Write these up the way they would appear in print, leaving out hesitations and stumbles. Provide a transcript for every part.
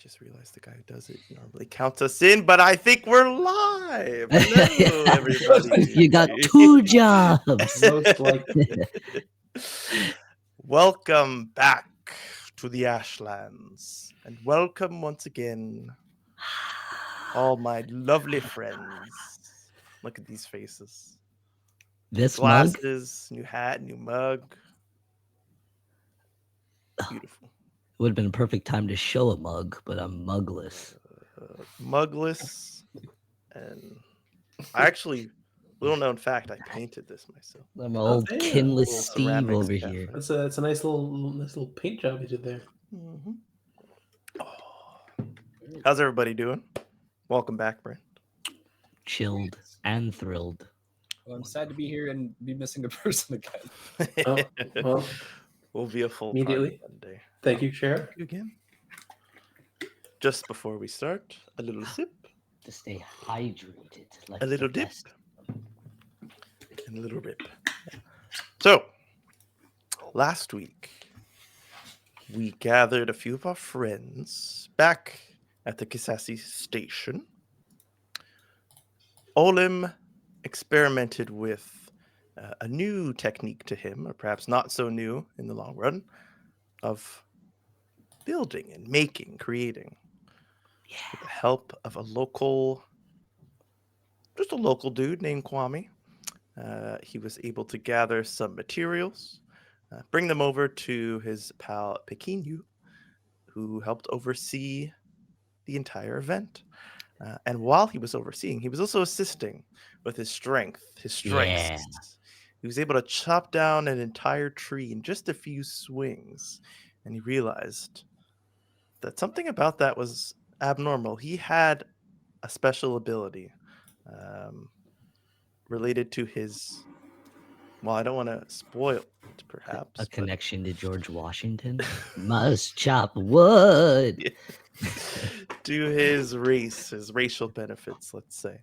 just realized the guy who does it normally counts us in, but I think we're live. Hello, everybody. You got 2 jobs. Most likely. Welcome back to the Ashlands, and welcome once again, all my lovely friends. Look at these faces. This mug? Glasses, new hat, new mug. Beautiful. Would have been a perfect time to show a mug, but I'm mugless. Mugless, and I actually, little known fact, I painted this myself. I'm old damn. kinless Little Steve ceramics over cafe. here. That's a nice little paint job you did there. Mm-hmm. How's everybody doing? Welcome back, Brent. Chilled and thrilled. Well, I'm sad to be here and be missing a person again. Oh, well, We'll be a full immediately. party one day. thank you, Sheriff. Thank you again. Just before we start, a little sip, To stay hydrated. Like a little the dip, best. and a little rip. So, last week, we gathered a few of our friends back at the Kisasi station. Olim experimented with a new technique to him, or perhaps not so new in the long run, of building and making, creating. With the help of a local dude named Kwame. He was able to gather some materials, bring them over to his pal Pequeno, who helped oversee the entire event. And while he was overseeing, he was also assisting with his strengths. Yeah. He was able to chop down an entire tree in just a few swings. And he realized that something about that was abnormal. He had a special ability related to his, well, I don't want to spoil it, perhaps. A connection to George Washington. Must chop wood. To his race, his racial benefits, let's say.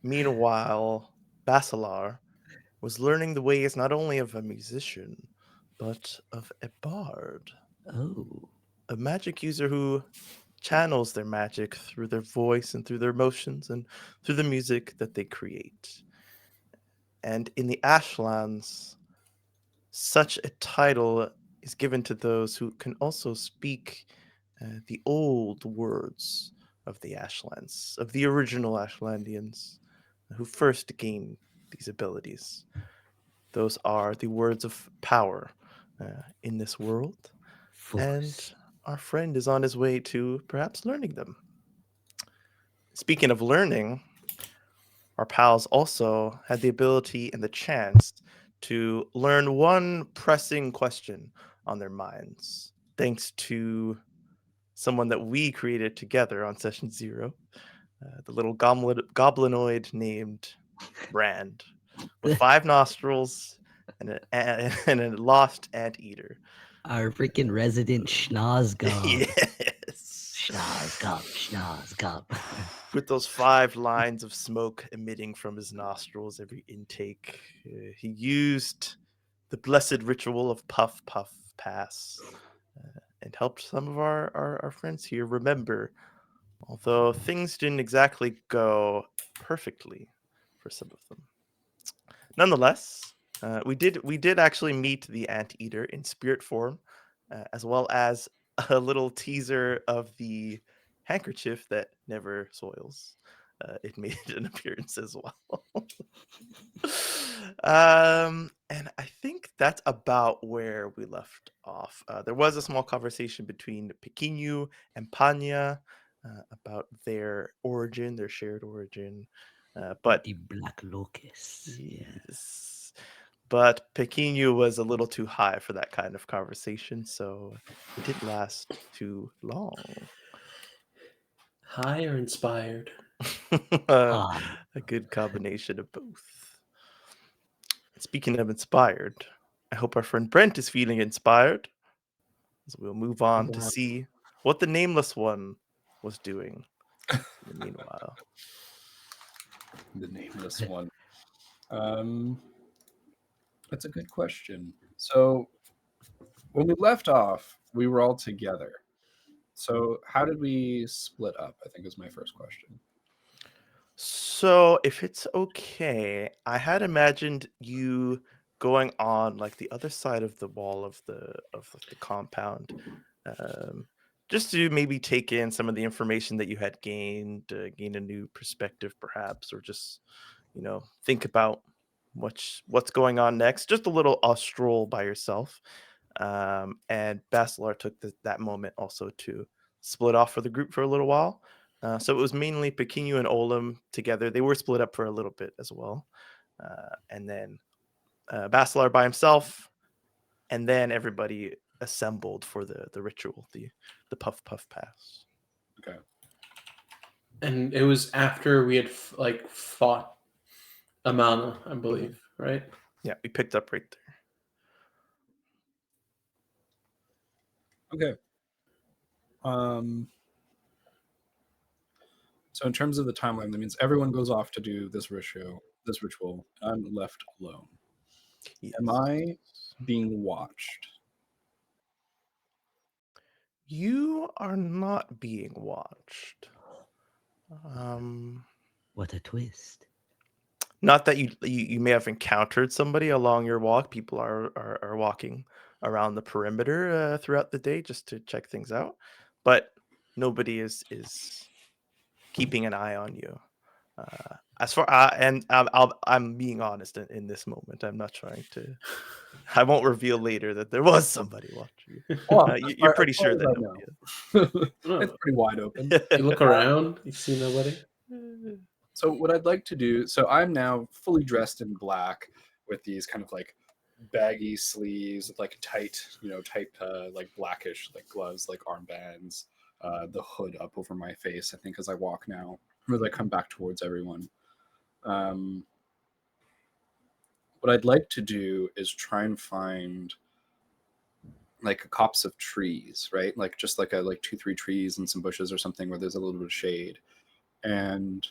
Meanwhile, Basilar was learning the ways not only of a musician, but of a bard, Oh. a magic user who channels their magic through their voice and through their emotions and through the music that they create. And in the Ashlands, such a title is given to those who can also speak the old words of the Ashlands, of the original Ashlandians who first gained these abilities. Those are the words of power in this world. Force. And our friend is on his way to perhaps learning them. Speaking of learning, our pals also had the ability and the chance to learn one pressing question on their minds, thanks to someone that we created together on session 0, the little goblinoid named Brand, with 5 nostrils and a lost anteater. Our freaking resident schnozgob. Yes. Schnozgob. With those 5 lines of smoke emitting from his nostrils every intake, he used the blessed ritual of puff, puff, pass, and helped some of our friends here remember, although things didn't exactly go perfectly for some of them. Nonetheless, we did actually meet the anteater in spirit form, as well as a little teaser of the handkerchief that never soils. It made an appearance as well. And I think that's about where we left off. There was a small conversation between Pequeno and Panya about their origin, their shared origin. But The black locust. yes. But Pequeno was a little too high for that kind of conversation, so it didn't last too long. High or inspired? Ah. A good combination of both. Speaking of inspired, I hope our friend Brent is feeling inspired. So we'll move on to see what the Nameless One was doing in the meanwhile. The nameless one. That's a good question. So when we left off, we were all together. So how did we split up? I think is my first question. So, if it's okay, I had imagined you going on like the other side of the wall of like, the compound, um, just to maybe take in some of the information that you had gained, gain a new perspective, perhaps, or just think about what's going on next. Just a little stroll by yourself. And Basilar took that moment also to split off for the group for a little while. So it was mainly Pequeno and Olam together. They were split up for a little bit as well. And then Basilar by himself, and then everybody assembled for the ritual, the puff puff pass. Okay. And it was after we had fought Amana, I believe, right? Yeah, we picked up right there. Okay. So in terms of the timeline, that means everyone goes off to do this ritual. I'm left alone. Yes. Am I being watched? You are not being watched. What a twist. Not that you may have encountered somebody along your walk. People are walking around the perimeter throughout the day just to check things out, but nobody is keeping an eye on you. As far and I'm being honest in this moment. I'm not trying to. I won't reveal later that there was somebody watching you. Well, You're pretty sure that I nobody know. It's pretty wide open. You look around, you see nobody. is. So what I'd like to do, so I'm now fully dressed in black with these kind of like baggy sleeves, like tight, like blackish, like gloves, like armbands, the hood up over my face, I think, as I walk now, as I come back towards everyone. What I'd like to do is try and find like a copse of trees, right? Like just like 2-3 trees and some bushes or something where there's a little bit of shade. And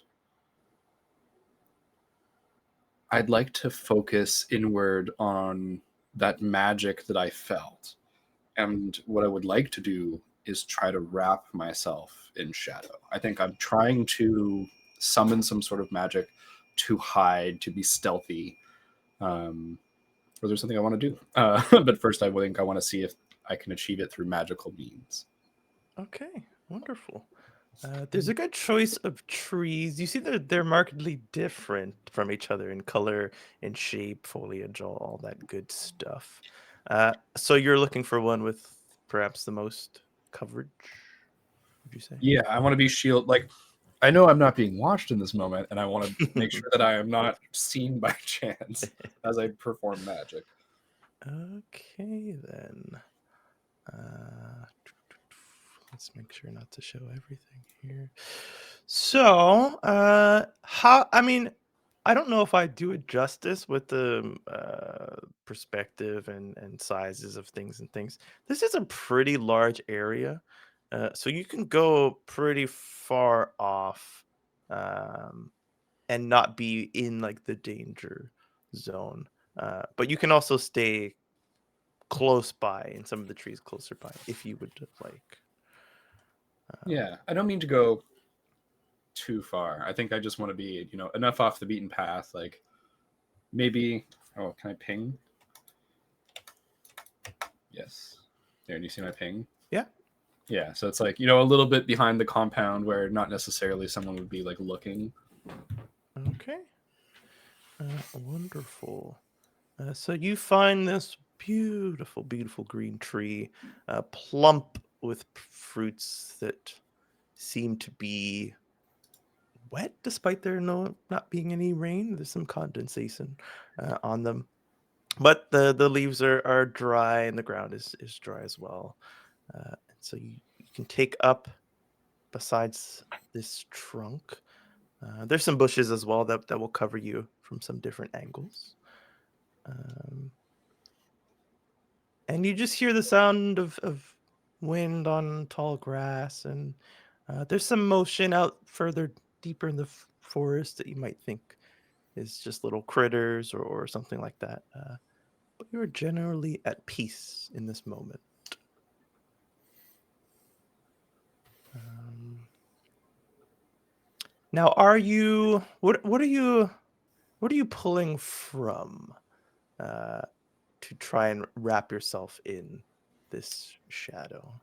I'd like to focus inward on that magic that I felt. And what I would like to do is try to wrap myself in shadow. I think I'm trying to summon some sort of magic to hide, to be stealthy. Or there's something I want to do. But first, I think I want to see if I can achieve it through magical means. Okay, wonderful. There's a good choice of trees. You see that they're markedly different from each other in color, in shape, foliage, all that good stuff. So you're looking for one with perhaps the most coverage, would you say? Yeah, I want to be shield. Like, I know I'm not being watched in this moment, and I want to make sure that I am not seen by chance as I perform magic. Okay, then. Let's make sure not to show everything here. So, I don't know if I do it justice with the perspective and sizes of things and things. This is a pretty large area, so you can go pretty far off, and not be in like the danger zone. But you can also stay close by in some of the trees closer by if you would like. Yeah, I don't mean to go too far. I think I just want to be, enough off the beaten path. Like maybe, oh, can I ping? Yes. There, do you see my ping? Yeah. Yeah, so it's like, a little bit behind the compound where not necessarily someone would be like looking. Okay. Wonderful. So you find this beautiful, beautiful green tree, plump with fruits that seem to be wet despite there not being any rain. There's some condensation on them, but the leaves are dry and the ground is dry as well. And so you can take up besides this trunk. There's some bushes as well that will cover you from some different angles. And you just hear the sound of wind on tall grass, and there's some motion out further deeper in the forest that you might think is just little critters or something like that. But you're generally at peace in this moment. Now, are you what are you pulling from to try and wrap yourself in this shadow?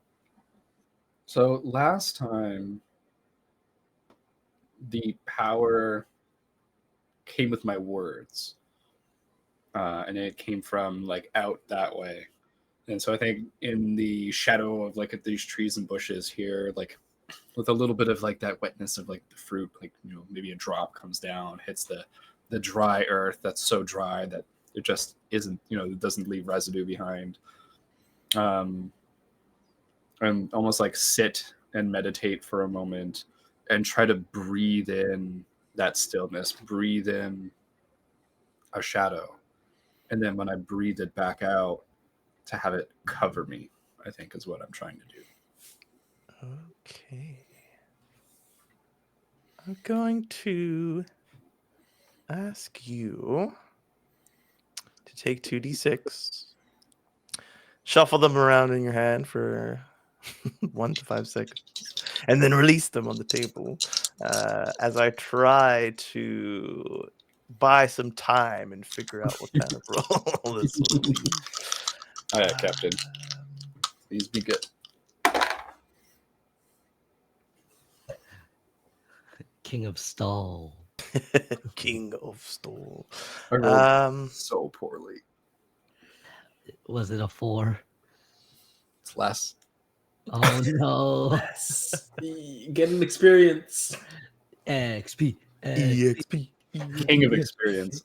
So last time, the power came with my words, and it came from like out that way. And so I think in the shadow of like these trees and bushes here, like with a little bit of like that wetness of like the fruit, like maybe a drop comes down, hits the dry earth that's so dry that it just isn't, it doesn't leave residue behind. And almost like sit and meditate for a moment and try to breathe in that stillness, breathe in a shadow. And then when I breathe it back out, to have it cover me, I think is what I'm trying to do. Okay. I'm going to ask you to take 2d6, shuffle them around in your hand for 1 to 5 seconds, and then release them on the table as I try to buy some time and figure out what kind of role this will be. Oh, yeah, Captain. Please be good. King of Stall. King of Stole. I rolled so poorly. Was it a 4? It's less. Oh no. Yes. Get an experience. XP. EXP. King of experience.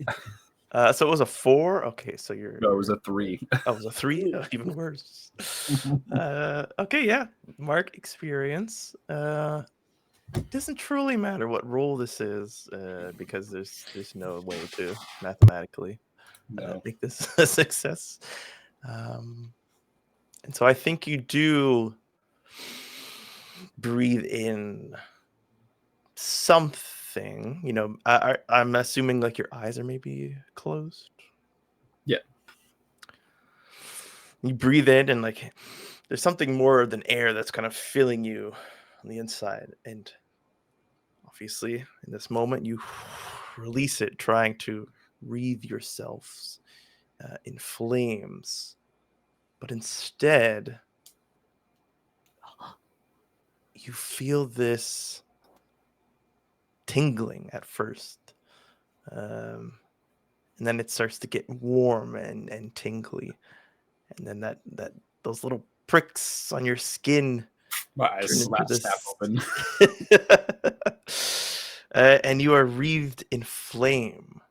So it was a 4. Okay, so No, it was a 3. Oh, it was a 3. Oh, even worse. Okay, yeah. Mark experience. It doesn't truly matter what role this is, because there's no way to mathematically No. make this a success. And so I think you do breathe in something. I'm assuming like your eyes are maybe closed. Yeah. You breathe in and like there's something more than air that's kind of filling you on the inside. And obviously in this moment you release it, trying to wreathe yourselves in flames. But instead, you feel this tingling at first. And then it starts to get warm and tingly. And then that those little pricks on your skin My eyes turn into snap open. and you are wreathed in flame.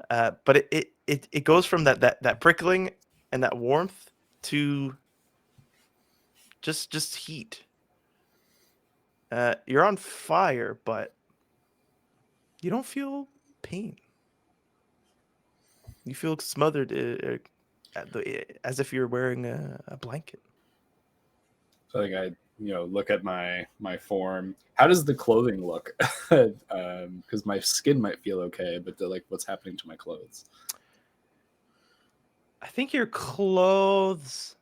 But it goes from that prickling and that warmth to just heat. You're on fire, but you don't feel pain. You feel smothered as if you're wearing a blanket. So like I, look at my form. How does the clothing look? Because my skin might feel okay, but like what's happening to my clothes? I think your clothes,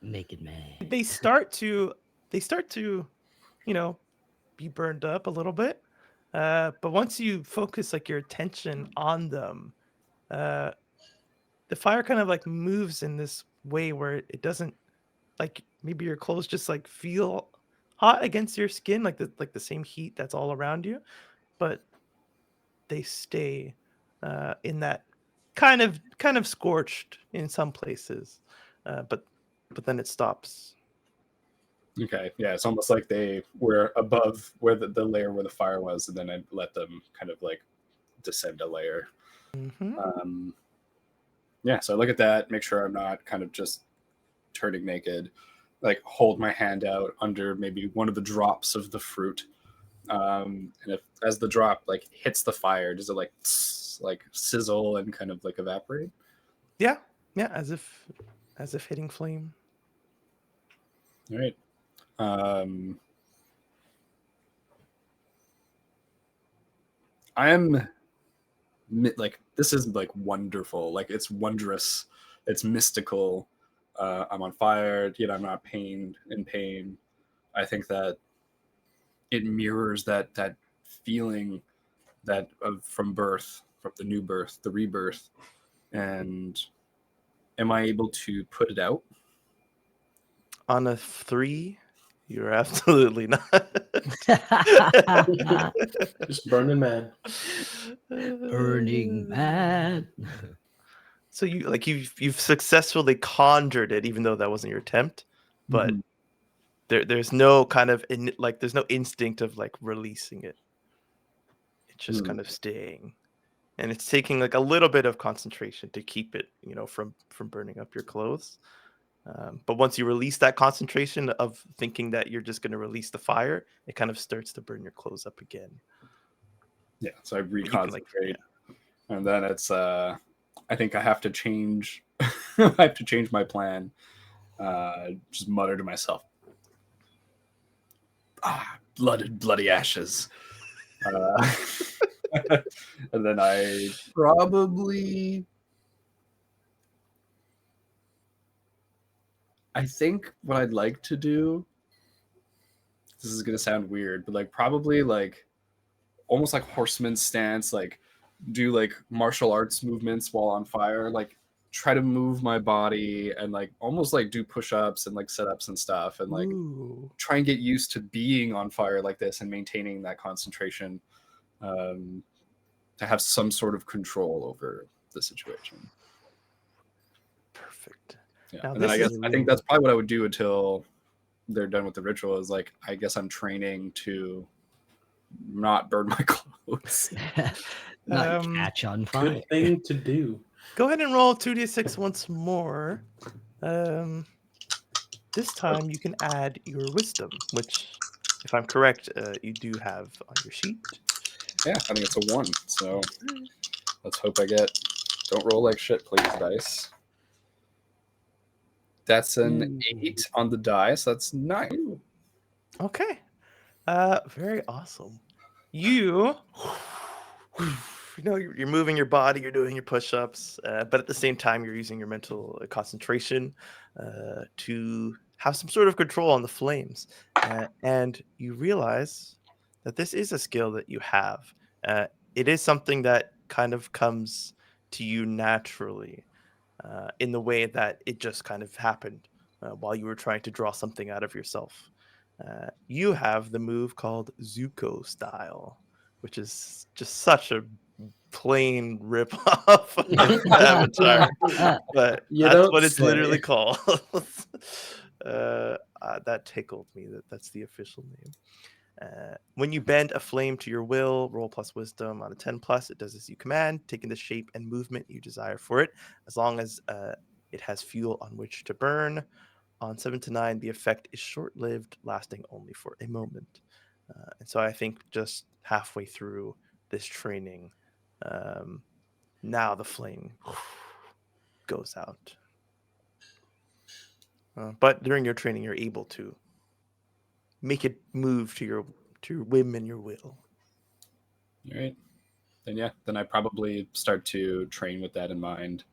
Naked man. they start to be burned up a little bit. But once you focus like your attention on them, the fire kind of like moves in this way where it doesn't, like, maybe your clothes just like feel hot against your skin, like the same heat that's all around you, but they stay in that kind of scorched in some places, but then it stops. Okay, yeah, it's almost like they were above where the layer where the fire was, and then I let them kind of like descend a layer. Mm-hmm. Yeah, so I look at that, make sure I'm not kind of just turning naked, like hold my hand out under maybe one of the drops of the fruit, and if as the drop like hits the fire, does it like sizzle and kind of like evaporate? Yeah, as if hitting flame. All right. I am like, this is like wonderful, like it's wondrous, it's mystical. I'm on fire, yet I'm not in pain. I think that it mirrors that feeling that from birth, from the new birth, the rebirth. And am I able to put it out? On a 3, you're absolutely not. Just burning man. Burning Man. So you've successfully conjured it, even though that wasn't your attempt. But Mhm. there's no kind of there's no instinct of like releasing it. It's just kind of staying, and it's taking like a little bit of concentration to keep it, from burning up your clothes. But once you release that concentration of thinking that you're just going to release the fire, it kind of starts to burn your clothes up again. Yeah, so I But you reconcentrate, can, and then it's I think I have to change. I have to change my plan. Just mutter to myself, bloody ashes. And then I probably, I think what I'd like to do, this is gonna sound weird, but like probably like almost like horseman stance, like do like martial arts movements while on fire, like try to move my body and like almost like do push-ups and like sit-ups and stuff, and like Ooh. try and get used to being on fire like this and maintaining that concentration, to have some sort of control over the situation. Perfect. Yeah, Now, and then this I is guess I think that's probably what I would do until they're done with the ritual. Is like I guess I'm training to not burn my clothes. Not catch on fire. Good thing to do. Go ahead and roll 2d6 once more. This time you can add your wisdom, which, if I'm correct, you do have on your sheet. Yeah, I think it's a 1. So let's hope I get. Don't roll like shit, please, dice. That's an 8 on the dice. That's 9. Okay. Very awesome. You're moving your body, you're doing your push-ups, but at the same time, you're using your mental concentration to have some sort of control on the flames. And you realize that this is a skill that you have. It is something that kind of comes to you naturally, in the way that it just kind of happened while you were trying to draw something out of yourself. You have the move called Zuko style, which is just such a plain rip off of Avatar, but You that's don't what it's say. literally called. That tickled me. That's the official name. When you bend a flame to your will, roll plus wisdom on a 10 plus. It does as you command, taking the shape and movement you desire for it, as long as it has fuel on which to burn. On 7 to 9, the effect is short-lived, lasting only for a moment. And so I think just halfway through this training, now the flame goes out. But during your training, you're able to make it move to your whim and your will. All right. Then yeah, then I probably start to train with that in mind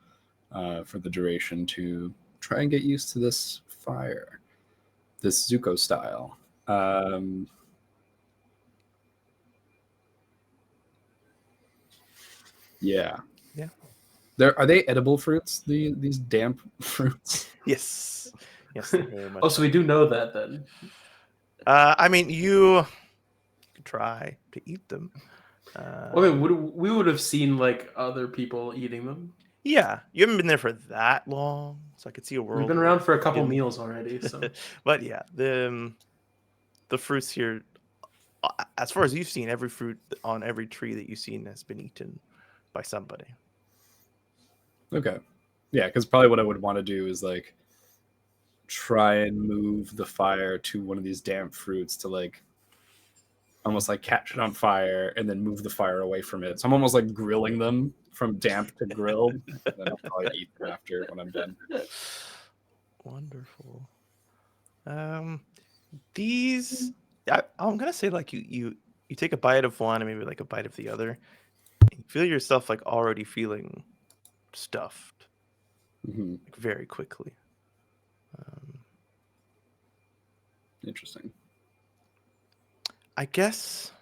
for the duration to try and get used to this fire, this Zuko style. Yeah. Yeah. Are they edible fruits? These damp fruits? Yes. Yes, they very much. Oh, so we do know that then. I mean, you could try to eat them. I mean, we would have seen like other people eating them. Yeah, you haven't been there for that long, so I could see a world. We've been where around for a couple you- meals already, so But yeah, the fruits here, as far as you've seen, every fruit on every tree that you've seen has been eaten by somebody. Okay. Yeah, because probably what I would want to do is like try and move the fire to one of these damp fruits to like almost like catch it on fire and then move the fire away from it. So I'm almost like grilling them from damp to grilled. And then I'll probably eat them after when I'm done. Wonderful. These, I'm gonna say like you take a bite of one and maybe like a bite of the other, and you feel yourself like already feeling stuffed, Mm-hmm. like, very quickly. Interesting. I guess.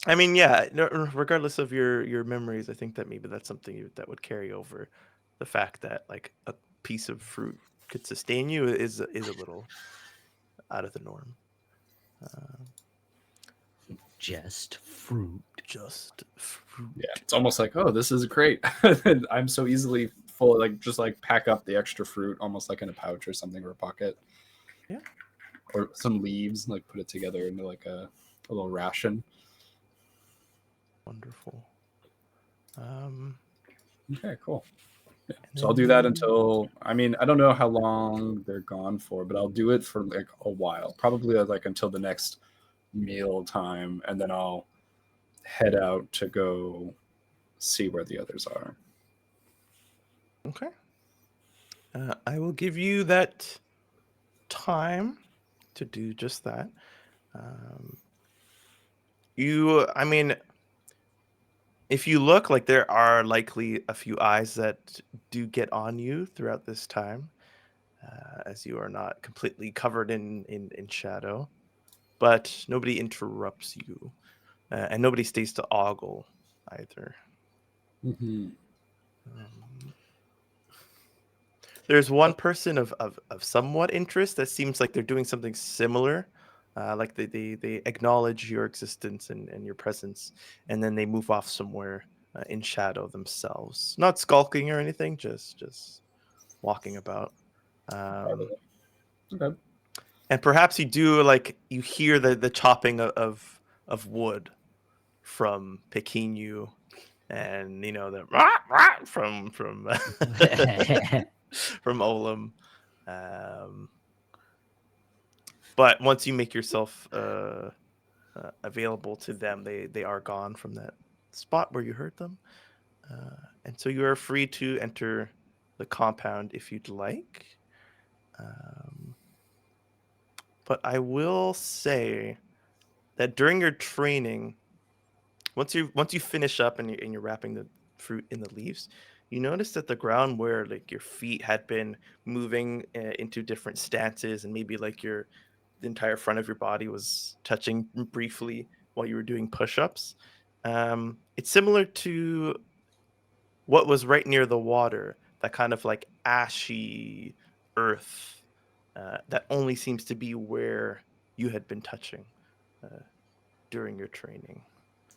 I mean, yeah. Regardless of your memories, I think that maybe that's something that would carry over. The fact that like a piece of fruit could sustain you is a little out of the norm. Uh, Just fruit. just fruit. Yeah, it's almost like, oh, this is great. I'm so easily full, like just like pack up the extra fruit, almost like in a pouch or something, or a pocket. Yeah. Or some leaves, like put it together into like a little ration. Wonderful. Okay, cool. Yeah. So I'll do that until, I mean, I don't know how long they're gone for, but I'll do it for like a while, probably like until the next meal time, and then I'll head out to go see where the others are. Okay. I will give you that time to do just that. Um, I mean, if you look, like there are likely a few eyes that do get on you throughout this time, as you are not completely covered in shadow, but nobody interrupts you, and nobody stays to ogle either. Mm-hmm. Um, There's one person of somewhat interest that seems like they're doing something similar. Like they acknowledge your existence and your presence, and then they move off somewhere in shadow themselves. Not skulking or anything, just walking about. Um, Okay. and perhaps you hear the chopping of wood from Pequenu, and you know the from from Olam. Um, but once you make yourself available to them, they are gone from that spot where you heard them, and so you are free to enter the compound if you'd like. Um, but I will say that during your training, once you finish up and you're wrapping the fruit in the leaves, you notice that the ground where like your feet had been moving into different stances, and maybe like the entire front of your body was touching briefly while you were doing push-ups. It's similar to what was right near the water, that kind of like ashy earth that only seems to be where you had been touching uh, during your training.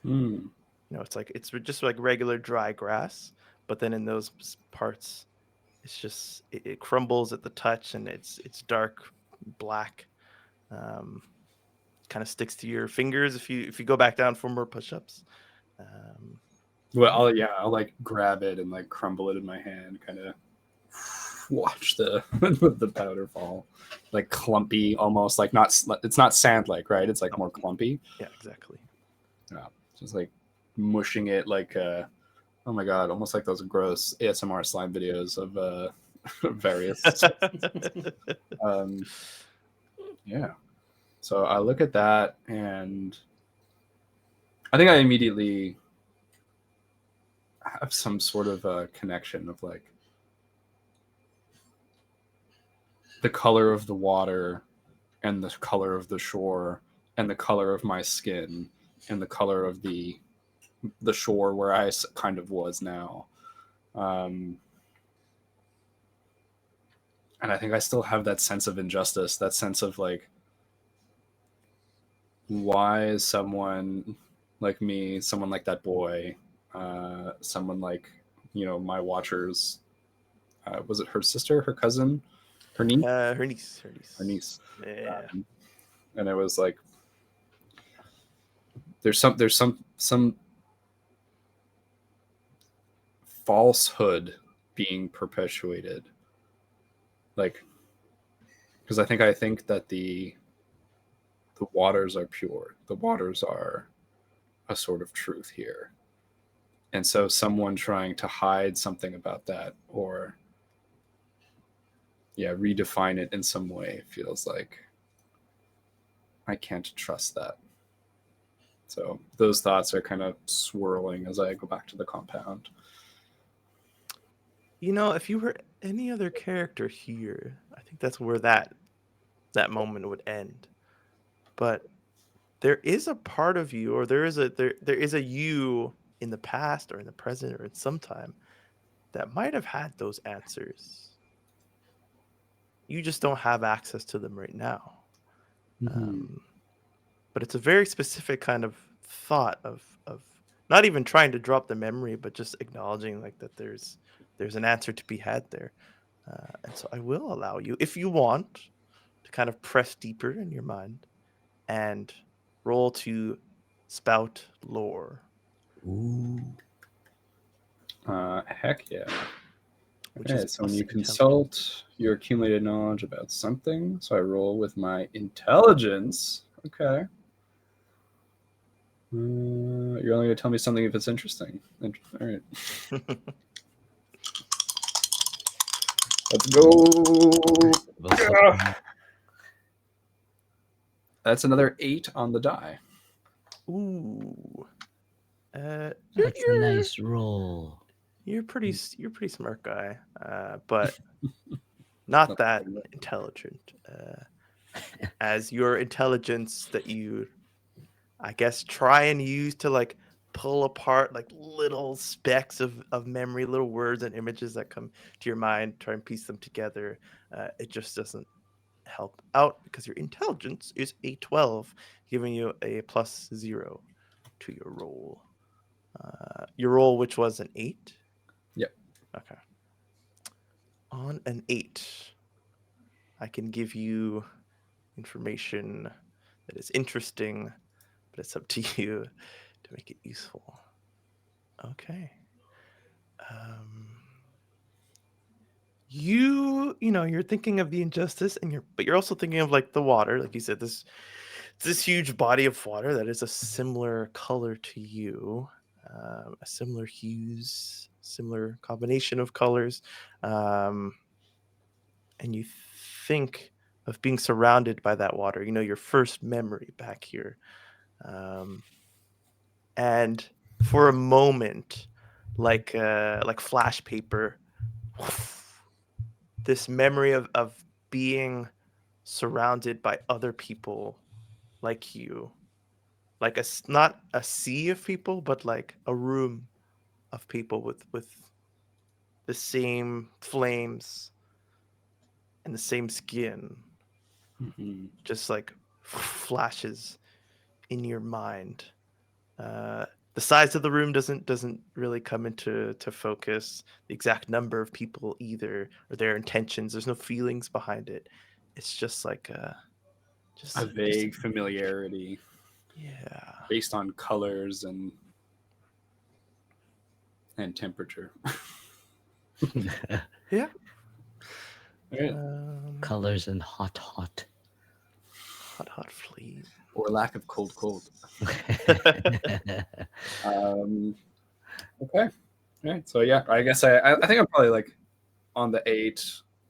Mm. It's just like regular dry grass, but then in those parts, it's just it crumbles at the touch, and it's dark black. Um, Kind of sticks to your fingers if you go back down for more push-ups. Um, Well, I'll like grab it and like crumble it in my hand, kind of watch the the powder fall, like clumpy, almost like not. It's not sand like, right? It's like more clumpy. yeah, exactly. Yeah, just like mushing it like oh my god, almost like those gross ASMR slime videos of various. um, yeah. So I look at that, and I think I immediately have some sort of a connection of like the color of the water and the color of the shore and the color of my skin and the color of the shore where I kind of was now. And I think I still have that sense of injustice, that sense of like, why is someone like me, someone like that boy, someone like, my watchers, was it her sister, her cousin, her niece? Her niece. Her niece. Yeah. And it was like, there's some falsehood being perpetuated, like, because I think that the waters are pure, the waters are a sort of truth here, and so someone trying to hide something about that, or redefine it in some way, feels like I can't trust that. So those thoughts are kind of swirling as I go back to the compound. If you were any other character here, I think that's where that moment would end. But there is a part of you, or there is a you in the past or in the present or in some time that might have had those answers. You just don't have access to them right now. But it's a very specific kind of thought of not even trying to drop the memory, but just acknowledging like that there's an answer to be had there. And so I will allow you, if you want, to kind of press deeper in your mind and roll to spout lore. Ooh. Heck yeah. Which Okay, is so when plus you intelligence. consult your accumulated knowledge about something, so I roll with my intelligence. Okay. You're only going to tell me something if it's interesting. All right. Let's go. Yeah. That's another 8 on the die. Ooh. That's a nice roll. You're pretty smart guy, but not that intelligent. As your intelligence that you, I guess, try and use to like pull apart like little specks of memory, little words and images that come to your mind, try and piece them together. It just doesn't help out because your intelligence is a 12, giving you a +0 to your roll. Your roll, which was an 8. Yep. Okay. On an 8, I can give you information that is interesting, but it's up to you to make it useful. Okay. You're thinking of the injustice, but you're also thinking of like the water, like you said, this huge body of water that is a similar color to you, a similar hues, similar combination of colors, and you think of being surrounded by that water. Your first memory back here, and for a moment, like flash paper, this memory of being surrounded by other people like you, like not a sea of people, but like a room of people with the same flames and the same skin, just like flashes in your mind. The size of the room doesn't really come into focus. The exact number of people either, or their intentions. There's no feelings behind it. It's just like a vague familiarity. Yeah. Based on colors and temperature. Yeah. Right. Colors and hot. Hot flame. Or lack of cold. Okay. All right. So yeah, I guess I think I'm probably like on the 8.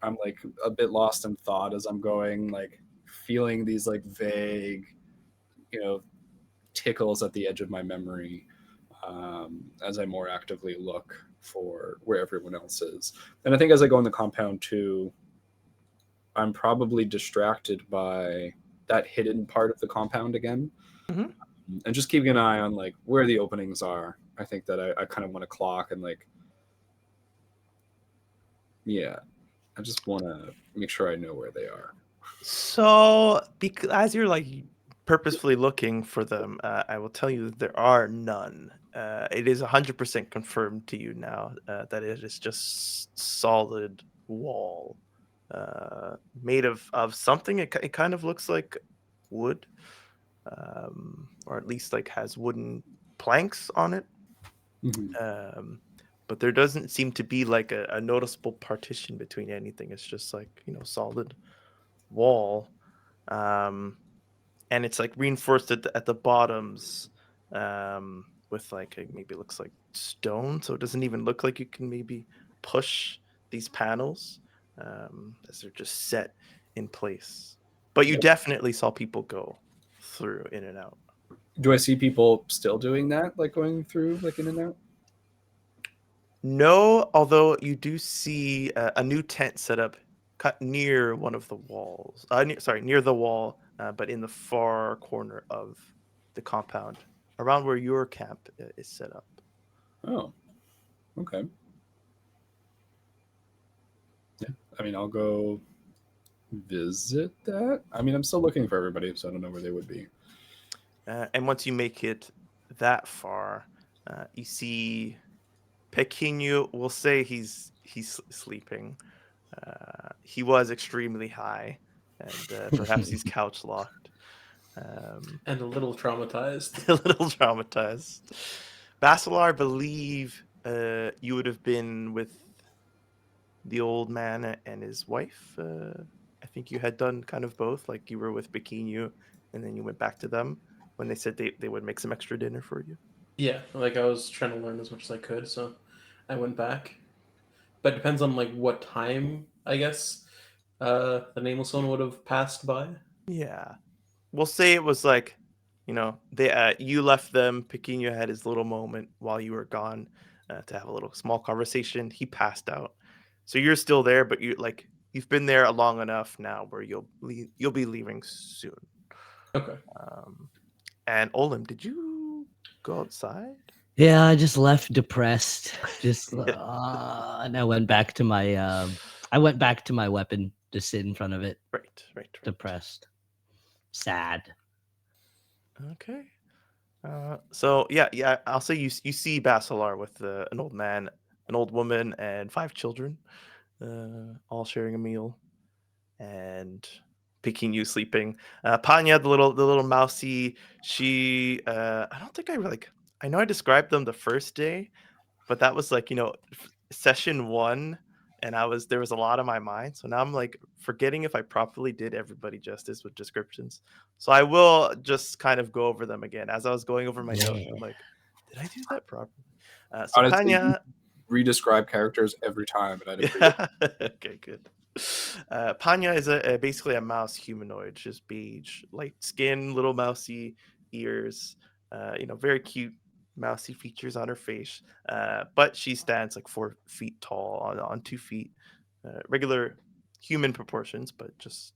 I'm like a bit lost in thought as I'm going, like feeling these like vague, tickles at the edge of my memory, as I more actively look for where everyone else is. And I think as I go in the compound too, I'm probably distracted by that hidden part of the compound again. And just keeping an eye on like where the openings are. I think that I kind of want to clock and like, yeah, I just want to make sure I know where they are. So, as you're like purposefully looking for them, I will tell you that there are none. It is 100% confirmed to you now that it is just solid wall, made of something. It kind of looks like wood, or at least like has wooden planks on it. But there doesn't seem to be like a noticeable partition between anything. It's just like solid wall, and it's like reinforced at the bottoms, with like maybe it looks like stone, so it doesn't even look like you can maybe push these panels, as they're just set in place. But you definitely saw people go through in and out. Do I see people still doing that, like going through like in and out? No, although you do see a new tent set up cut near one of the walls. Near the wall, but in the far corner of the compound around where your camp is set up. Oh, okay. Yeah, I mean, I'll go visit that. I mean, I'm still looking for everybody, so I don't know where they would be. And once you make it that far, you see Pequeno. We'll say he's sleeping. He was extremely high, and perhaps he's couch locked. And a little traumatized. A little traumatized. Basilar, I believe you would have been with the old man and his wife. I think you had done kind of both. Like you were with Pequeno, and then you went back to them when they said they would make some extra dinner for you. Yeah, like I was trying to learn as much as I could, so I went back. But it depends on like what time, I guess, the nameless one would have passed by. Yeah, we'll say it was like, they you left them. Pequeno had his little moment while you were gone to have a little small conversation. He passed out, so you're still there, but you've been there long enough now where you'll be leaving soon. Okay. And Olim, did you go outside? Yeah, I just left depressed. Just Yeah. and I went back to my weapon to sit in front of it, Right. depressed, sad. Okay. So yeah, I'll say you see Basilar with an old man, an old woman, and 5 children, all sharing a meal, and picking you sleeping. Panya, the little mousy, she I don't think I know I described them the first day, but that was like, session 1, and there was a lot on my mind. So now I'm like forgetting if I properly did everybody justice with descriptions. So I will just kind of go over them again as I was going over my notes. I'm Yeah. like, did I do that properly? So Honestly, you Panya, redescribe characters every time, and I'd appreciate it. yeah, okay, good. Panya is basically a mouse humanoid, just beige, light skin, little mousy ears, very cute mousy features on her face. But she stands like 4 feet tall on 2 feet, regular human proportions, but just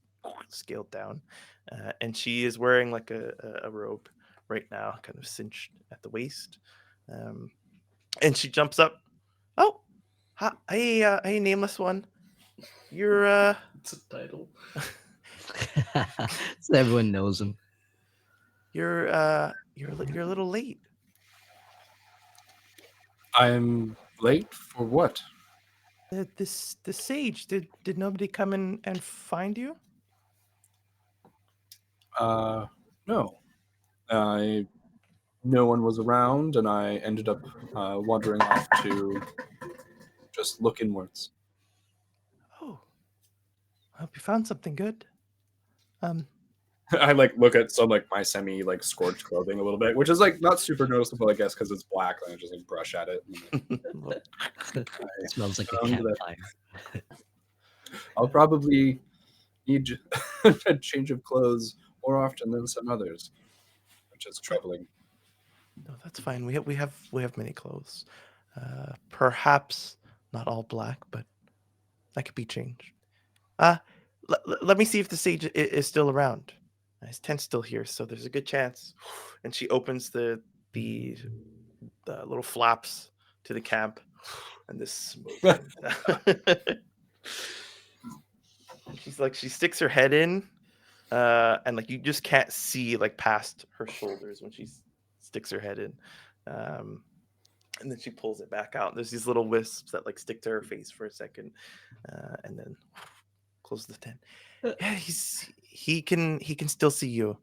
scaled down. And she is wearing like a robe right now, kind of cinched at the waist. Um, and she jumps up. Oh, hi, hey, nameless one. You're It's a title. So everyone knows him. you're you're a little late. I'm late for what? The sage, did nobody come in and find you? No. No one was around, and I ended up wandering off to just look inwards. Oh, I hope you found something good. Um, I look at some my semi scorched clothing a little bit, which is not super noticeable, I guess, because it's black, and I just brush at it. well, Smells like a found that campfire. I'll probably need a change of clothes more often than some others, which is troubling. no, that's fine. We have many clothes. Perhaps not all black, but that could be changed. Uh, let me see if the sage is still around. His tent's still here, so there's a good chance. And she opens the the little flaps to the camp, and this smoke comes out. And she sticks her head in, and you just can't see past her shoulders when she sticks her head in. Um, and then she pulls it back out. There's these little wisps that stick to her face for a second, and then close the tent. Yeah, he can still see you.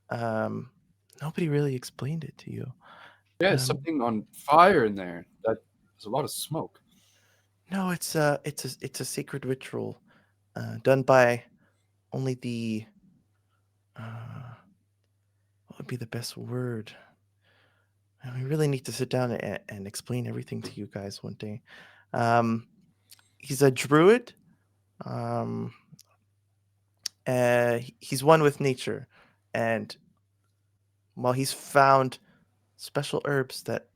Um, Nobody really explained it to you. Yeah, it's Um, something on fire in there. There's a lot of smoke. no, it's a sacred ritual done by only the what would be the best word? And we really need to sit down and explain everything to you guys one day. Um, he's a druid. Um, he's one with nature, and while he's found special herbs that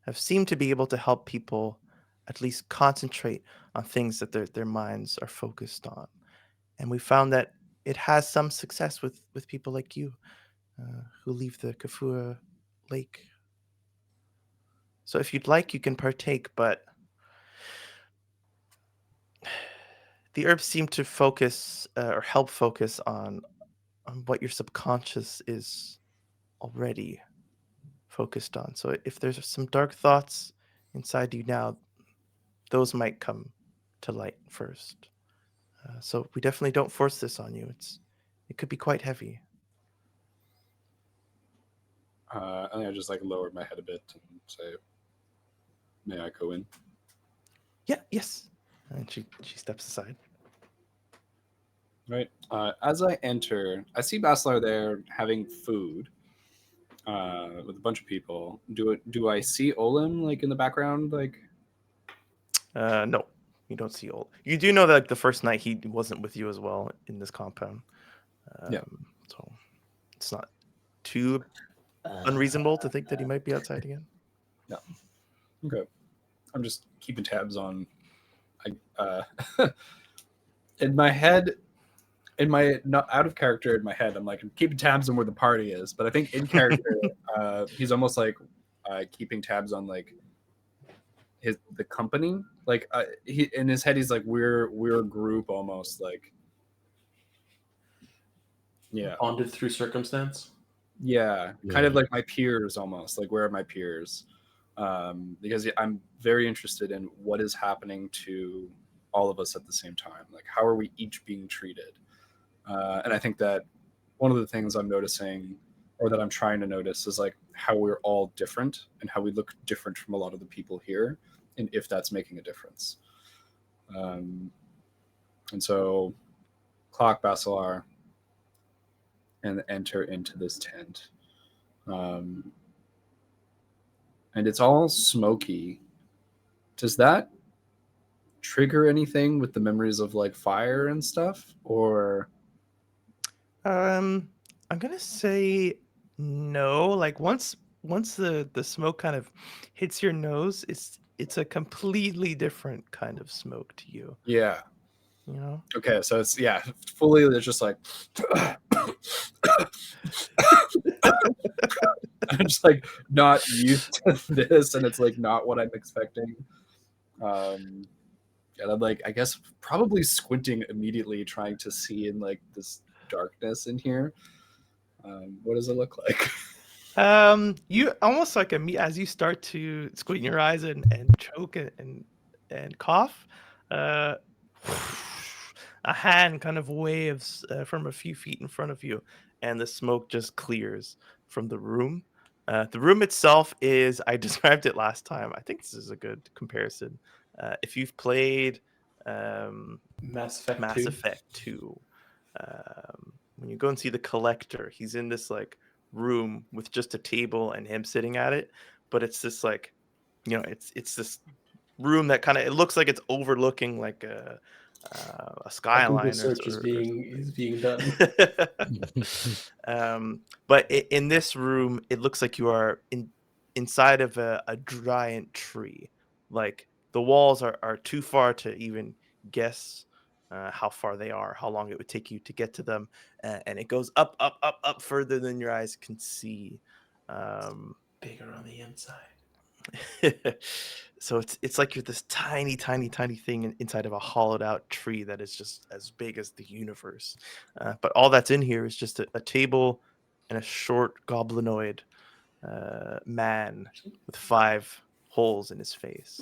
have seemed to be able to help people at least concentrate on things that their minds are focused on, and we found that it has some success with people like you. who leave the Kufua Lake. So if you'd like, you can partake, but the herbs seem to focus or help focus on what your subconscious is already focused on. So if there's some dark thoughts inside you now, those might come to light first. So we definitely don't force this on you. It could be quite heavy. I think I just like lowered my head a bit and say, "May I go in?" Yeah, yes. And she steps aside. Right. As I enter, I see Baslar there having food with a bunch of people. Do I see Olim like in the background? Like, No, you don't see old. You do know that like, the first night he wasn't with you as well in this compound. Yeah. So it's not too unreasonable to think that he might be outside again. no. Okay. I'm just keeping tabs on. In my head, not out of character in my head, I'm like I'm keeping tabs on where the party is. But I think in character, he's almost like keeping tabs on like the company. Like he in his head, he's like we're a group almost like. Yeah. Bonded through circumstance. Yeah, kind of like my peers almost. Like, where are my peers? Because I'm very interested in what is happening to all of us at the same time. Like, how are we each being treated? And I think that one of the things I'm noticing, or that I'm trying to notice, is like how we're all different and how we look different from a lot of the people here, and if that's making a difference. And so, clock Basilar and enter into this tent. And it's all smoky. Does that trigger anything with the memories of like fire and stuff? Or I'm gonna say no. Like once the smoke kind of hits your nose, it's a completely different kind of smoke to you. yeah. You know? Okay, so it's fully it's just like I'm just like not used to this, and it's like not what I'm expecting. And I'm like, I guess probably squinting immediately, trying to see in like this darkness in here. What does it look like? You almost like as you start to squint your eyes and choke and cough, uh, a hand kind of waves from a few feet in front of you, and the smoke just clears from the room. The room itself is, I described it last time. I think this is a good comparison. If you've played Mass Effect Mass 2. Effect 2, when you go and see the collector, he's in this like room with just a table and him sitting at it, but it's this like, it's this room that kind of, it looks like it's overlooking like a A skyline Google search is being done. But in this room, it looks like you are inside of a giant tree. Like the walls are too far to even guess how far they are, how long it would take you to get to them, and it goes up, up, up, up further than your eyes can see. Bigger on the inside. So it's like you're this tiny, tiny, tiny thing inside of a hollowed out tree that is just as big as the universe. But all that's in here is just a table and a short goblinoid man with 5 holes in his face.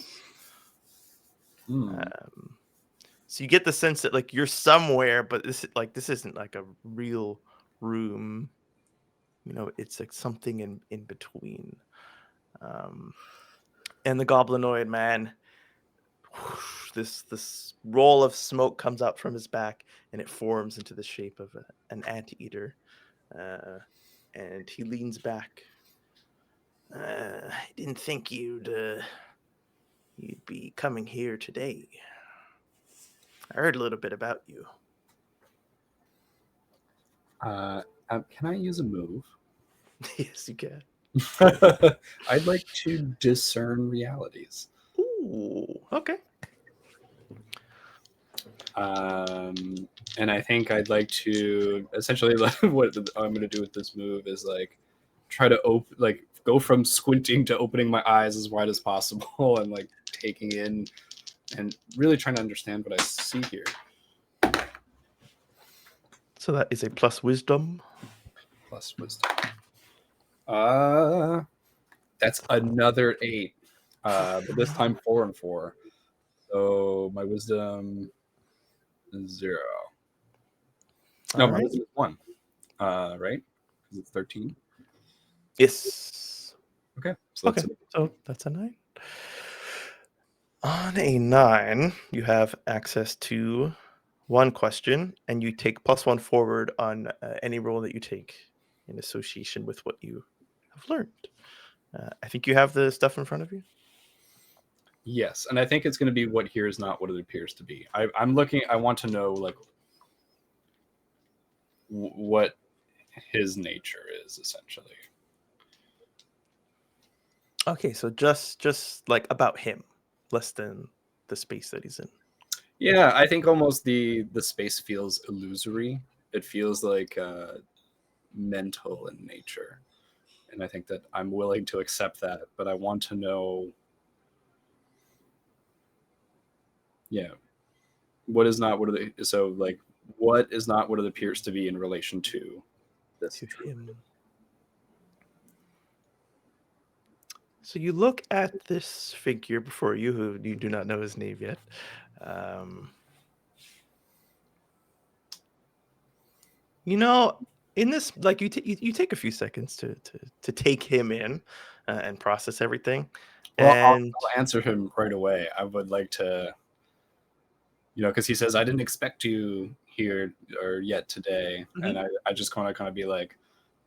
So you get the sense that like you're somewhere, but this isn't like a real room. It's like something in between. And the goblinoid man, this roll of smoke comes up from his back, and it forms into the shape of an anteater. And he leans back. I didn't think you'd be coming here today. I heard a little bit about you. Can I use a move? Yes, you can. I'd like to discern realities. Ooh, okay. And I think I'd like to essentially what I'm going to do with this move is like try to go from squinting to opening my eyes as wide as possible and like taking in and really trying to understand what I see here. So that is a plus wisdom. Plus wisdom. That's another 8. But this time 4 and 4. So my wisdom is 0. No, my wisdom is 1. Right? Because it's 13. Yes. Okay. So that's So that's a 9. On a 9, you have access to 1 question, and you take +1 forward on any roll that you take in association with what you have learned. I think you have the stuff in front of you. Yes, and I think it's going to be what here is not what it appears to be. I'm looking. I want to know like what his nature is essentially. Okay, so just like about him, less than the space that he's in. Yeah, I think almost the space feels illusory. It feels like mental in nature, and I think that I'm willing to accept that. But I want to know, yeah, what is not what are they? So like, what is not what it appears to be in relation to this To truth? him. So you look at this figure before you, who you do not know his name yet. You know, in this, like you take a few seconds to take him in and process everything. Well, And I'll answer him right away. I would like to, because he says, I didn't expect you here or yet today. And I just want to kind of be like,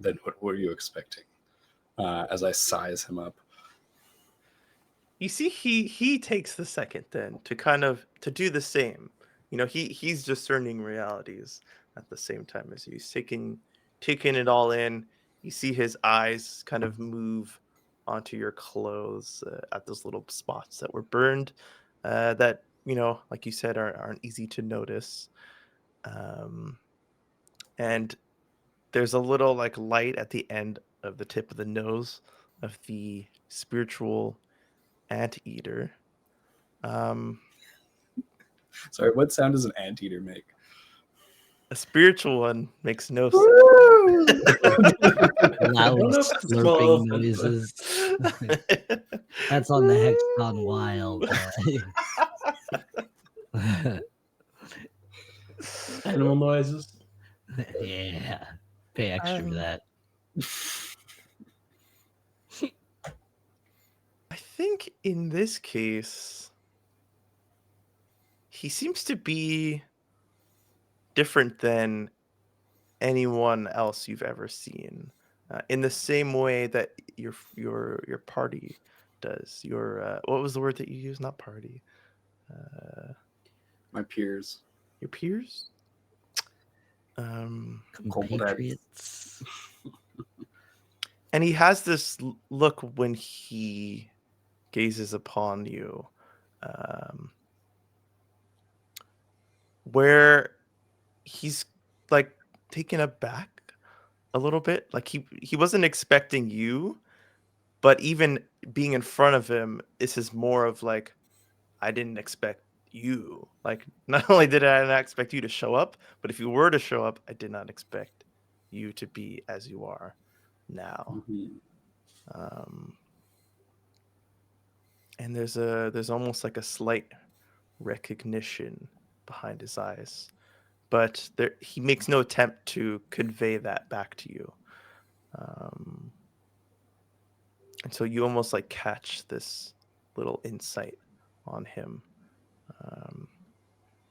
then what were you expecting? As I size him up. you see, he takes the second then to do the same. He's discerning realities at the same time as you. He's taking it all in. You see his eyes kind of move onto your clothes at those little spots that were burned. That like you said, aren't easy to notice. And there's a little like light at the end of the tip of the nose of the spiritual anteater. Sorry, what sound does an anteater make? A spiritual one makes no Woo! sense. Loud don't know if that's a small slurping elephant, but- noises. That's on the Hexagon Wild. Animal noises. Yeah. Pay extra for that. I think in this case, he seems to be different than anyone else you've ever seen. In the same way that your party does. Your what was the word that you used? Not party. My peers. Your peers. Compatriots. And he has this look when he gazes upon you, where he's like taken aback a little bit. Like he wasn't expecting you, but even being in front of him, this is more of like, I didn't expect you. Like, not only did I not expect you to show up, but if you were to show up, I did not expect you to be as you are now. And there's almost like a slight recognition behind his eyes, but he makes no attempt to convey that back to you. And so you almost like catch this little insight on him.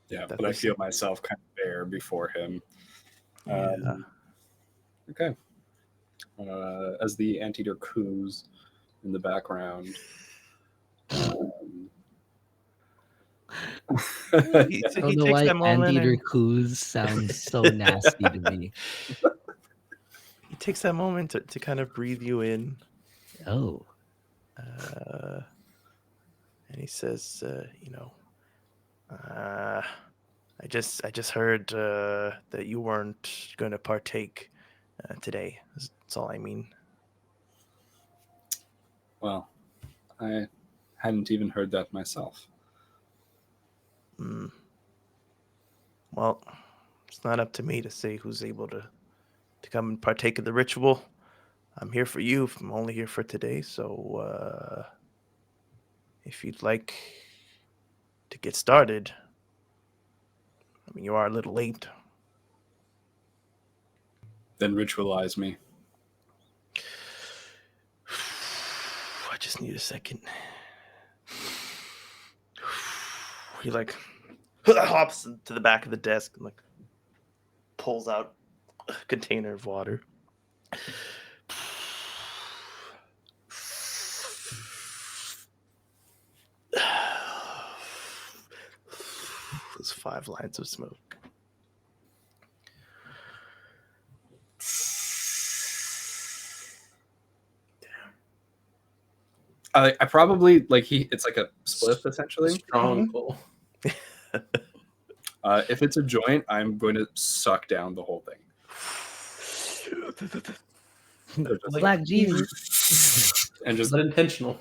Yeah, but I feel myself kind of bare before him. Okay. As the anteater coos in the background. He I don't know takes why that moment anteater and coos sounds so nasty to me. he takes that moment to kind of breathe you in. Oh. And he says, I just heard that you weren't going to partake today. That's all I mean. Well, I hadn't even heard that myself. Well, it's not up to me to say who's able to come and partake of the ritual. I'm here for you. I'm only here for today. So if you'd like to get started, I mean, you are a little late. Then ritualize me. I just need a second. He like hops to the back of the desk and like pulls out a container of water. There's 5 lines of smoke. I probably like it's like a spliff essentially. Strong pull. If it's a joint, I'm going to suck down the whole thing. Black Jesus. And just But intentional.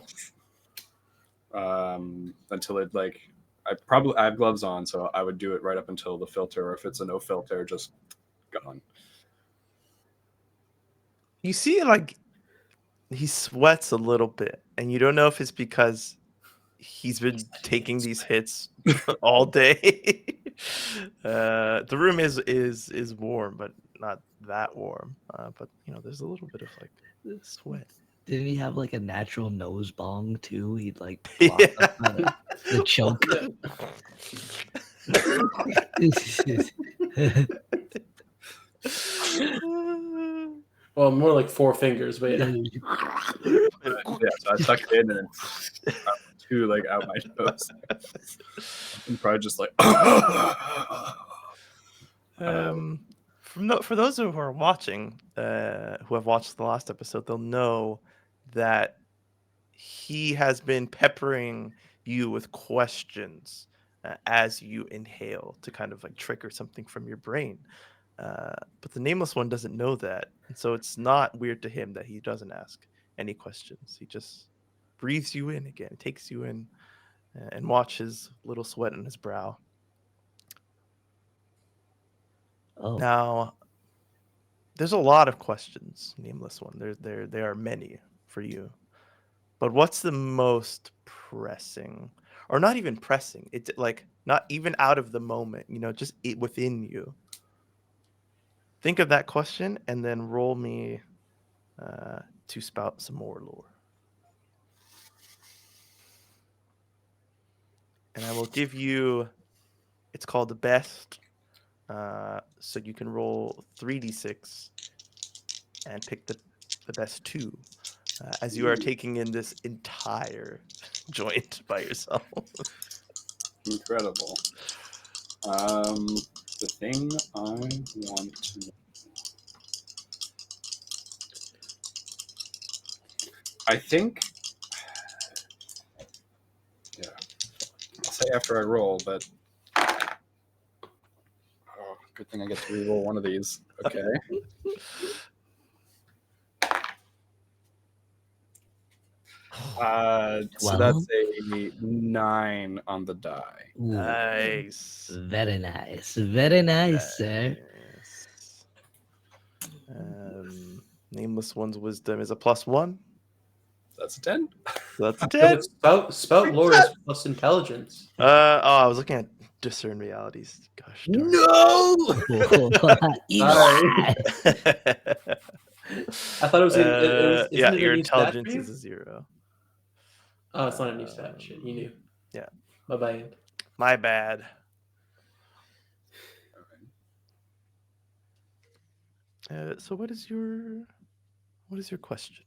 until it like I have gloves on, so I would do it right up until the filter, or if it's a no filter, just gone. You see, like, he sweats a little bit, and you don't know if it's because he's been taking these hits all day. The room is warm, but not that warm. But there's a little bit of like sweat. Didn't he have like a natural nose bong too? He'd like Yeah. block up the choke. Well, more like 4 fingers, but yeah. Yeah, so I suck it in and then 2 like out my nose. And probably just like For those who are watching, who have watched the last episode, they'll know that he has been peppering you with questions as you inhale to kind of like trigger something from your brain. But the nameless one doesn't know that, and so it's not weird to him that he doesn't ask any questions. He just breathes you in again, takes you in, and watches little sweat on his brow. Oh, Now, there's a lot of questions, nameless one. There are many for you. But what's the most pressing, or not even pressing? It's like not even out of the moment, just within you. Think of that question and then roll me to spout some more lore. And I will give you, it's called the best. So you can roll 3d6 and pick the best 2 as you are taking in this entire joint by yourself. incredible. The thing I want to know. I think, yeah, I'll say after I roll, but good thing I get to re-roll one of these. Okay. So that's a 9 on the die. ooh, Nice. very nice, very nice, sir. Nice. Nameless one's wisdom is a +1. That's a 10. So that's a Yeah, 10. but spout lore is plus intelligence. I was looking at discern realities. Gosh darn. No, Sorry. I thought it was. Yeah, Isn't it your a new stat for intelligence you? is a 0. Oh, it's not a new stat. Shit, you knew. Yeah. My bad. My bad. So what is your question?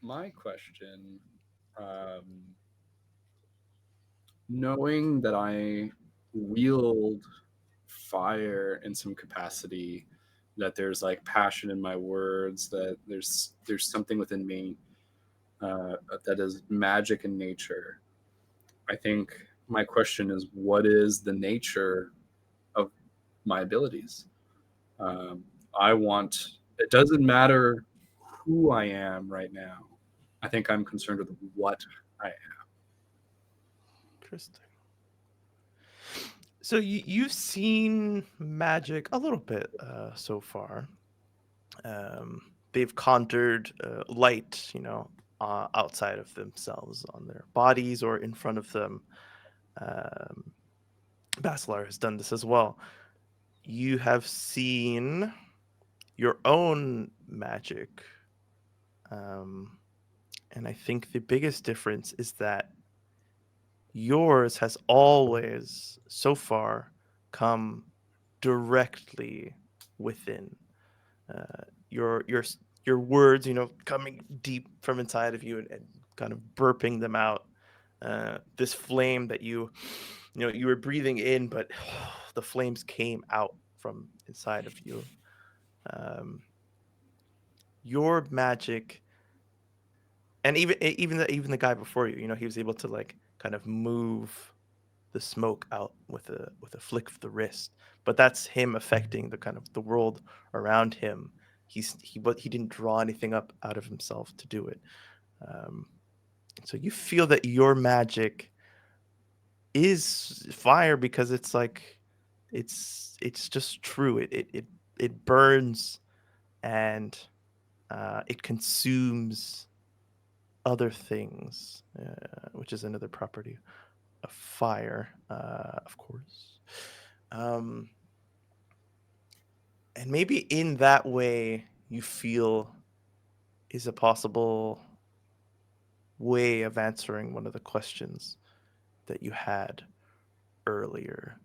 My question, knowing that I wield fire in some capacity, that there's like passion in my words, that there's something within me that is magic in nature. I think my question is, what is the nature my abilities. I want. It doesn't matter who I am right now. I think I'm concerned with what I am. Interesting. So you've seen magic a little bit so far. They've conjured light, outside of themselves on their bodies or in front of them. Um, Basilar has done this as well. You have seen your own magic. And I think the biggest difference is that yours has always, so far, come directly within. Your words, coming deep from inside of you and kind of burping them out. This flame that you were breathing in, but the flames came out from inside of you. Your magic, and even the guy before you, he was able to like kind of move the smoke out with a flick of the wrist, but that's him affecting the kind of the world around him. He didn't draw anything up out of himself to do it. So you feel that your magic is fire because it's like it's just true. It burns, and it consumes other things, which is another property of fire, of course. And maybe in that way, you feel is a possible way of answering one of the questions that you had earlier.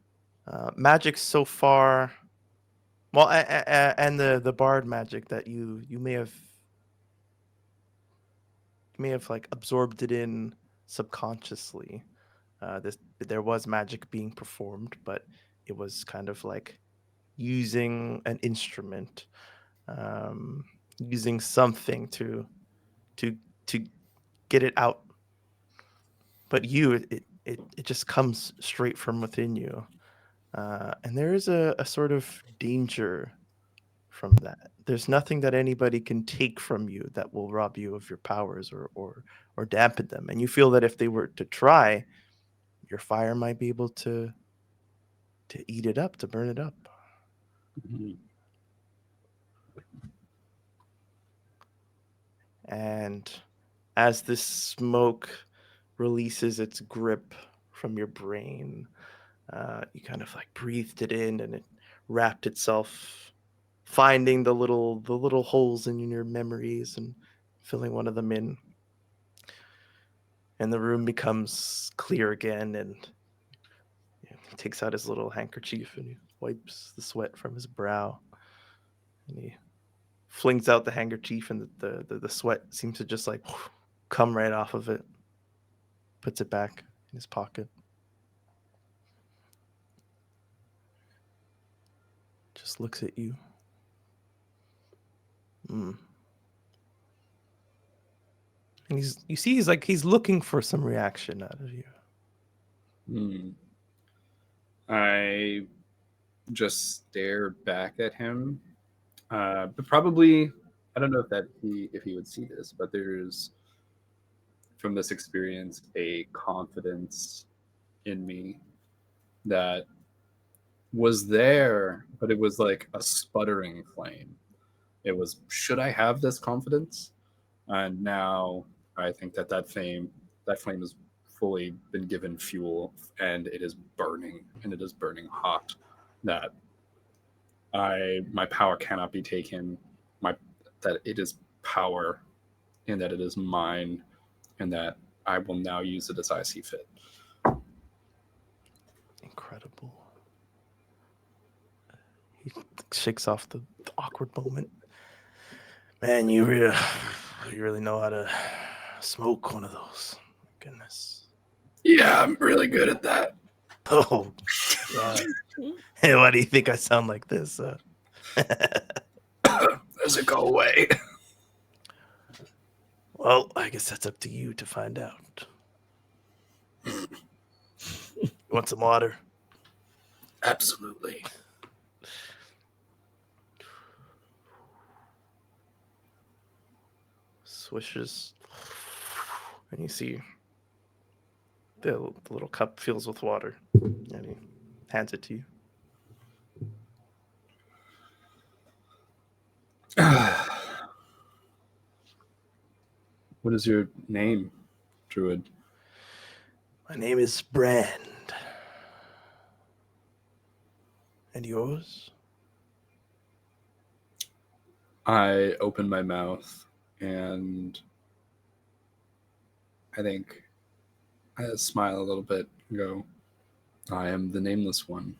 Magic so far, well, and the bard magic that you may have like absorbed it in subconsciously. There was magic being performed, but it was kind of like using an instrument, using something to to get it out. But it just comes straight from within you, and there is a sort of danger from that. There's nothing that anybody can take from you that will rob you of your powers or dampen them. And you feel that if they were to try, your fire might be able to eat it up, to burn it up. Mhm. And as this smoke releases its grip from your brain, you kind of like breathed it in, and it wrapped itself, finding the little holes in your memories and filling one of them in. And the room becomes clear again, and he takes out his little handkerchief and he wipes the sweat from his brow, and he flings out the handkerchief, and the sweat seems to just like come right off of it. Puts it back in his pocket. Just looks at you. And he's looking for some reaction out of you. I just stare back at him. But probably, I don't know if he would see this, but there's, from this experience, a confidence in me that was there, but it was like a sputtering flame. It was, should I have this confidence? And now I think that flame has fully been given fuel, and it is burning, and it is burning hot. That my power cannot be taken. That it is power, and that it is mine, and that I will now use it as I see fit. Incredible. He shakes off the awkward moment. Man, you really know how to smoke one of those. Goodness. Yeah, I'm really good at that. Oh, yeah. Hey, why do you think I sound like this? Does it go away? Well, I guess that's up to you to find out. You want some water? Absolutely. swishes, and you see the little cup fills with water, and he hands it to you. What is your name, Druid? My name is Brand. And yours? I open my mouth and I think I smile a little bit and go, I am the nameless one.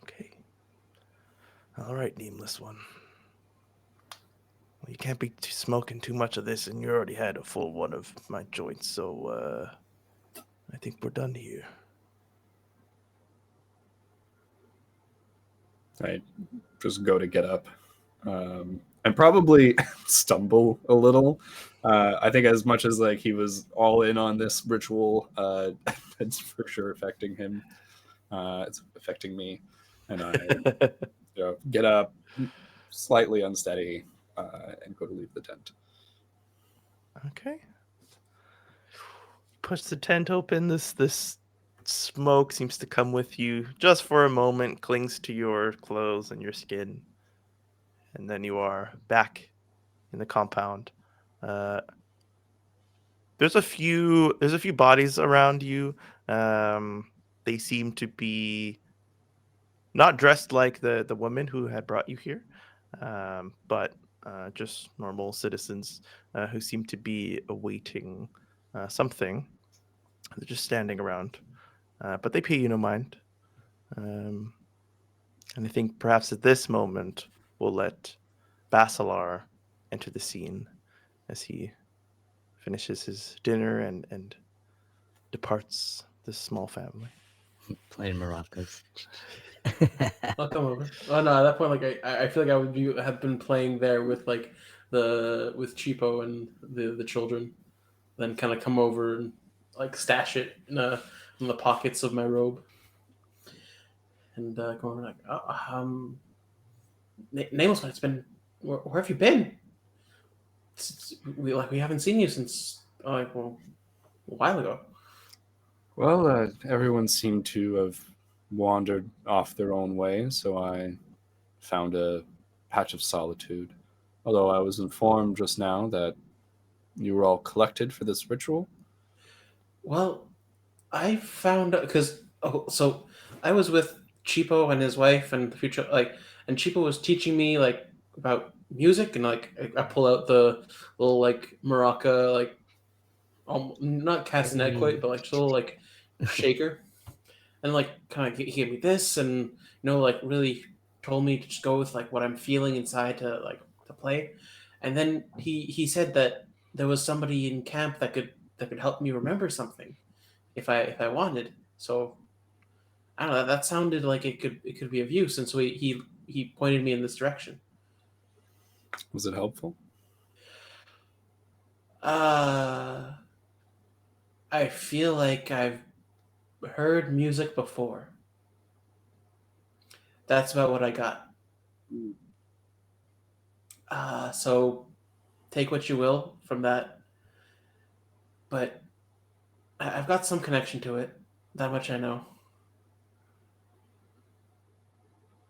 Okay. All right, nameless one. Well, you can't be smoking too much of this, and you already had a full one of my joints, so I think we're done here. I just go to get up and probably stumble a little. I think as much as like he was all in on this ritual, it's for sure affecting him. It's affecting me, and I get up, slightly unsteady, and go to leave the tent. Okay. Push the tent open. This smoke seems to come with you just for a moment, clings to your clothes and your skin, and then you are back in the compound. There's a few bodies around you. They seem to be not dressed like the woman who had brought you here, but just normal citizens who seem to be awaiting something. They're just standing around, but they pay you no mind. And I think perhaps at this moment we'll let Basilar enter the scene as he finishes his dinner and departs this small family. Playing maracas. I'll come over. Oh no, at that point, like I feel like I would have been playing there with like with Cheapo and the children, then kind of come over and like stash it in the pockets of my robe, and come over like, Nameless One, it's been where have you been? We haven't seen you since like well a while ago. Well, everyone seemed to have wandered off their own way, so I found a patch of solitude. Although I was informed just now that you were all collected for this ritual. Well, I found out because so I was with Cheapo and his wife and the future and Cheapo was teaching me like about music and like I pull out the little like maraca like not castanet quite but like just a little like shaker and like kind of he gave me this and like really told me to just go with like what I'm feeling inside to play and then he said that there was somebody in camp that could help me remember something if I wanted. So I don't know. That sounded like it could be of use, and so he pointed me in this direction. Was it helpful? Uh, I feel like I've heard music before. That's about what I got. So take what you will from that, but I've got some connection to it. That much I know.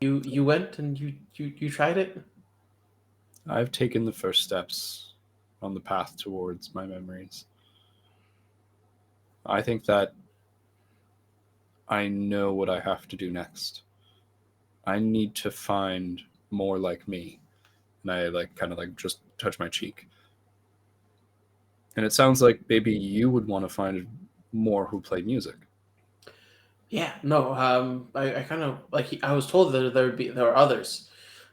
You went and you tried it. I've taken the first steps on the path towards my memories. I think that I know what I have to do next. I need to find more like me. And I like kind of like just touch my cheek. And it sounds like maybe you would want to find more who play music. Yeah, no. I kind of like I was told that there were others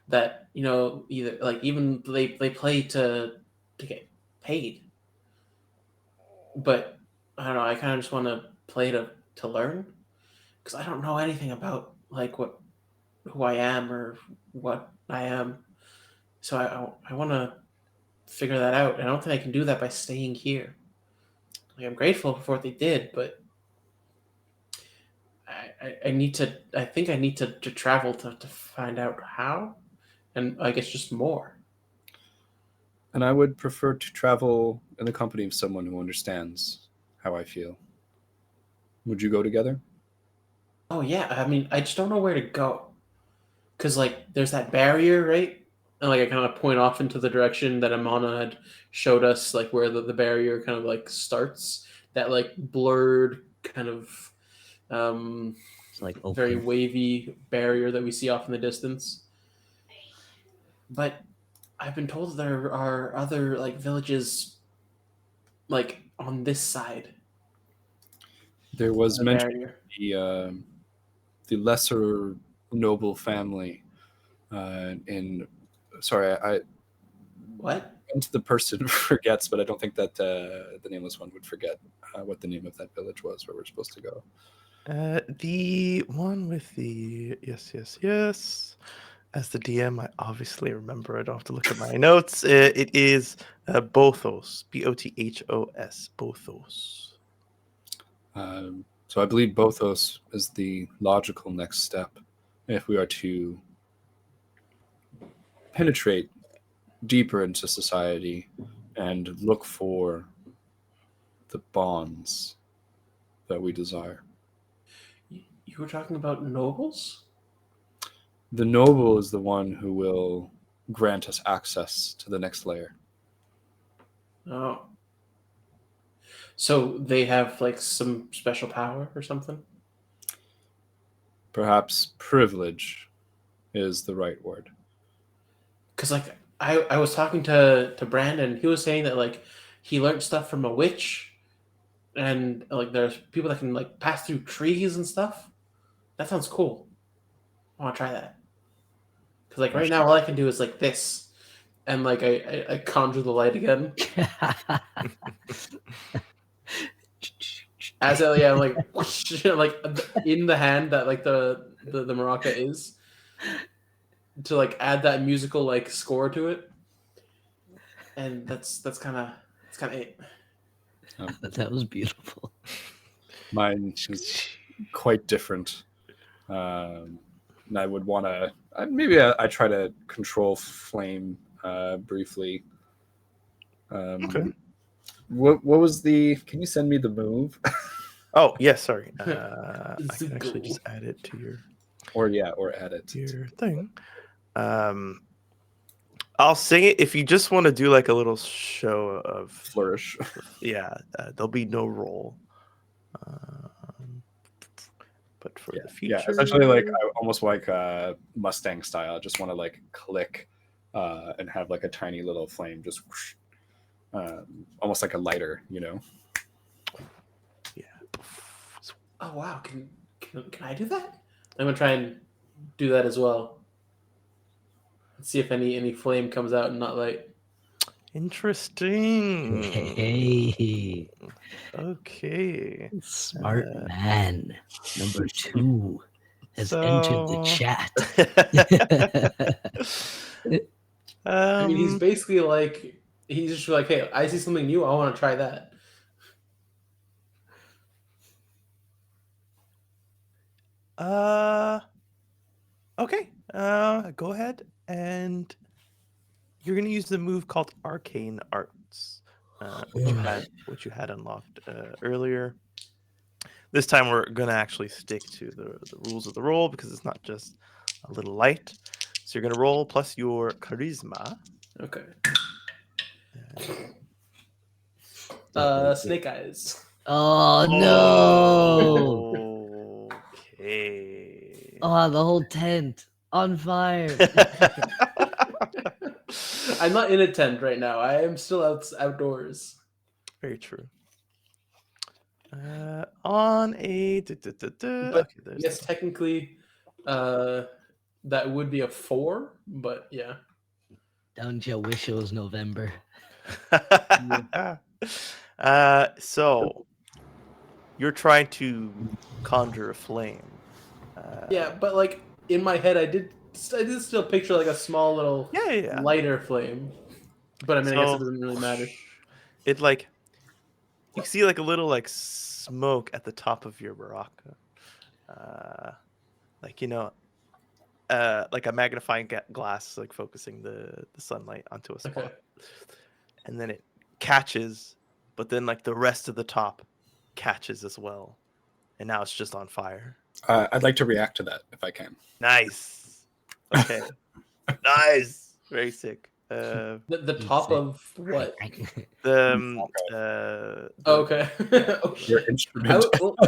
that either like even they play to get paid, but I don't know. I kind of just want to play to learn because I don't know anything about like what who I am or what I am. So I want to figure that out. And I don't think I can do that by staying here. Like I'm grateful for what they did, but I need to. I think I need to travel to find out how, and I guess just more. And I would prefer to travel in the company of someone who understands how I feel. Would you go together? Oh yeah, I mean, I just don't know where to go. Cause like there's that barrier, right? And like I kind of point off into the direction that Amana had showed us, like where the barrier kind of like starts. That like blurred kind of It's like very open. wavy barrier that we see off in the distance. But I've been told there are other like villages like on this side There of was the mention barrier. the lesser noble family in. Sorry, I What? the person forgets, but I don't think that the nameless one would forget what the name of that village was where we're supposed to go. The one with the yes. As the DM, I obviously remember. I don't have to look at my notes. It is Bothos, Bothos, Bothos. So I believe Bothos is the logical next step if we are to penetrate deeper into society and look for the bonds that we desire. You were talking about nobles? The noble is the one who will grant us access to the next layer. Oh. So they have like some special power or something? Perhaps privilege is the right word. Because like I was talking to Brandon, he was saying that like he learned stuff from a witch, and like there's people that can like pass through trees and stuff. That sounds cool. I want to try that. Because like right now all I can do is like this, and like I conjure the light again. As I, yeah, like like in the hand that like the maraca is, to like add that musical like score to it, and that's kind of it. That was beautiful. Mine is quite different. And I would want to maybe I try to control flame briefly. Okay. What was the? Can you send me the move? Oh yes, sorry. I can actually just add it to your or add it. your thing. I'll sing it if you just want to do like a little show of Flourish. Yeah, there'll be no roll. But for the future, Yeah, essentially like I almost like Mustang style. I just want to like click and have like a tiny little flame just whoosh, almost like a lighter, you know. yeah. Oh wow, can I do that? I'm gonna try and do that as well. Let's see if any flame comes out and not light. Interesting. Hey, Okay. smart man. Number 2 has So entered the chat. I mean, he's basically like he's just like, hey, I see something new. I want to try that. Okay. Go ahead, and you're gonna use the move called Arcane Arts, which you had unlocked earlier. This time we're gonna actually stick to the rules of the roll because it's not just a little light. So you're gonna roll plus your charisma. Okay. So, Snake eyes. oh no! Okay. Oh, the whole tent on fire. I'm not in a tent right now. I am still outdoors. Very true. On a But okay, there's yes, technically, that would be a 4. But yeah. Don't you wish it was November? So you're trying to conjure a flame. Yeah, but like in my head, I did still picture like a small little Yeah. lighter flame. But I mean, I guess it So doesn't really matter. it like you see like a little like smoke at the top of your maraca. Like like a magnifying glass, like focusing the sunlight onto a spot. Okay. and then it catches, but then like the rest of the top catches as well, and now it's just on fire. I'd like to react to that if I can. Nice. Okay. Nice. Very sick. The top of what? The Oh, okay. Oh, Your shit. instrument.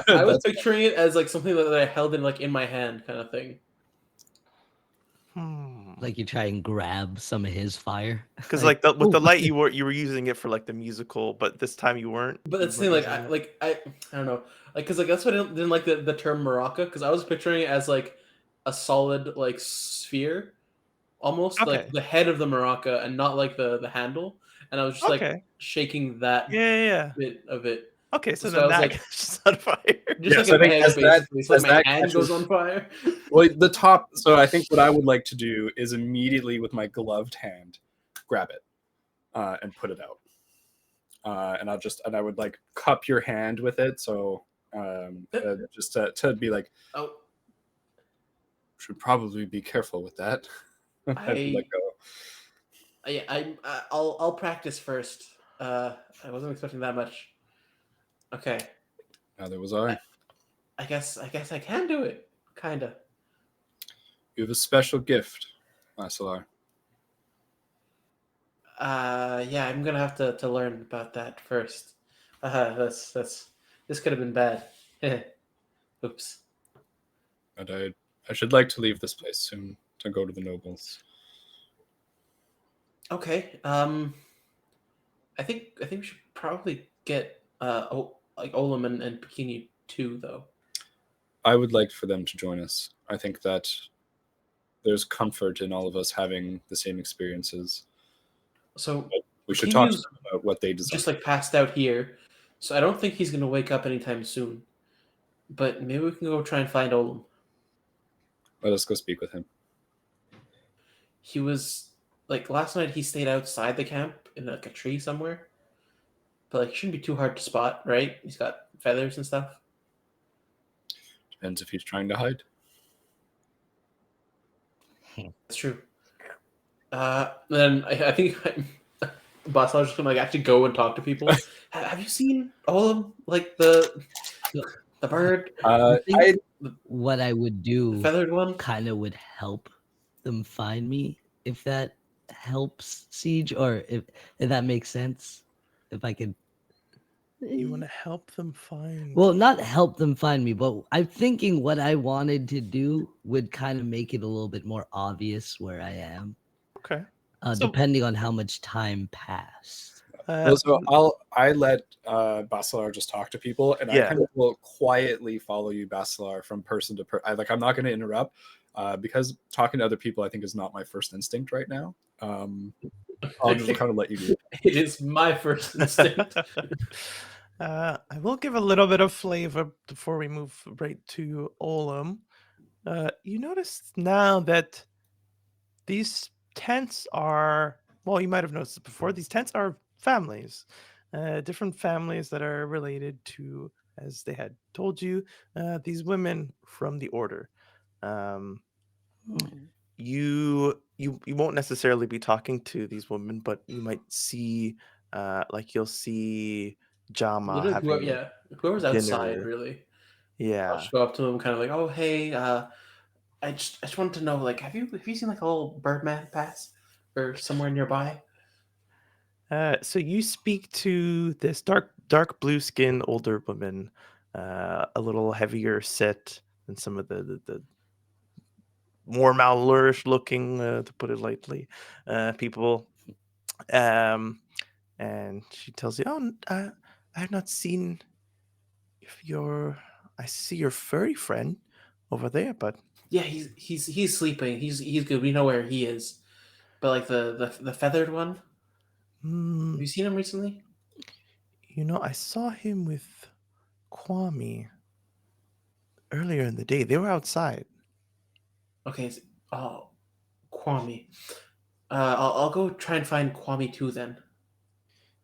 I was That's picturing it as like something that I held in my hand, kind of thing. Like you try and grab some of his fire. Because like with the ooh. light, you were using it for like the musical, but this time you weren't. But You that's the thing, weren't like using it. I don't know, like because like that's what I didn't like the term maraca, because I was picturing it as like a solid like sphere, almost like Okay. the head of the maraca and not like the handle, and I was just like Okay. shaking that Yeah. bit of it. Okay, so So then I was that like, catches on fire. just Yes, like I an think egg, as that- basically. It's like as my that hand goes catches- on fire. Well, the top. So I think what I would like to do is immediately with my gloved hand, grab it, and put it out. And I would like cup your hand with it. So just to be like, Oh, should probably be careful with that. And let go. yeah, I'll practice first. I wasn't expecting that much. Okay, Neither was I. I guess I can do it, kinda. You have a special gift, Masalar. Yeah, I'm gonna have to learn about that first. That's this could have been bad. Oops. But I should like to leave this place soon to go to the nobles. Okay. I think we should probably get like Olam and Bikini too, though. I would like for them to join us. I think that there's comfort in all of us having the same experiences. So We should talk to Bikini's them about what they desire. just like passed out here, so I don't think he's gonna wake up anytime soon. But maybe we can go try and find Olam. Let us go speak with him. He was like last night. He stayed outside the camp in like a tree somewhere, but like it shouldn't be too hard to spot, right? He's got feathers and stuff. Depends if he's trying to hide. That's true. Then I think Boss, I was just gonna like actually go and talk to people. Have you seen Olam, like the bird, I I think what I would the do feathered one? kind of would help them find me, if that helps, Siege, or if that makes sense. If I could. You want to help them find. Well, not help them find me, but I'm thinking what I wanted to do would kind of make it a little bit more obvious where I am, Okay. depending on how much time passed. so I let Basilar just talk to people, and I Yeah. kind of will quietly follow you, Basilar, from person to person. I'm not going to interrupt because talking to other people I think is not my first instinct right now. I'll just kind of let you do it. It is my first instinct. I will give a little bit of flavor before we move right to Olam. You notice now that these tents are, well, you might have noticed it before, these tents are families, different families that are related to, as they had told you, these women from the order. You won't necessarily be talking to these women, but you might see, like you'll see Jama Literally, having whoever's outside, dinner. really. I'll Yeah. just go up to them, kind of like, "Oh, hey, I just wanted to know, like, have you seen like a little Birdman pass or somewhere nearby?" So you speak to this dark blue skin older woman, a little heavier set than some of the more malnourished looking, to put it lightly, people. And she tells you, "Oh, I have not seen if your. I see your furry friend over there, but Yeah, he's sleeping. He's good. We know where he is. But like the feathered one, have you seen him recently? I saw him with Kwame earlier in the day. They were outside." Okay. Oh, Kwame. I'll go try and find Kwame too then.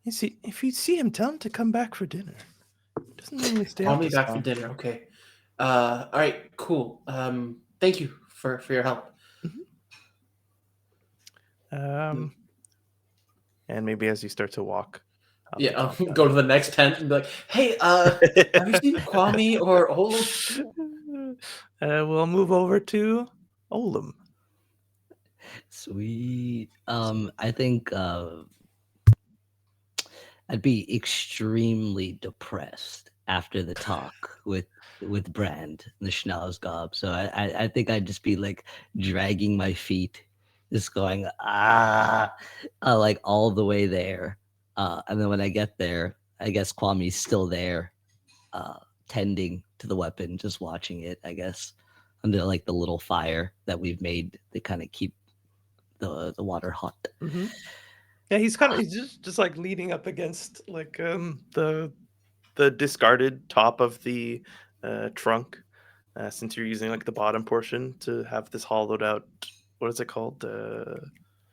You see, if you see him, tell him to come back for dinner. He doesn't normally stay out Kwame this back for long. dinner. Okay. All right. Cool. Thank you for your help. And maybe as you start to walk, out the Yeah, compound. go to the next tent and be like, "Hey, have you seen Kwame or Olam?" We'll move over to Olam. Sweet. I think I'd be extremely depressed after the talk with Brand, the Schnauzgob. So I think I'd just be like dragging my feet, just going like all the way there. And then when I get there, I guess Kwame's still there, tending to the weapon, just watching it. I guess under like the little fire that we've made to kind of keep the water hot. Mm-hmm. Yeah, he's just like leaning up against like the discarded top of the trunk, since you're using like the bottom portion to have this hollowed out. What is it called?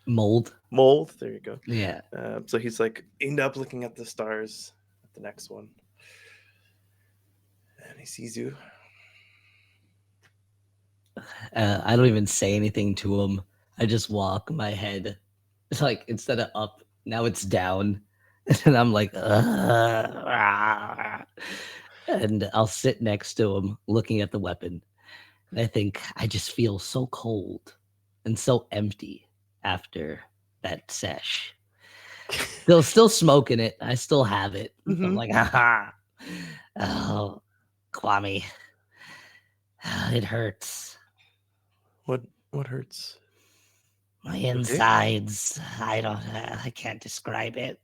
Mold. Mold. There you go. Yeah. So he's like aimed up, looking at the stars at the next one, and he sees you. I don't even say anything to him. I just walk my head. It's like instead of up, now it's down. And I'm like, and I'll sit next to him looking at the weapon. And I think I just feel so cold and so empty after that sesh. Still smoking it. I still have it. Mhm. I'm like, haha. Oh, Kwame. It hurts. What hurts? My insides. I can't describe it.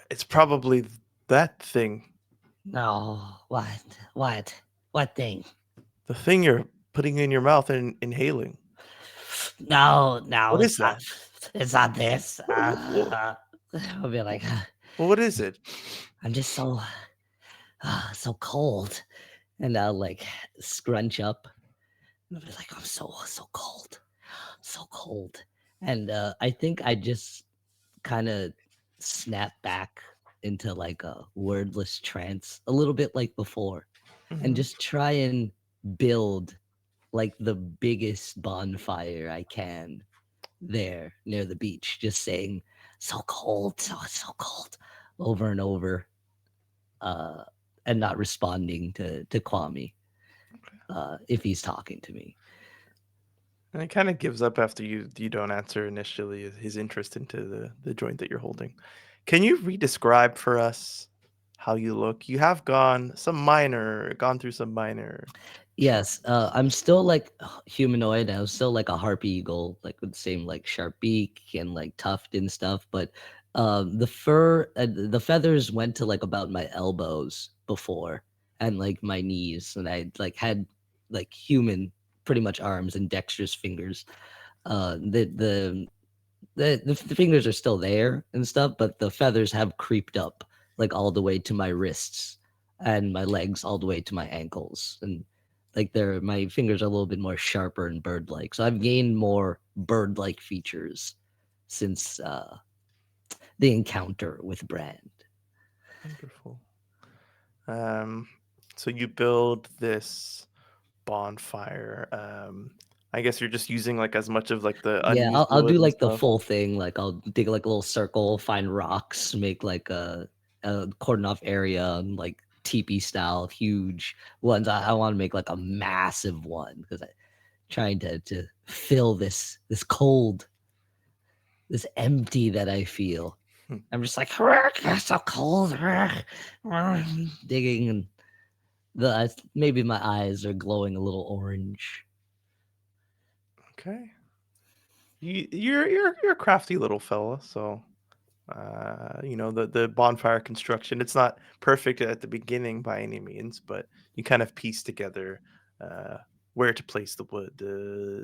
It's probably that thing. No. What thing? The thing you're putting in your mouth and inhaling. No, What it's is not. It's not this. Well, I'll be like, what is it? I'm just so cold, and I'll like scrunch up. And I'll be like, I'm so cold, and I think I just kind of snap back into like a wordless trance, a little bit like before, and Mhm. just try and build like the biggest bonfire I can there near the beach, just saying so cold, so cold over and over, and not responding to Kwame if he's talking to me. And he kind of gives up after you don't answer initially his interest into the joint that you're holding. Can you re-describe for us how you look? You have gone through some minor. Yes, I'm still like humanoid. I was still like a harpy eagle, like with the same like sharp beak and like tuft and stuff. But the fur, the feathers went to like about my elbows before, and like my knees, and I like had like human, pretty much arms and dexterous fingers. The fingers are still there and stuff, but the feathers have creeped up like all the way to my wrists and my legs all the way to my ankles, and like my fingers are a little bit more sharper and bird-like. So I've gained more bird-like features since the encounter with Brand. Wonderful. So you build this bonfire. I guess you're just using like as much of like the Yeah, unused I'll wood do and like the stuff. full thing. Like I'll dig like a little circle, find rocks, make like a cordon off area, and like teepee style, huge ones. I want to make like a massive one because I trying to fill this cold, this empty that I feel. Hmm. I'm just like so cold, digging, and maybe my eyes are glowing a little orange. Okay. You're a crafty little fella, so the bonfire construction, it's not perfect at the beginning by any means, but you kind of piece together where to place the wood.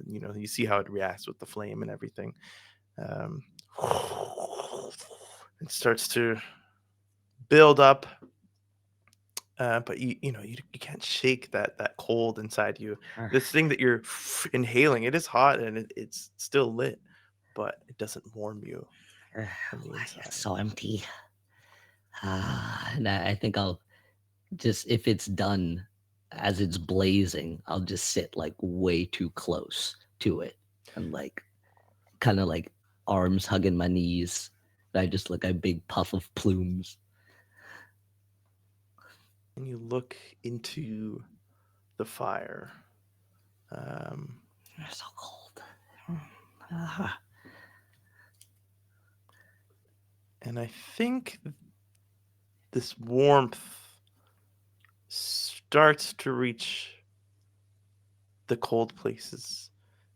You see how it reacts with the flame and everything. um, it starts to build up, but you can't shake that cold inside you. This thing that you're inhaling, it is hot and it's still lit, but it doesn't warm you from the inside. It's so empty. And I think I'll just, if it's done as it's blazing, I'll just sit like way too close to it and like kind of like arms hugging my knees. I just look a big puff of plumes. And you look into the fire. They're so cold. Ah. And I think this warmth starts to reach the cold places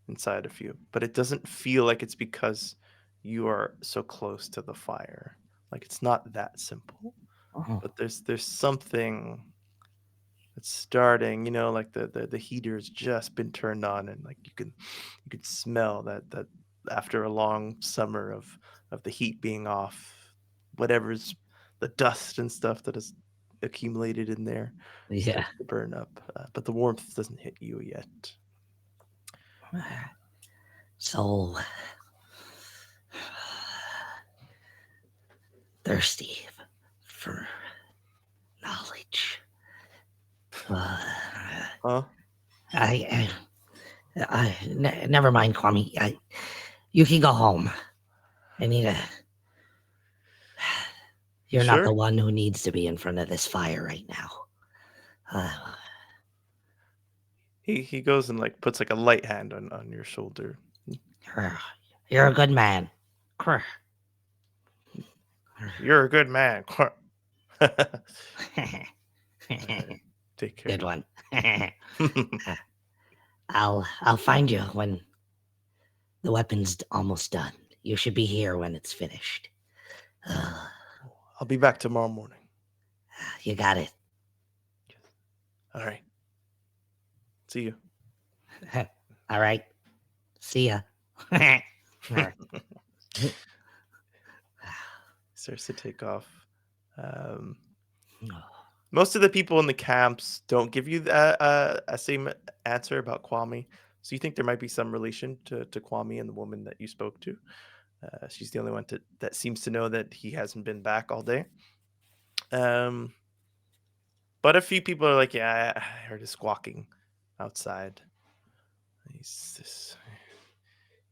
inside of you, but it doesn't feel like it's because you are so close to the fire. Like it's not that simple. Oh. But there's something that's starting, like the heater's just been turned on, and like you can smell that after a long summer of the heat being off, whatever's the dust and stuff that is accumulated in there Yeah. starts to burn up, but the warmth doesn't hit you yet. So thirsty for knowledge. Huh? Never mind, Kwame. You can go home. I need a. You're not the Sure. one who needs to be in front of this fire right now. He goes and like puts like a light hand on your shoulder. You're a good man. You're a good man. Take care. Good one. I'll find you when the weapon's almost done. You should be here when it's finished. I'll be back tomorrow morning. You got it. All right. See you. All right. See ya. Starts to take off. Most of the people in the camps don't give you a same answer about Kwame. So you think there might be some relation to Kwame and the woman that you spoke to. She's the only one that seems to know that he hasn't been back all day. But a few people are like, yeah, I heard his squawking outside. If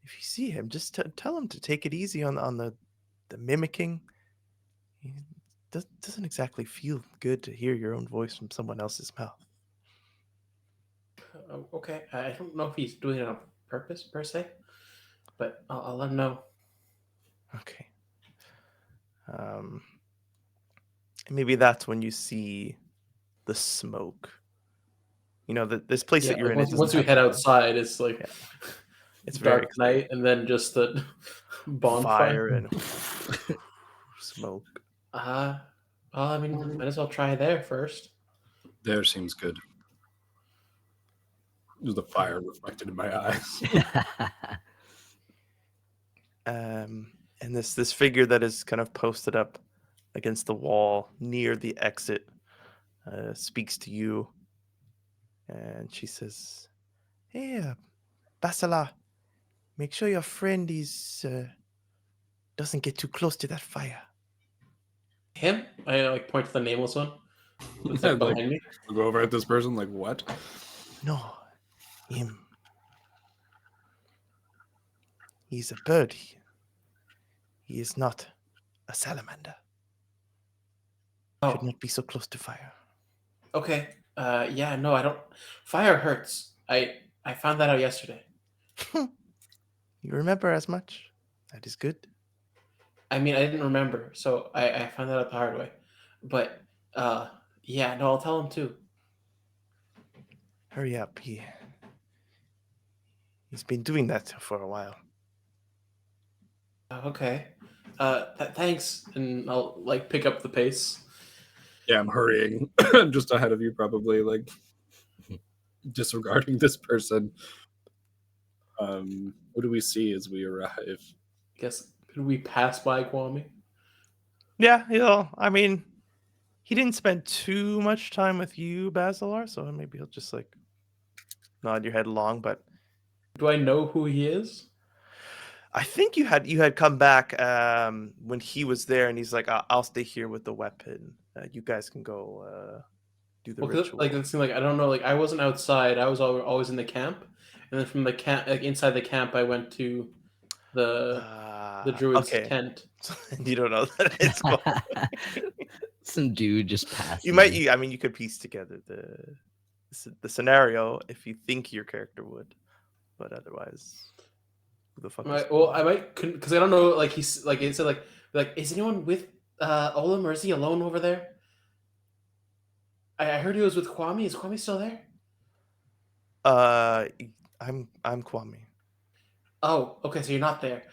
you see him, just tell him to take it easy on the mimicking. It doesn't exactly feel good to hear your own voice from someone else's mouth. Okay, I don't know if he's doing it on purpose per se, but I'll let him know. Okay. Maybe that's when you see the smoke. This place that you're in. Once we head outside, it's like it's very dark night, and then just the bonfire fire and smoke. Well, I mean, might as well try there first. There seems good. There's the fire reflected in my eyes. And this figure that is kind of posted up against the wall near the exit speaks to you, and she says, "Hey, Basala, make sure your friend doesn't get too close to that fire." Him? I point to the nameless one. That's like behind me. Go over at this person, like, what? No, him. He's a bird. He is not a salamander. Should not be so close to fire. Okay. Yeah, no, I don't. Fire hurts. I found that out yesterday. You remember as much? That is good. I mean, I didn't remember, so I found that out the hard way. But, yeah, no, I'll tell him too. Hurry up. He's been doing that for a while. Okay. Thanks, and I'll, like, pick up the pace. Yeah, I'm hurrying just ahead of you, probably, like, disregarding this person. What do we see as we arrive? I guess, could we pass by Kwame? Yeah, I mean, he didn't spend too much time with you, Basilar, so maybe he'll just, like, nod your head along, but... Do I know who he is? I think you had come back when he was there, and he's like, I'll stay here with the weapon. You guys can go do the ritual. Like, it seemed like, I don't know, like, I wasn't outside. I was always in the camp. And then from the camp, like, inside the camp, I went to the the druid's okay. tent. You don't know that it's Kwame. Some dude just passed. You might. I mean, you could piece together the scenario if you think your character would, but otherwise, who the fuck is Well, Kwame? I might because I don't know. Like he's like it said like is anyone with Olam or is he alone over there? I heard he was with Kwame. Is Kwame still there? I'm Kwame. Oh, okay. So you're not there.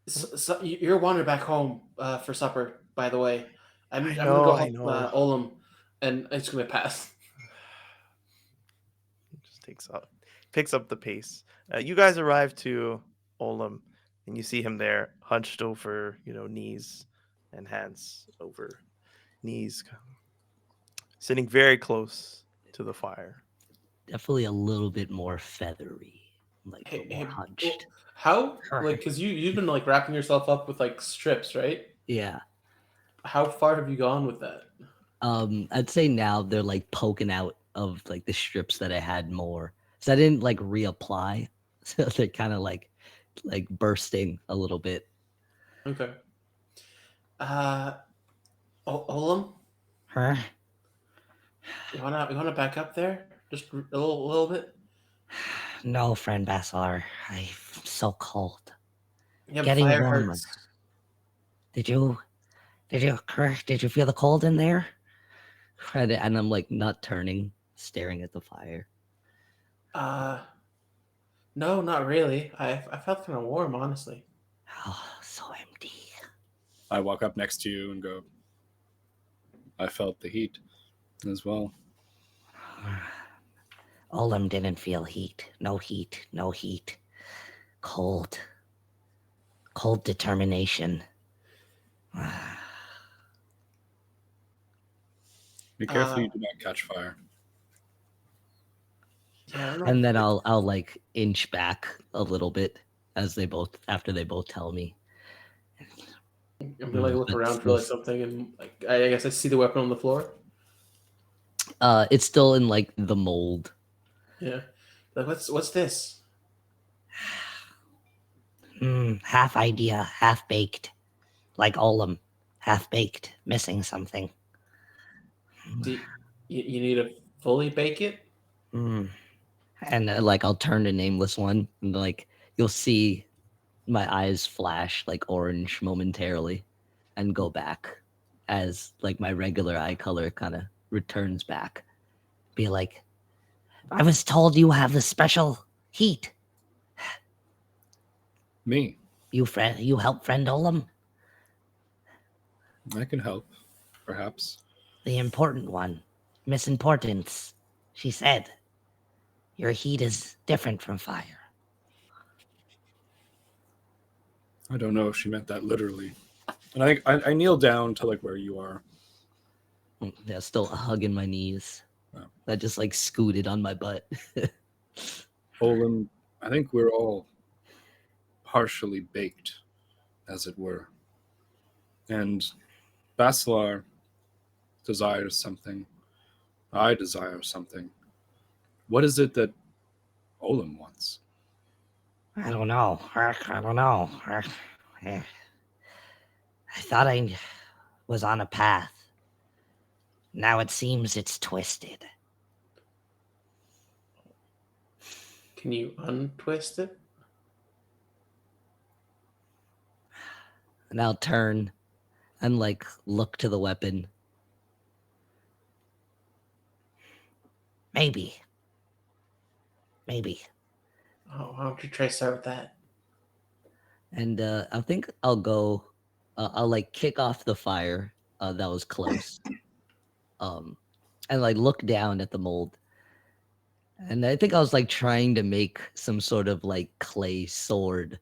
So you're wandering back home for supper. By the way, I'm gonna go I help know. Olam, and it's gonna pass. Just picks up the pace. You guys arrive to Olam, and you see him there, hunched over, knees and hands over knees, sitting very close to the fire. Definitely a little bit more feathery, like a Hey, little more well, hunched. how like because you've been like wrapping yourself up with like strips, right? Yeah. How far have you gone with that? I'd say now they're like poking out of like the strips that I had more. So I didn't like reapply. So they're kind of like bursting a little bit. Okay. Olam, Huh? you wanna back up there just a little bit? No, friend Bassar. I'm so cold. Yeah, Getting fire warmer. hurts. Did you feel the cold in there? And I'm like not turning, staring at the fire. No, not really. I felt kind of warm, honestly. Oh, so empty. I walk up next to you and go, I felt the heat as well. Olam didn't feel heat. No heat. No heat. Cold. Cold determination. Be careful you do not catch fire. Yeah, I don't know. And then I'll like inch back a little bit after they both tell me. I'm gonna like look But around for like something, and like I guess I see the weapon on the floor. It's still in like the mold. Yeah, like what's this? Half idea, half baked. Like Olam. Half baked, missing something. Do you need to fully bake it? And like I'll turn to nameless one, and like you'll see my eyes flash like orange momentarily and go back as like my regular eye color kind of returns back. Be like, I was told you have the special heat. Me, You help friend Olam? I can help, perhaps. The important one. Miss Importance. She said, your heat is different from fire. I don't know if she meant that literally. And I kneel down to like where you are. There's still a hug in my knees. Wow. That just like scooted on my butt. Olin, I think we're all partially baked, as it were. And Basilar desires something. I desire something. What is it that Olin wants? I don't know. I don't know. I thought I was on a path. Now it seems it's twisted. Can you untwist it? And I'll turn and like look to the weapon. Maybe. Oh, why don't you try to start with that? And I think I'll go. I'll like kick off the fire that was close. And like look down at the mold. And I think I was like trying to make some sort of like clay sword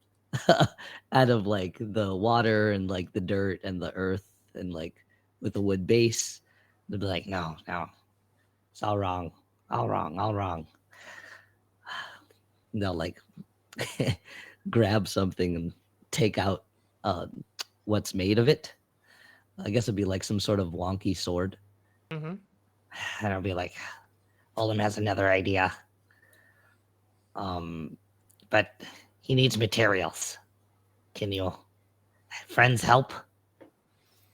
out of like the water and like the dirt and the earth and like with a wood base. They'd be like, no, it's all wrong. All wrong. And they'll like grab something and take out what's made of it. I guess it'd be like some sort of wonky sword. Mm-hmm. And I'll be like, Olam has another idea. But He needs materials. Can you friends help?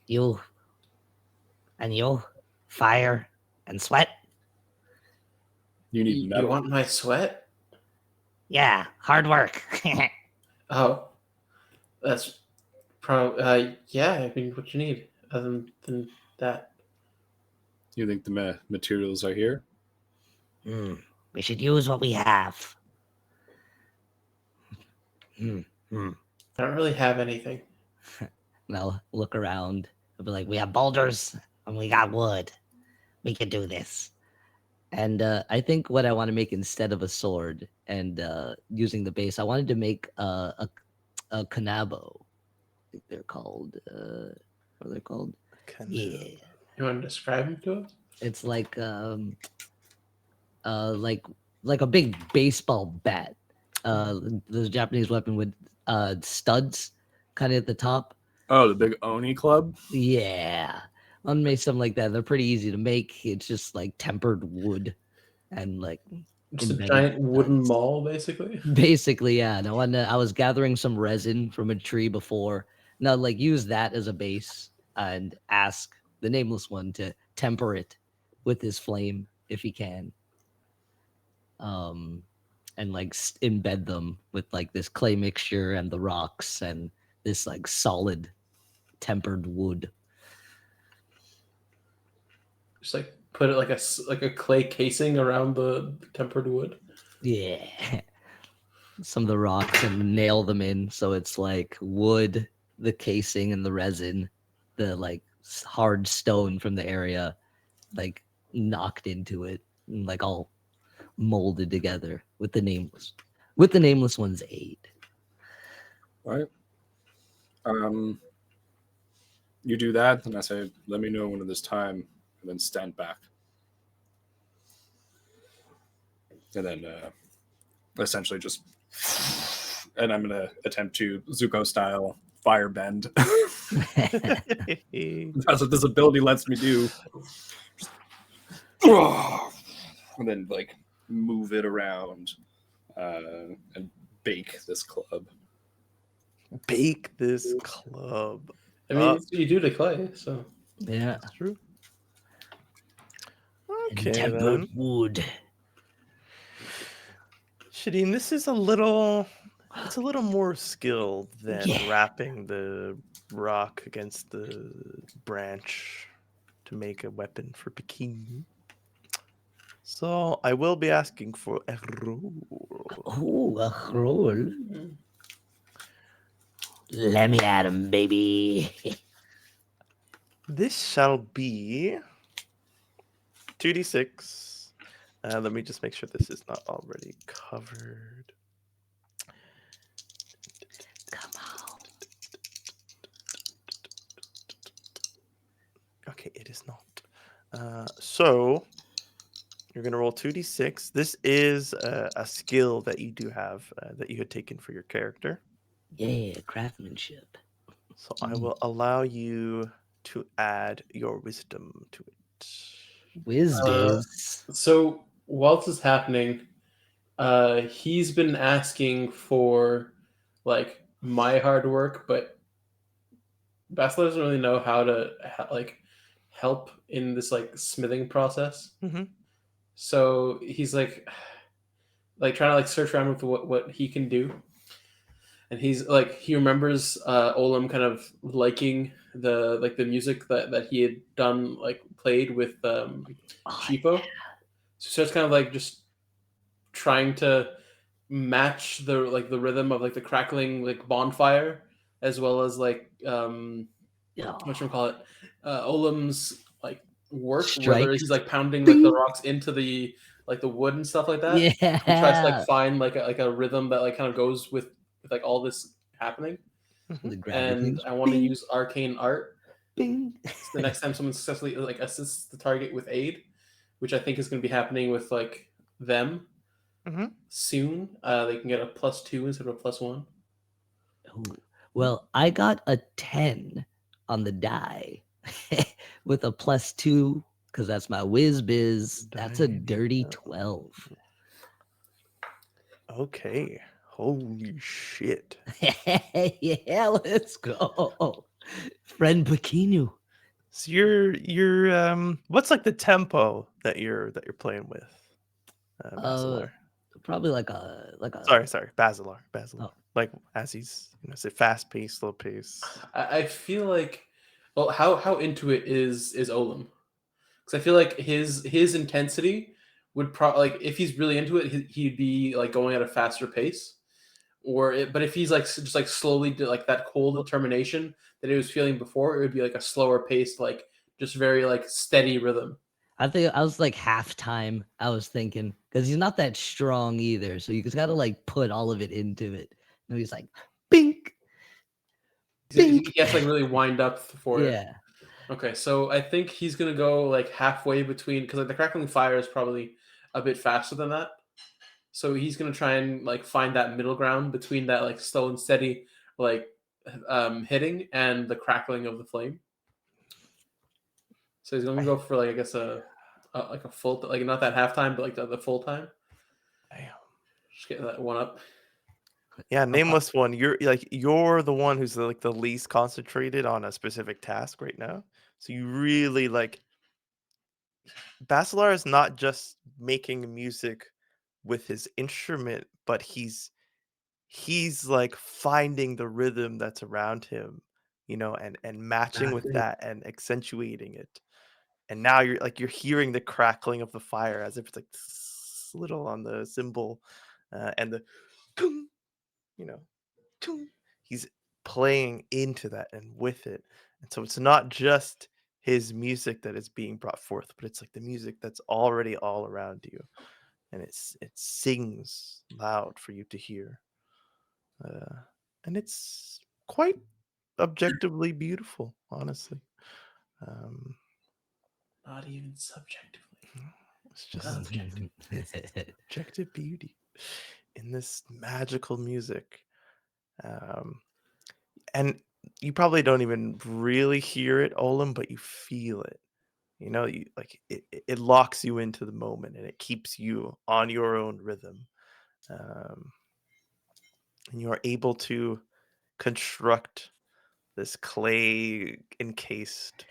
You and you? Fire and sweat? You need You metal. want my sweat? Yeah, hard work. Oh, that's probably yeah. I mean, what you need other than that? You think the materials are here? We should use what we have. Hmm. I don't really have anything. And I'll look around. We'll be like, we have boulders and we got wood. We can do this. And I think what I want to make instead of a sword and using the base, I wanted to make a kanabo. I think they're called. What are they called? Yeah. You want to describe them to us? It's like like a big baseball bat. The Japanese weapon with studs, kind of at the top. Oh, the big Oni club? Yeah, I'll make something like that. They're pretty easy to make. It's just like tempered wood and like Just a embedded giant wooden studs. mall, basically. Basically, yeah. No, and I was gathering some resin from a tree before. Now, like, use that as a base and ask the nameless one to temper it with his flame if he can. And like embed them with like this clay mixture and the rocks and this like solid tempered wood. Just like put it like a clay casing around the tempered wood. Yeah. Some of the rocks and nail them in so it's like wood, the casing and the resin, the like hard stone from the area, like knocked into it, and like all molded together with the nameless one's aid. Right. You do that, and I say, let me know when it is time, and then stand back. And then essentially just, and I'm going to attempt to Zuko style fire bend. That's what this ability lets me do. And then like move it around and bake this club. Bake this club. I mean, it's what you do to clay, so Yeah. That's true. And Okay, tempered then. wood. Shadeen, this is a little more skilled than Yeah. wrapping the rock against the branch to make a weapon for Peking. So I will be asking for a roll. Ooh, a roll. Let me at him, baby. This shall be 2d6. Let me just make sure this is not already covered. Come on. Okay, it is not. So you're going to roll 2d6. This is a skill that you do have that you had taken for your character. Yeah, craftsmanship. So I will allow you to add your wisdom to it. Whiz-biz. So while this is happening, he's been asking for like my hard work, but Bastila doesn't really know how to like help in this like smithing process. Mhm. So he's like trying to like search around with what he can do. And he's like he remembers Olam kind of liking the music that he had done like played with Cheapo. So it's kind of like just trying to match the rhythm of like the crackling like bonfire as well as like what should we call it? Olam's like work where he's like pounding like the rocks into the like the wood and stuff like that. Yeah. He tries to like find like a rhythm that like kind of goes with like all this happening. The gravity And things. I want to use arcane art. Bing. The next time someone successfully like assists the target with aid, which I think is going to be happening with like them soon. They can get a +2 instead of a +1. Ooh. Well, I got a 10 on the die with a +2 because that's my whiz biz. That's a dirty 12. Okay. Holy shit. Yeah, let's go. Friend Bikinu. So you're what's like the tempo that you're playing with, Basilar? Probably like a Sorry, Basilar. Oh. Like as he's is it fast pace, slow pace? I feel like, well, how into it is Olam? Because I feel like his intensity would probably, like, if he's really into it, he'd be like going at a faster pace. But if he's like just like slowly like that cold determination that he was feeling before, it would be like a slower pace, like just very like steady rhythm. I think I was like halftime. I was thinking because he's not that strong either, so you just got to like put all of it into it. And he's like, bink, He bink. has to like really wind up for it. Yeah. Okay, so I think he's gonna go like halfway between, because like the crackling fire is probably a bit faster than that. So he's gonna try and like find that middle ground between that like slow and steady like hitting and the crackling of the flame. So he's gonna go for like, I guess like a full, like not that halftime, but like the full time. Damn. Just get that one up. Yeah, nameless one. You're the one who's like the least concentrated on a specific task right now. So you really like Basilar is not just making music with his instrument, but he's like finding the rhythm that's around him, and matching with Exactly. that and accentuating it. And now you're hearing the crackling of the fire as if it's like little on the cymbal, and the tung, tung. He's playing into that and with it. And so it's not just his music that is being brought forth, but it's like the music that's already all around you. And it sings loud for you to hear. And it's quite objectively beautiful, honestly. Not even subjectively. It's just objective beauty in this magical music. And you probably don't even really hear it, Olam, but you feel it. You like it locks you into the moment and it keeps you on your own rhythm. And you are able to construct this clay encased.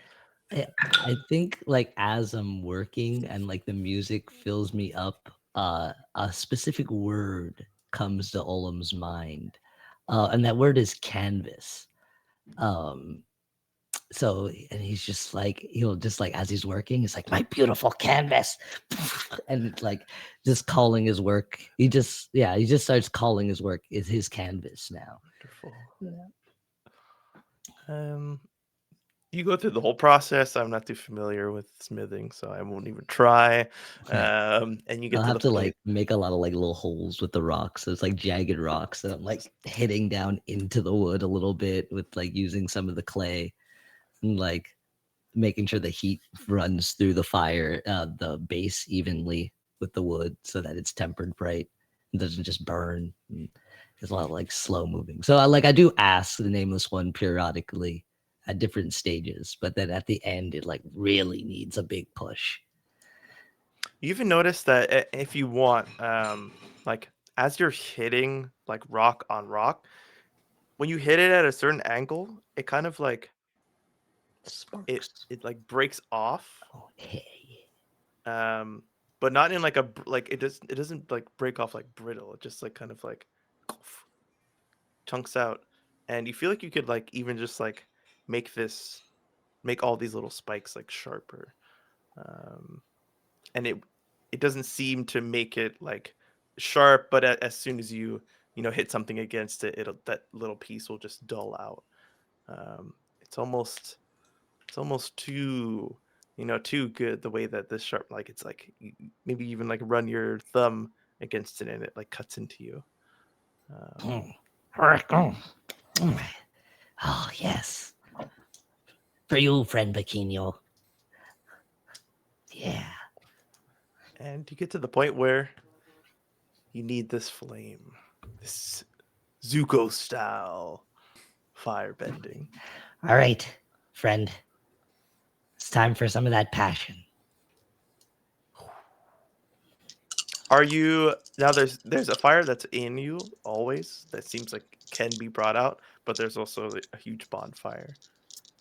I think like as I'm working and like the music fills me up, a specific word comes to Olam's mind, and that word is canvas. Um, so and he's just like he'll just like as he's working, he's like my beautiful canvas, and like just calling his work. He just starts calling his work is his canvas now. Wonderful. You go through the whole process. I'm not too familiar with smithing, so I won't even try. And you get I'll to have the to point. like make a lot of like little holes with the rocks. So it's like jagged rocks that I'm like hitting down into the wood a little bit with like using some of the clay and like making sure the heat runs through the fire, the base evenly with the wood so that it's tempered right. It doesn't just burn. And there's a lot of like slow moving. So I do ask the nameless one periodically at different stages, but then at the end it like really needs a big push. You even notice that if you want, like as you're hitting like rock on rock, when you hit it at a certain angle, it kind of like Sparks. it like breaks off. Oh, hey. But not in like it doesn't like break off like brittle. It just like kind of like chunks out, and you feel like you could like even just like make all these little spikes like sharper, and it doesn't seem to make it like sharp, but as soon as you hit something against it, that little piece will just dull out. It's almost too too good the way that this sharp, like it's like maybe even like run your thumb against it and it like cuts into you. Oh, yes. For you, friend Bikino. Yeah. And you get to the point where you need this flame, this Zuko style fire bending. All right, friend. It's time for some of that passion. Are you now? There's a fire that's in you always that seems like can be brought out, but there's also a huge bonfire.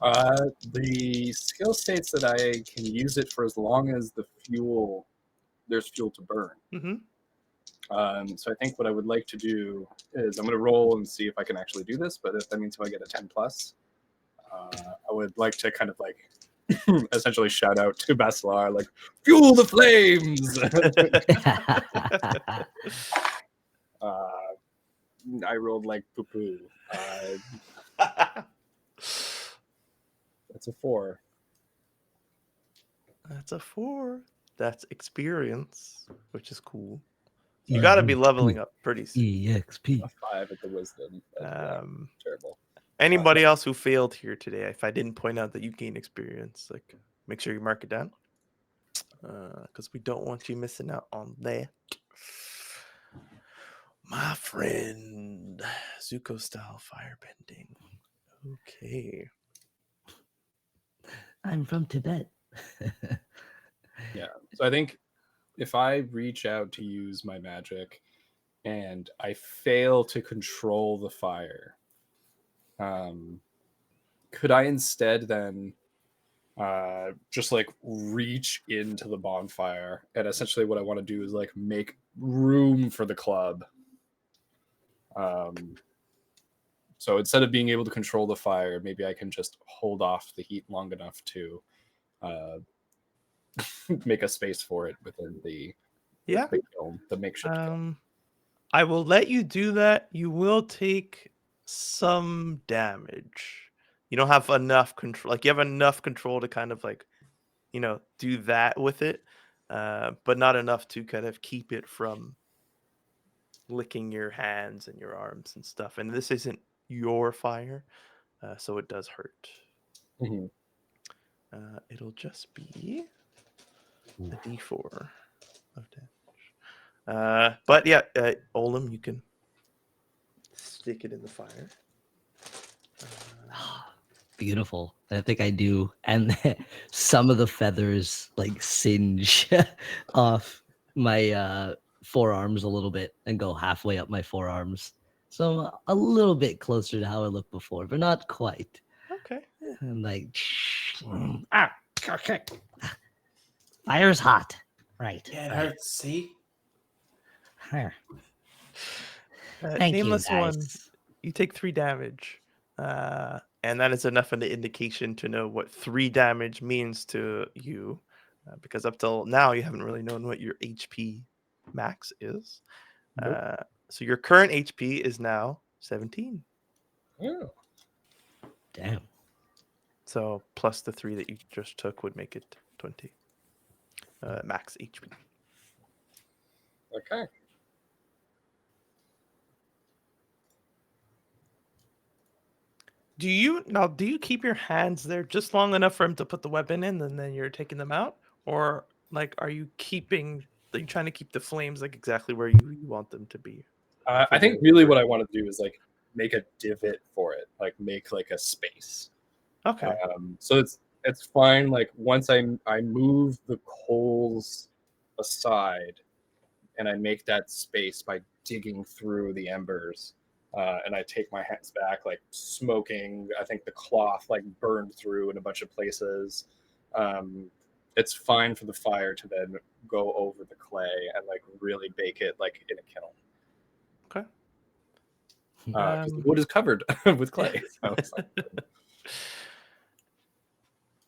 The skill states that I can use it for as long as there's fuel to burn. Mm-hmm. So I think what I would like to do is I'm going to roll and see if I can actually do this. But if that means if I get a 10 plus, I would like to kind of like essentially shout out to Basilar, like, fuel the flames! I rolled like poo-poo. That's a 4. That's a 4. That's experience, which is cool. You got to be leveling up pretty soon. EXP. A 5 at the wisdom. Terrible. Anybody else who failed here today, if I didn't point out that you gain experience, like make sure you mark it down, because we don't want you missing out on that. My friend, Zuko style firebending. Okay. I'm from Tibet. Yeah. So I think if I reach out to use my magic and I fail to control the fire, could I instead then just like reach into the bonfire? And essentially what I want to do is like make room for the club. So instead of being able to control the fire, maybe I can just hold off the heat long enough to make a space for it within the kiln, the makeshift kiln. I will let you do that. You will take some damage. You don't have enough control. Like you have enough control to kind of like, do that with it, but not enough to kind of keep it from licking your hands and your arms and stuff. And this isn't your fire, so it does hurt. Mm-hmm. It'll just be a D4 of damage. But yeah, Olim, you can stick it in the fire. Beautiful. I think I do. And some of the feathers like singe off my forearms a little bit and go halfway up my forearms. So I'm a little bit closer to how I looked before, but not quite. Okay. And like, Okay. Fire's hot. Right. Yeah, it hurts. See? Here. Thank you, Nameless guys. one, you take 3 damage. And that is enough of an indication to know what 3 damage means to you. Because up till now, you haven't really known what your HP max is. Nope. So your current HP is now 17. Yeah. damn. So plus the 3 that you just took would make it 20. Max HP. Okay. Do you keep your hands there just long enough for him to put the weapon in and then you're taking them out? Or like are you trying to keep the flames like exactly where you want them to be? I think really what I want to do is like make a divot for it, like make like a space. Okay. So it's fine. Like once I move the coals aside, and I make that space by digging through the embers, and I take my hands back, like smoking. I think the cloth like burned through in a bunch of places. It's fine for the fire to then go over the clay and like really bake it like in a kiln. Okay. Because the wood is covered with clay. So it's like,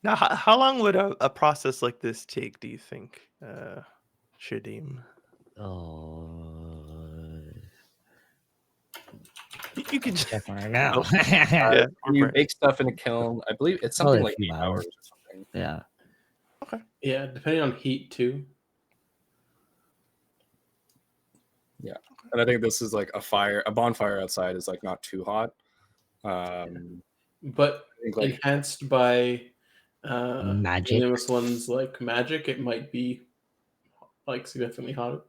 Now, how long would a process like this take, do you think, Shadim? Oh. You can Check right now. Yeah, when you bake stuff in a kiln, I believe it's something Probably a like few 8 hours. hours or something. Yeah. Yeah, depending on heat too. And I think this is like a bonfire outside is like not too hot. But I think like enhanced by Magic. the newest ones like magic, it might be like significantly hotter.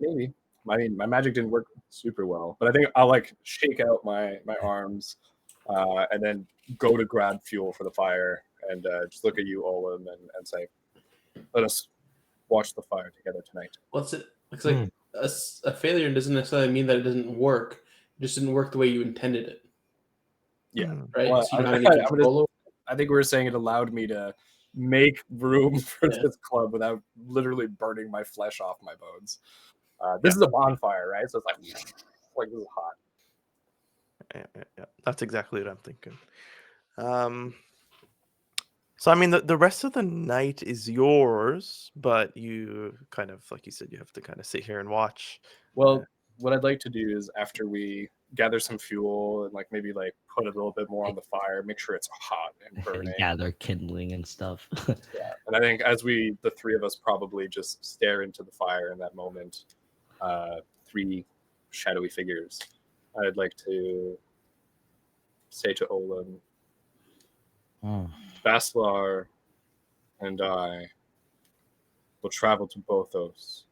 maybe. I mean, my magic didn't work super well, but I think I'll like shake out my arms and then go to grab fuel for the fire and just look at you, Olim, and say, "Let us watch the fire together tonight." What's it? It's like a failure doesn't necessarily mean that it doesn't work. It just didn't work the way you intended it, Yeah. Hmm. right? Well, So you don't have any control over I think we were saying it allowed me to make room for Yeah. this club without literally burning my flesh off my bones. This is a bonfire, right? So it's like this is hot. Yeah. That's exactly what I'm thinking. So I mean, the rest of the night is yours, but you kind of, like you said, you have to kind of sit here and watch. Well, what I'd like to do is after we gather some fuel and like maybe like put a little bit more on the fire, make sure it's hot and burning. Gather kindling and stuff. Yeah. And I think as the three of us probably just stare into the fire in that moment, three shadowy figures, I'd like to say to Olin, Baslar and I will travel to Bothos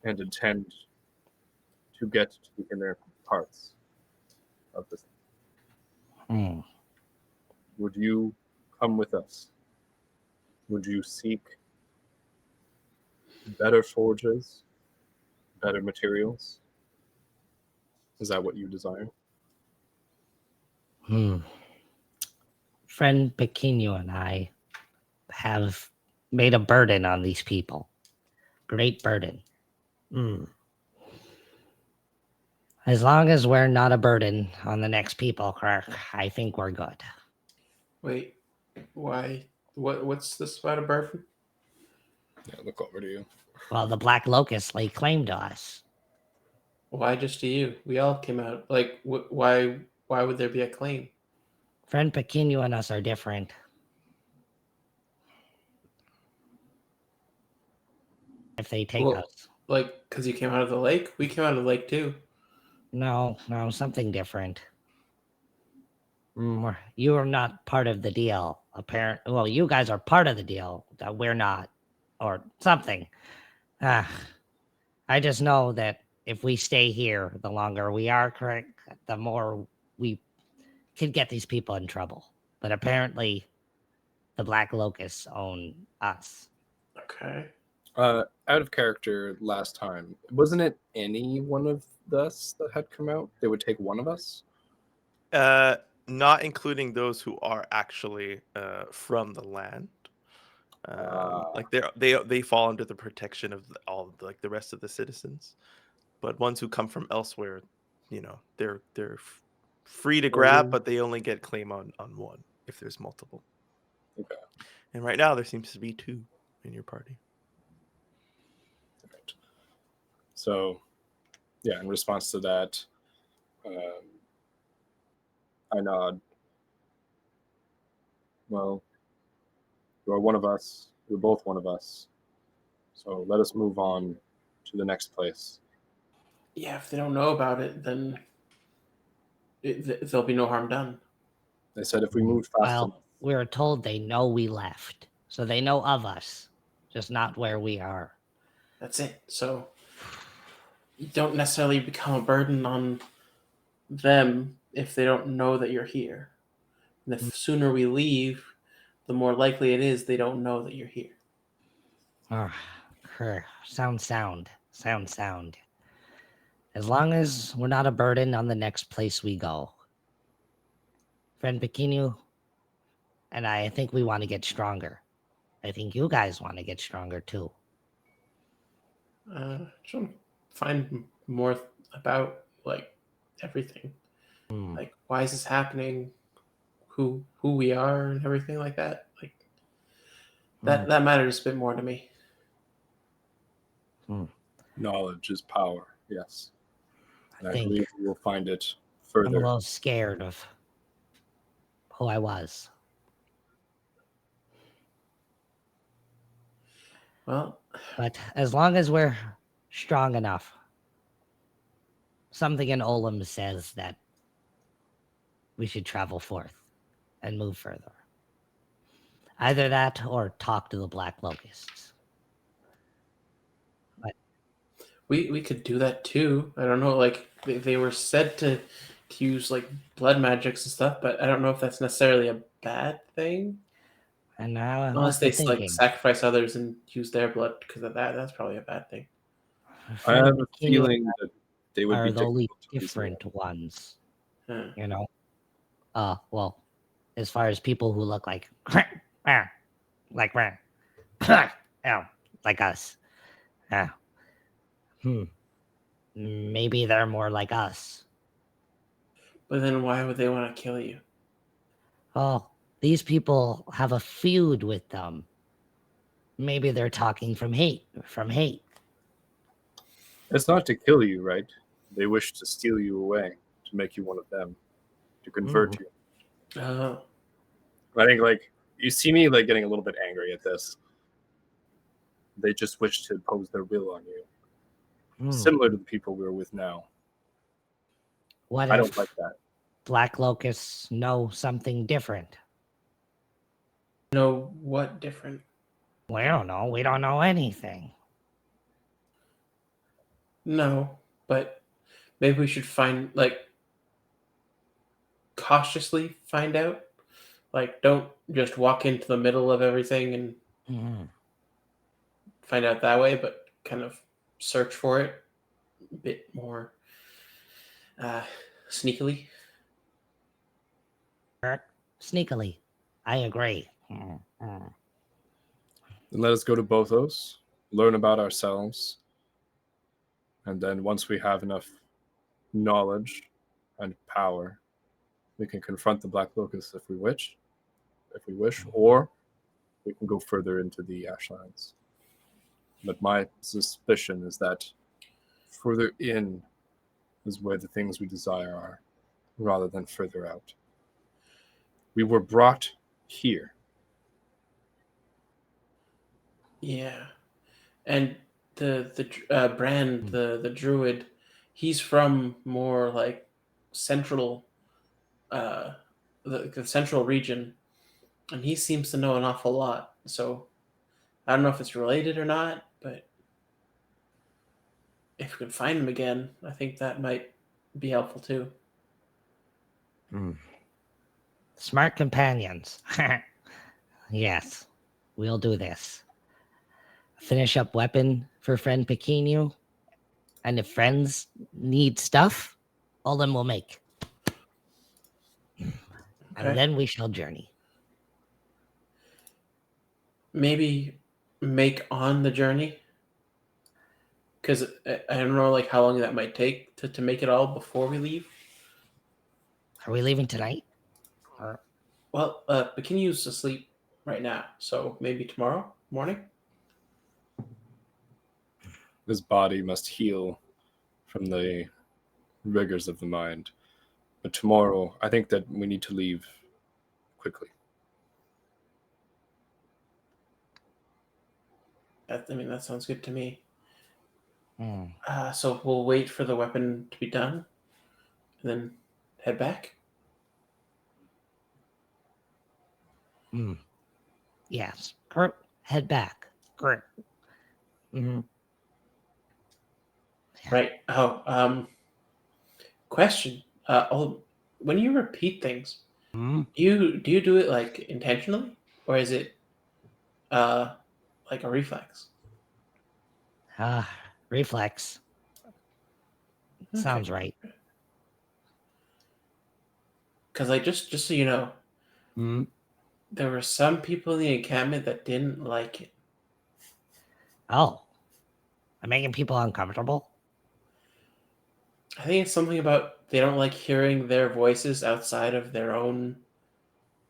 and intend to get to the inner parts of this. Would you come with us? Would you seek better forges, better materials? Is that what you desire? Friend Pequeno and I have made a burden on these people. Great burden. As long as we're not a burden on the next people, Kirk, I think we're good. Wait, why? What's this about a burden? Yeah, look over to you. Well, the Black Locust lay claim to us. Why just to you? We all came out. Like, why? Why would there be a claim? Friend Pequeno and us are different. If they take Well, us. like, because you came out of the lake? We came out of the lake too. No, something different. You are not part of the deal. Well, you guys are part of the deal that we're not, or something. I just know that if we stay here, the longer we are, correct, the more we could get these people in trouble. But apparently, the Black Locusts own us. Okay. Out of character last time, wasn't it any one of us that had come out? They would take one of us? Not including those who are actually from the land. Like they fall under the protection of all like the rest of the citizens. But ones who come from elsewhere, they're free to grab, but they only get claim on one if there's multiple. Okay. And right now there seems to be 2 in your party. Right. So, yeah, in response to that, I nod. Well, you are one of us. You're both one of us. So let us move on to the next place. Yeah, if they don't know about it, then there'll be no harm done. They said if we moved fast enough. Well, we were told they know we left. So they know of us, just not where we are. That's it. So you don't necessarily become a burden on them if they don't know that you're here. And the sooner we leave, the more likely it is they don't know that you're here. Sound. As long as we're not a burden on the next place we go. Friend Pequeno and I think we want to get stronger. I think you guys want to get stronger too. Just want to find more about like everything. Like, why is this happening? Who we are and everything like that. Like that matters a bit more to me. Knowledge is power, yes. And I think believe we will find it I'm a further. little scared of who I was. Well, But as long as we're strong enough, something in Olam says that we should travel forth and move further. Either that or talk to the Black Locusts. But we could do that too. I don't know. Like they were said to use like blood magics and stuff, but I don't know if that's necessarily a bad thing. and now Unless they like sacrifice others and use their blood because of that, that's probably a bad thing. I have Friend a Bikini feeling that they would be are the only difficult to reason with. different ones, Huh. you know. Well, as far as people who look like like yeah, like us. Yeah. Maybe they're more like us. But then why would they want to kill you? Oh, these people have a feud with them. Maybe they're talking from hate. From hate. It's not to kill you, right? They wish to steal you away, to make you one of them, to convert you. Oh, I think, like, you see me, like, getting a little bit angry at this. They just wish to impose their will on you, similar to the people we're with now. What I if don't like that. black locusts know something different? no, what different? We don't know. We don't know anything. No, but maybe we should find, like, cautiously find out. Like, don't just walk into the middle of everything and find out that way, but kind of search for it a bit more sneakily. Sneakily. I agree. Then let us go to Bothos, learn about ourselves, and then once we have enough knowledge and power, we can confront the Black Locust if we wish, or we can go further into the Ashlands. But my suspicion is that further in is where the things we desire are, rather than further out. We were brought here. Yeah, and the Brand, the druid, he's from more like central, uh, the central region, and he seems to know an awful lot. So I don't know if it's related or not, but if we can find him again, I think that might be helpful too. Smart companions. Yes, we'll do this. Finish up weapon for friend Pequeno, and if friends need stuff, all them will make. Okay. And then we shall journey. Maybe make on the journey, because I don't know like how long that might take to make it all before we leave. Are we leaving tonight? Or Well, Pequeno's asleep right now, so maybe tomorrow morning. This body must heal from the rigors of the mind. But tomorrow, I think that we need to leave quickly. That sounds good to me. Hmm. So we'll wait for the weapon to be done, and then head back. Yes. Kurt, head back. Kurt. Mhm. Right. Question. When you repeat things, Hmm? do you do it like intentionally, or is it like a reflex? Reflex. Okay. Sounds right. Because like just so you know, Hmm? there were some people in the encampment that didn't like it. Oh. I'm making people uncomfortable? I think it's something about they don't like hearing their voices outside of their own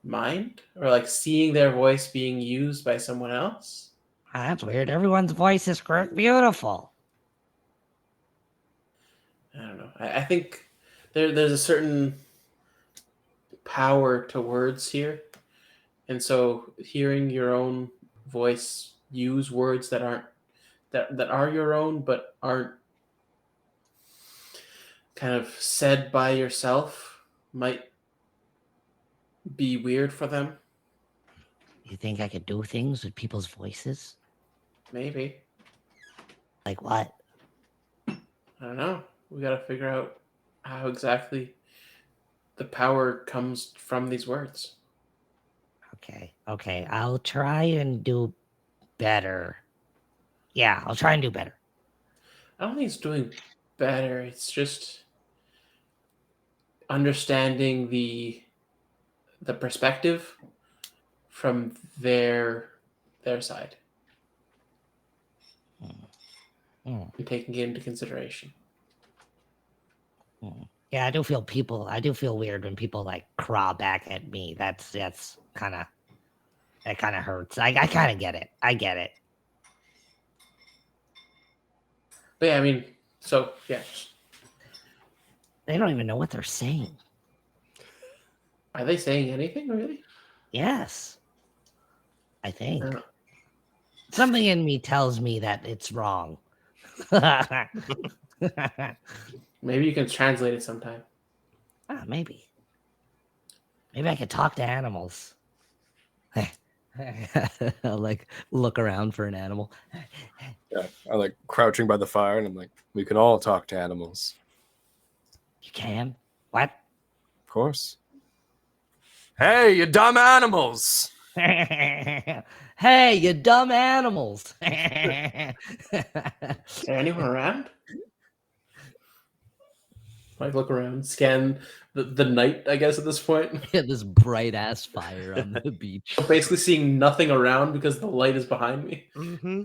mind, or like seeing their voice being used by someone else. That's weird. Everyone's voice is correct. Beautiful. I don't know. I think there's a certain power to words here, and so hearing your own voice use words that aren't that are your own but aren't kind of said by yourself might be weird for them. You think I could do things with people's voices? Maybe. Like what? I don't know. We got to figure out how exactly the power comes from these words. Okay. I'll try and do better. Yeah, I'll try and do better. I don't think it's doing better. It's just understanding the perspective from their side Mm, and taking it into consideration. mm. Yeah, I do feel weird when people like crawl back at me. That's kind of, that kind of hurts. I kind of get it. I get it. But yeah, I mean, so yeah, They don't even know what they're saying. are they saying anything really? Yes, I think. Uh, Something in me tells me that it's wrong. Maybe you can translate it sometime. Maybe. Maybe I could talk to animals. I'll like look around for an animal. Yeah, I like crouching by the fire, and I'm like, we can all talk to animals, You can? What? of course. Hey, you dumb animals! Hey, you dumb animals. Is there anyone around? Like look around, scan the night, I guess, at this point. Yeah, this bright ass fire on the beach. I'm basically seeing nothing around because the light is behind me. Mm-hmm.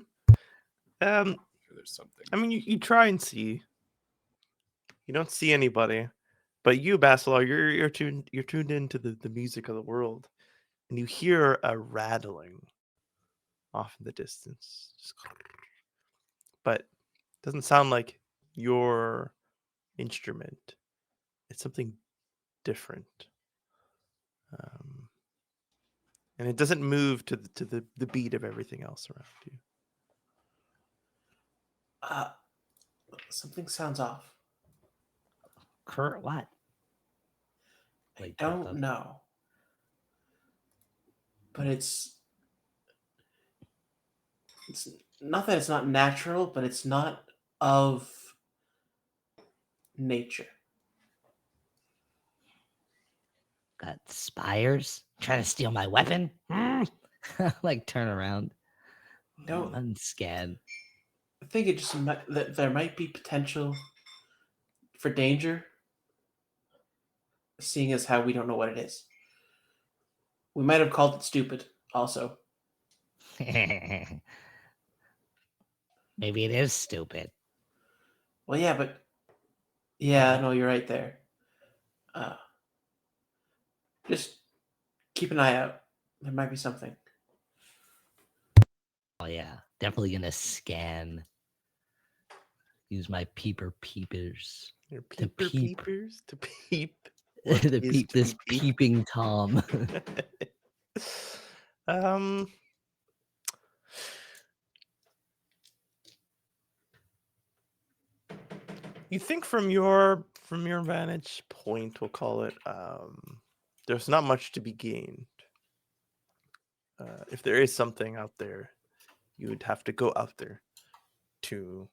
There's something. I mean, you try and see. You don't see anybody, but you, Basilar, you're tuned into the music of the world, and you hear a rattling off in the distance. But it doesn't sound like your instrument. It's something different, and it doesn't move to the beat of everything else around you. Something sounds off. Kurt, what? I Like, don't know. But it's not that it's not natural, but it's not of nature. Got spires? Trying to steal my weapon? like turn around Don't and scan. I think it just that there might be potential for danger, seeing as how we don't know what it is. We might have called it stupid, also. Maybe it is stupid. Well, yeah, but yeah, no, you're right there. Just keep an eye out. There might be something. Oh yeah, definitely gonna scan. Use my peepers Your to peeper peep. peepers to peep. to What is peep to this be peeped? peeping Tom. um. You think from your vantage point, we'll call it, there's not much to be gained. If there is something out there, you would have to go out there to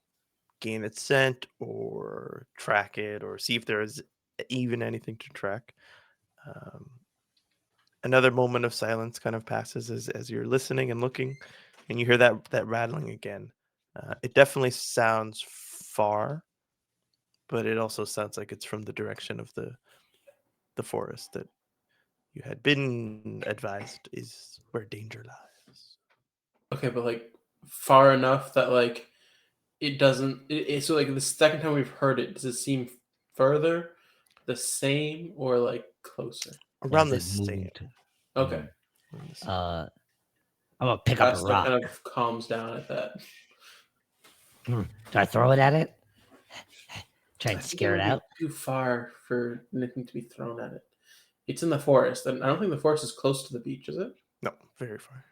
gain its scent or track it or see if there is even anything to track. Another moment of silence kind of passes as you're listening and looking, and you hear that rattling again. It definitely sounds far, but it also sounds like it's from the direction of the forest that you had been advised is where danger lies. Okay, but like far enough that like it doesn't. So like the second time we've heard it, does it seem further, the same, or like closer? Around the As it same. moved. Okay, Around the same. Uh, I'm gonna pick up a Bastila rock. kind of calms down at that. Do I throw it at it? Try I and think scare it might be out? too far for anything to be thrown at it. It's in the forest, and I don't think the forest is close to the beach, is it? No, very far.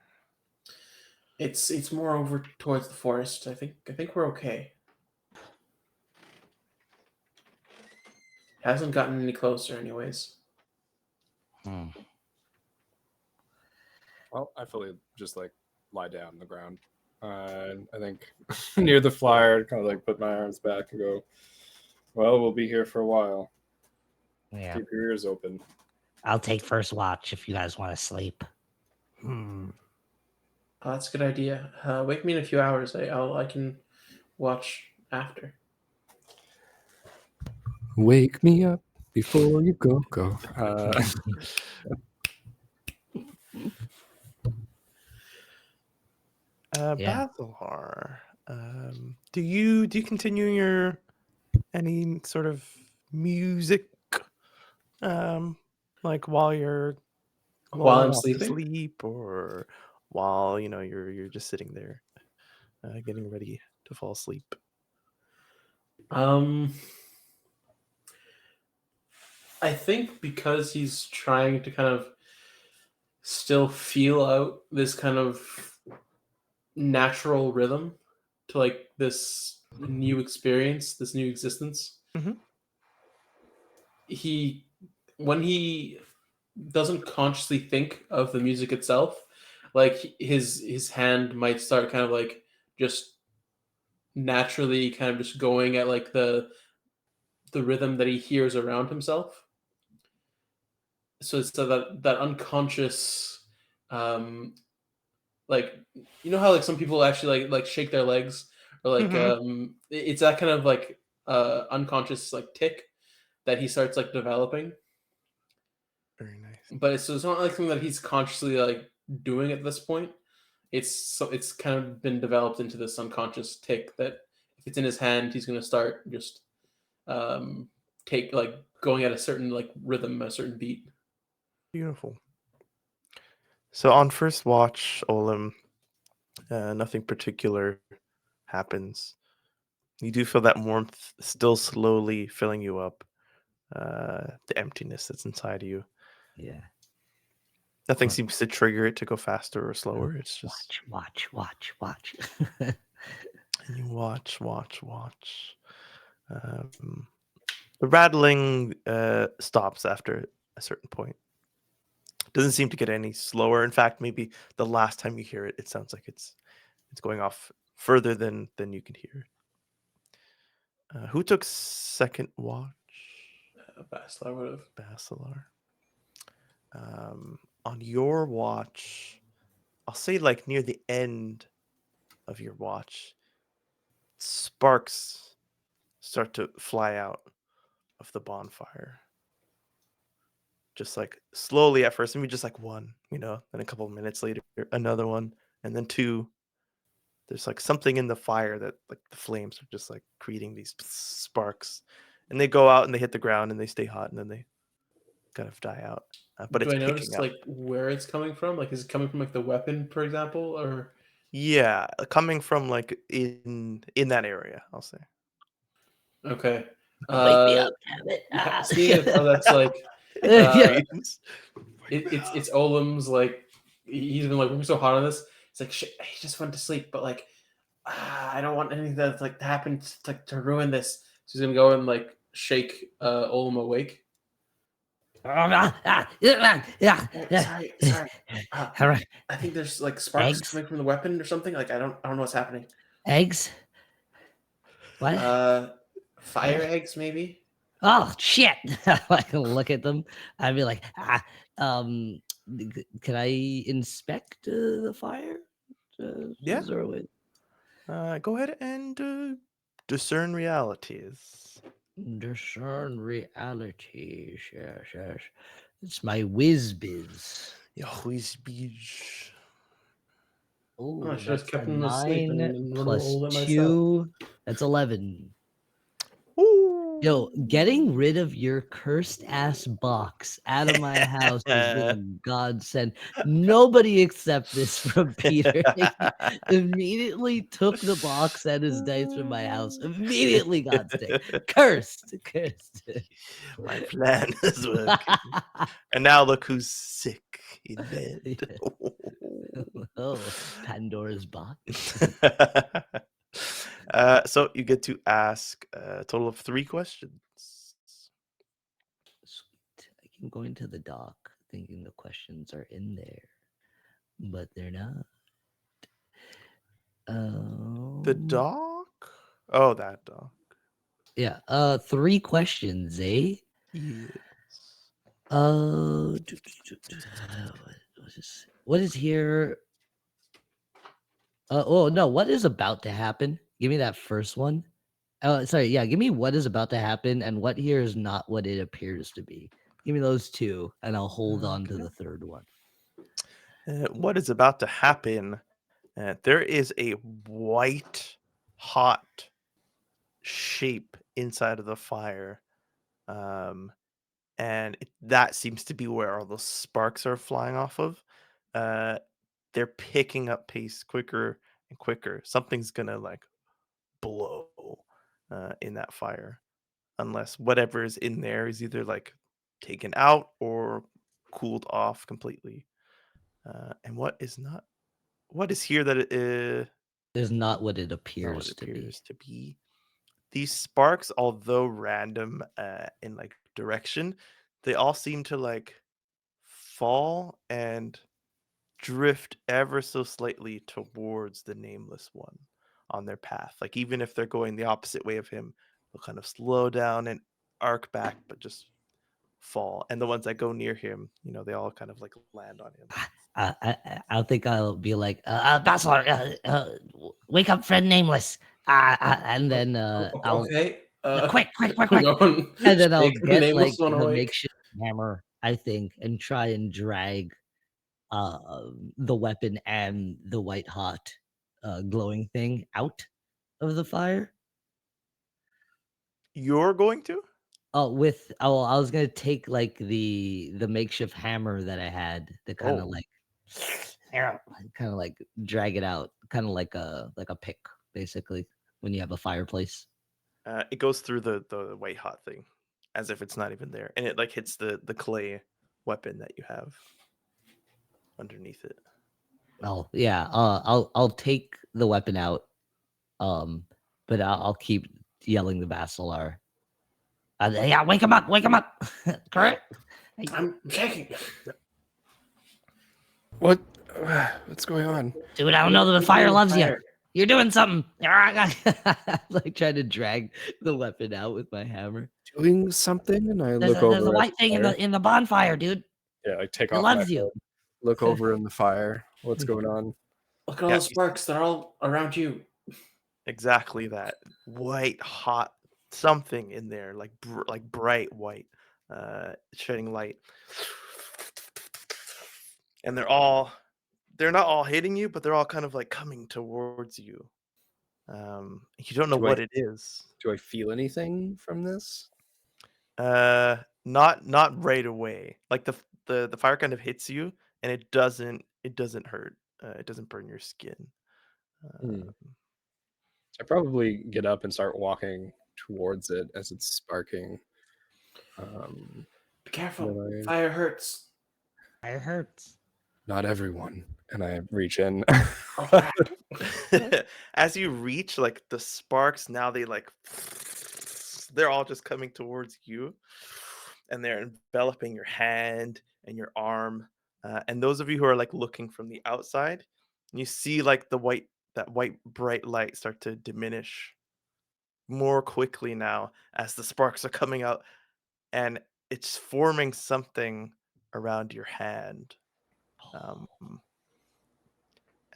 It's more over towards the forest. I think we're okay. Hasn't gotten any closer, anyways. hmm. Well, I fully just like lie down on the ground. And I think near the flyer, kind of like put my arms back and go, well, we'll be here for a while. Yeah. Keep your ears open. I'll take first watch if you guys want to sleep. Oh, that's a good idea. Wake me in a few hours. I can watch after. Wake me up before you go. Yeah. Basilhar, do you continue your any sort of music, like while you're While I'm lulling off to sleeping? sleep, or while you're just sitting there, getting ready to fall asleep? I think because he's trying to kind of still feel out this kind of natural rhythm to like this new experience, this new existence. Mhm. He, when he doesn't consciously think of the music itself, like his hand might start kind of like just naturally kind of just going at like the rhythm that he hears around himself. So it's that unconscious, um, like how like some people actually like shake their legs, or like Mhm. it's that kind of like unconscious like tick that he starts like developing. Very nice. But it's not like something that he's consciously like doing at this point. It's kind of been developed into this unconscious tick that if it's in his hand, he's going to start just take like going at a certain like rhythm, a certain beat. Beautiful. So on first watch, Olim, nothing particular happens. You do feel that warmth still slowly filling you up, the emptiness that's inside of you. Yeah. Nothing Cool. seems to trigger it to go faster or slower. It's just Watch. and you watch. The rattling stops after a certain point. Doesn't seem to get any slower. In fact, maybe the last time you hear it, it sounds like it's going off further than you can hear. Who took second watch? Basilar would have. Basilar. On your watch, I'll say like near the end of your watch, sparks start to fly out of the bonfire. Just like slowly at first, maybe just like one, then a couple of minutes later, another one, and then two. There's like something in the fire that like the flames are just like creating these sparks, and they go out and they hit the ground and they stay hot and then they kind of die out. But Do it's I picking notice up. like where it's coming from? Like, is it coming from like the weapon, for example, or? Yeah, coming from like in that area, I'll say. Okay. Wake me up, damn it. Yeah, speaking of how that's like, Yeah. Dreams. it's Olim's like he's been like working so hard on this. It's like shit, he just went to sleep, but like I don't want anything that's like to happen to ruin this. So he's gonna go and like shake Olim awake. Sorry. All right. I think there's like sparks Eggs? coming from the weapon or something. Like I don't know what's happening. Eggs? What? Fire eggs maybe. Oh shit! I can look at them. I'd be like, can I inspect the fire? Yeah. Is there a way? Go ahead and discern realities. Discern reality. Yes. It's my whiz biz. Yeah, whiz beach. Oh, I should have that's kept a him asleep 9 and plus rolled it myself. 2. That's 11. Ooh. Yo, getting rid of your cursed ass box out of my house has been a godsend. Nobody accept this from Peter. He immediately took the box and his dice from my house. Immediately got sick. Cursed. My plan is working. And now look who's sick in bed. Oh, Pandora's box. So you get to ask a total of 3 questions. Sweet. I keep going to the dock thinking the questions are in there, but they're not. The dock? Oh, that dock. Yeah. 3 questions, eh? Yes. What is here? Oh no, what is about to happen? Give me that first one. Oh, sorry. Yeah, give me what is about to happen and what here is not what it appears to be. Give me those two, and I'll hold on to Okay. the third one. What is about to happen? There is a white, hot shape inside of the fire. And that seems to be where all those sparks are flying off of. Uh, they're picking up pace quicker and quicker. Something's gonna like blow in that fire, unless whatever is in there is either like taken out or cooled off completely. And what is here that it Is not what it not what appears it to be. appears to be. These sparks, although random in like direction, they all seem to like fall and drift ever so slightly towards the nameless one on their path. Like even if they're going the opposite way of him, they'll kind of slow down and arc back, but just fall. And the ones that go near him, they all kind of like land on him. I think I'll be like, Bachelor, wake up, friend nameless. and then I'll Okay. Quick. I'm going and then to I'll take get nameless like one the away. makeshift hammer, I think, and try and drag the weapon and the white hot glowing thing out of the fire. You're going to? I was gonna take like the makeshift hammer that I had to kind of Oh. like kind of like drag it out, kind of like a pick, basically, when you have a fireplace. It goes through the white hot thing as if it's not even there. And it like hits the clay weapon that you have underneath it. Oh yeah, I'll take the weapon out, but I'll keep yelling the Basilar. Yeah, wake him up. Correct. I'm shaking. What's going on? Dude, I don't know. The fire loves you. Fire. You're doing something. Like trying to drag the weapon out with my hammer. Doing something, and I There's look a, over there's a at white thing fire. in the bonfire, dude. Yeah, like take It off my loves you. hood, look over in the fire. What's going on? Look at all Yeah, the sparks. They're all around you. exactly that. White hot something in there, like bright white, shedding light. And they're not all hitting you, but they're all kind of like coming towards you. You don't know Do I- what it is. Do I feel anything from this? Not right away. Like the fire kind of hits you, and it doesn't hurt. It doesn't burn your skin. Hmm. I probably get up and start walking towards it as it's sparking. Be careful. Then Fire hurts. Fire hurts. not everyone, and I reach in. Oh, crap. As you reach, like the sparks now, they're all just coming towards you, and they're enveloping your hand and your arm. And those of you who are like looking from the outside, you see like that white bright light start to diminish more quickly now as the sparks are coming out, and it's forming something around your hand. Um,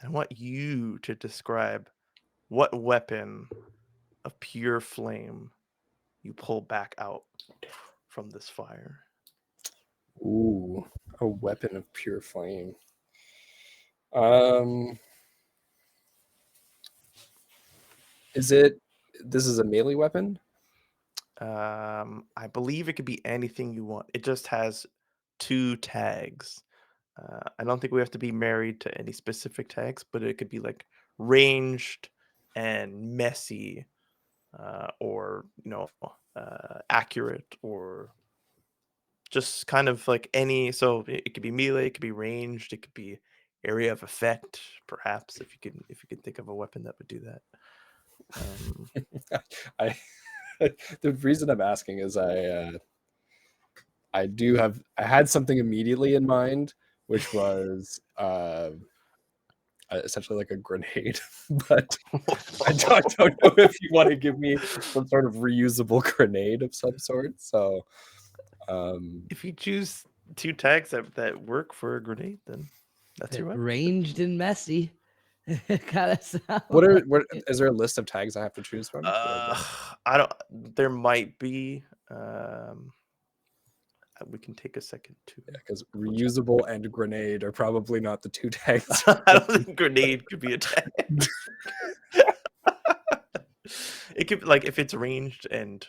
I want you to describe what weapon of pure flame you pull back out from this fire. Ooh, a weapon of pure flame. This is a melee weapon? I believe it could be anything you want. It just has 2 tags. I don't think we have to be married to any specific tags, but it could be like ranged and messy, or accurate, or just kind of like any. So it could be melee, it could be ranged, it could be area of effect, perhaps, if you can think of a weapon that would do that. I the reason I'm asking is I had something immediately in mind, which was essentially like a grenade, but I don't know if you want to give me some sort of reusable grenade of some sort. So If you choose 2 tags that work for a grenade, then that's your weapon. Ranged and messy. Kind of sound What are like what it. is there a list of tags I have to choose from? I don't. There might be. We can take a second to. Because reusable and grenade are probably not the two tags. I don't think grenade could be a tag. It could like if it's ranged and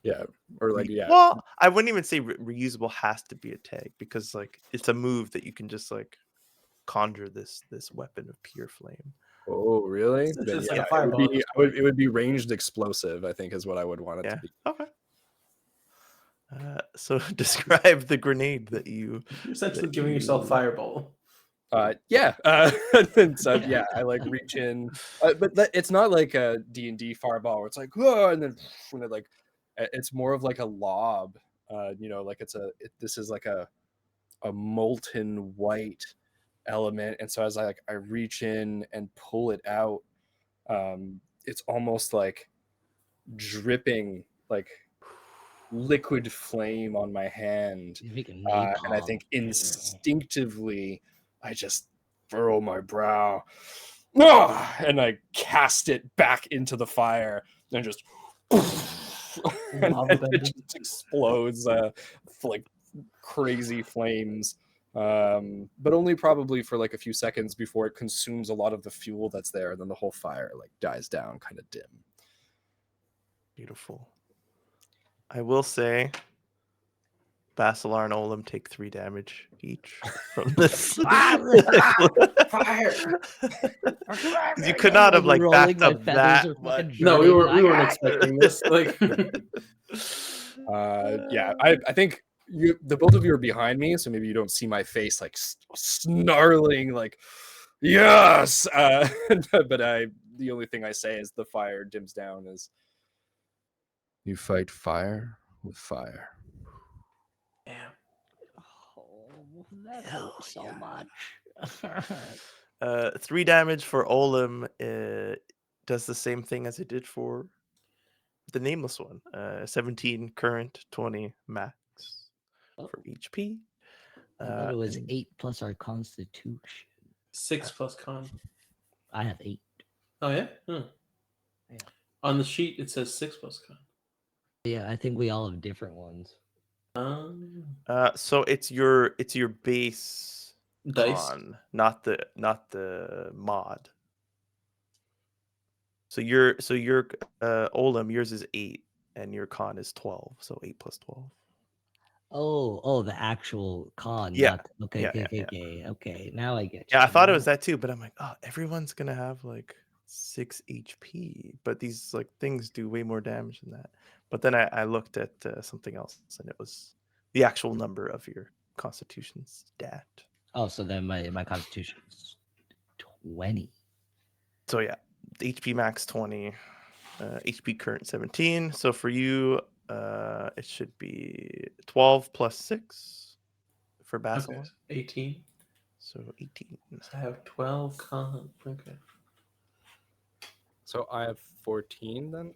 Yeah, or like yeah. Well, I wouldn't even say reusable has to be a tag because like it's a move that you can just like conjure this weapon of pure flame. Oh, really? It's Then, like a yeah, fireball at this it would be ranged explosive, I think is what I would want it Yeah. to be. Okay. So describe the grenade that you. You're essentially that giving yourself you- fireball. Yeah. And so yeah, I like reach in, but it's not like a D&D fireball where it's like, whoa, and then when it like, it's more of like a lob. Like this is like a molten white element, and so as I reach in and pull it out, it's almost like dripping like liquid flame on my hand. You make a And I napalm. think instinctively I just furrow my brow, and I cast it back into the fire and just and Lava it bending. just explodes like crazy flames, but only probably for like a few seconds before it consumes a lot of the fuel that's there, and then the whole fire like dies down kind of dim. Beautiful. I will say, Basilar and Olim take 3 damage each from this. Fire! You could not have like Rolling backed my up feathers that are much. fucking No, we burning. weren't expecting this. Like, Yeah, I think the both of you are behind me, so maybe you don't see my face like snarling like yes. But the only thing I say as the fire dims down is, you fight fire with fire. yeah. Oh, that hurt so much. 3 damage for Olim does the same thing as it did for the nameless one. 17 current, 20 max for HP. I thought it was and 8 plus our constitution. 6 plus con. I have 8. Oh yeah. Huh. Yeah. On the sheet it says 6 plus con. Yeah, I think we all have different ones. So it's your base Dice. con, not the mod. So your Olim, yours is 8 and your con is 12, so 8 plus 12. Oh, the actual con. Yeah. Not, okay, Yeah, okay, yeah, okay, okay. Now I get you. Yeah, I thought it Now- was that too, but I'm like, oh, everyone's gonna have like 6 HP, but these like things do way more damage than that. But then I looked at something else, and it was the actual number of your Constitution stat. Oh, so then my constitution is 20. So yeah, HP max 20, HP current 17. So for you, it should be 12 plus 6 for Basil. Okay. 18. So 18. I have 12 con. Okay. So I have 14 then.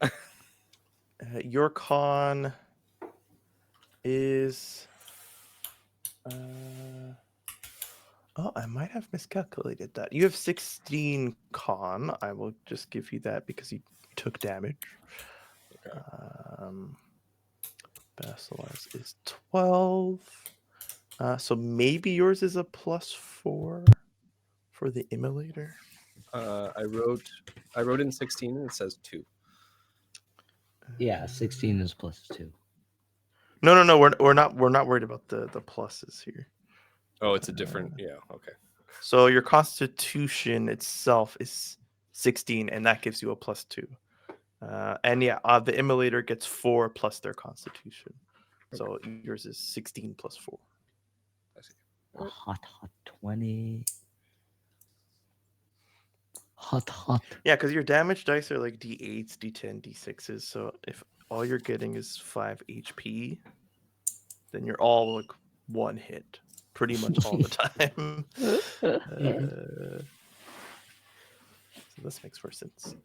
Your con is. Oh, I might have miscalculated that. You have 16 con. I will just give you that because you took damage. Okay. Basilar's is 12. So maybe yours is a +4 for the immolator. I wrote in 16 and it says 2. Yeah, 16 is plus 2. No. We're not worried about the pluses here. Oh, it's a different. Yeah. Okay. So your Constitution itself is 16, and that gives you a +2. And yeah, the immolator gets 4 plus their Constitution. So yours is 16 plus 4. I see. A hot 20. Hot. Yeah, because your damage dice are like D8s, D10, D6s. So if all you're getting is 5 HP, then you're all like 1 hit pretty much all the time. So this makes more sense.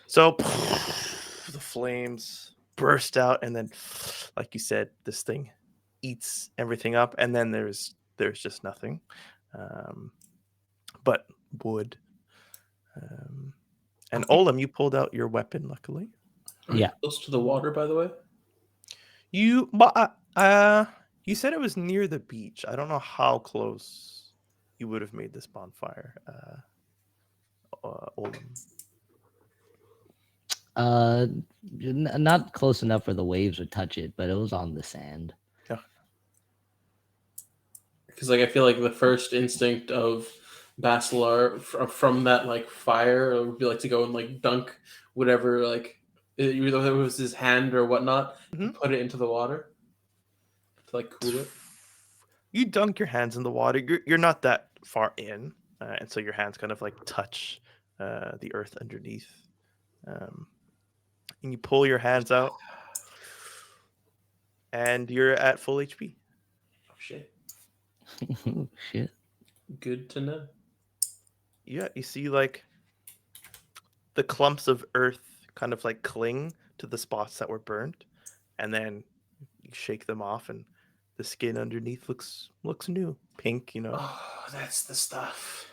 So the flames burst out, and then, like you said, this thing eats everything up, and then there's just nothing. But wood. And Olam, you pulled out your weapon, luckily. Are you Yeah. close to the water, by the way? You you said it was near the beach. I don't know how close you would have made this bonfire, Olam. Not close enough where the waves would touch it, but it was on the sand. Yeah. Because like I feel like the first instinct of Basilar from that like fire would be like to go and like dunk whatever like either it was his hand or whatnot, and Mhm. put it into the water to like cool it. You dunk your hands in the water. You're not that far in, and so your hands kind of like touch the earth underneath. And you pull your hands out, and you're at full HP. Oh shit! Shit. Good to know. Yeah, you see like the clumps of earth kind of like cling to the spots that were burned, and then you shake them off, and the skin underneath looks new, pink. Oh, that's the stuff.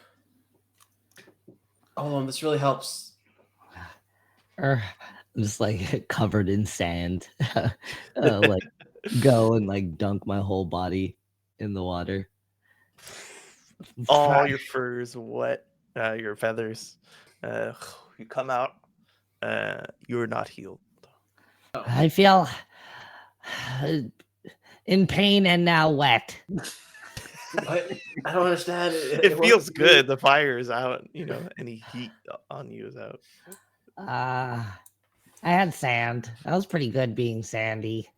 Hold on, this really helps. I'm just like covered in sand. Like go and like dunk my whole body in the water. All your fur is wet, your feathers. You come out. You're not healed. I feel in pain and now wet. What? I don't understand. It feels good. The fire is out. Any heat on you is out. I had sand. That was pretty good being sandy.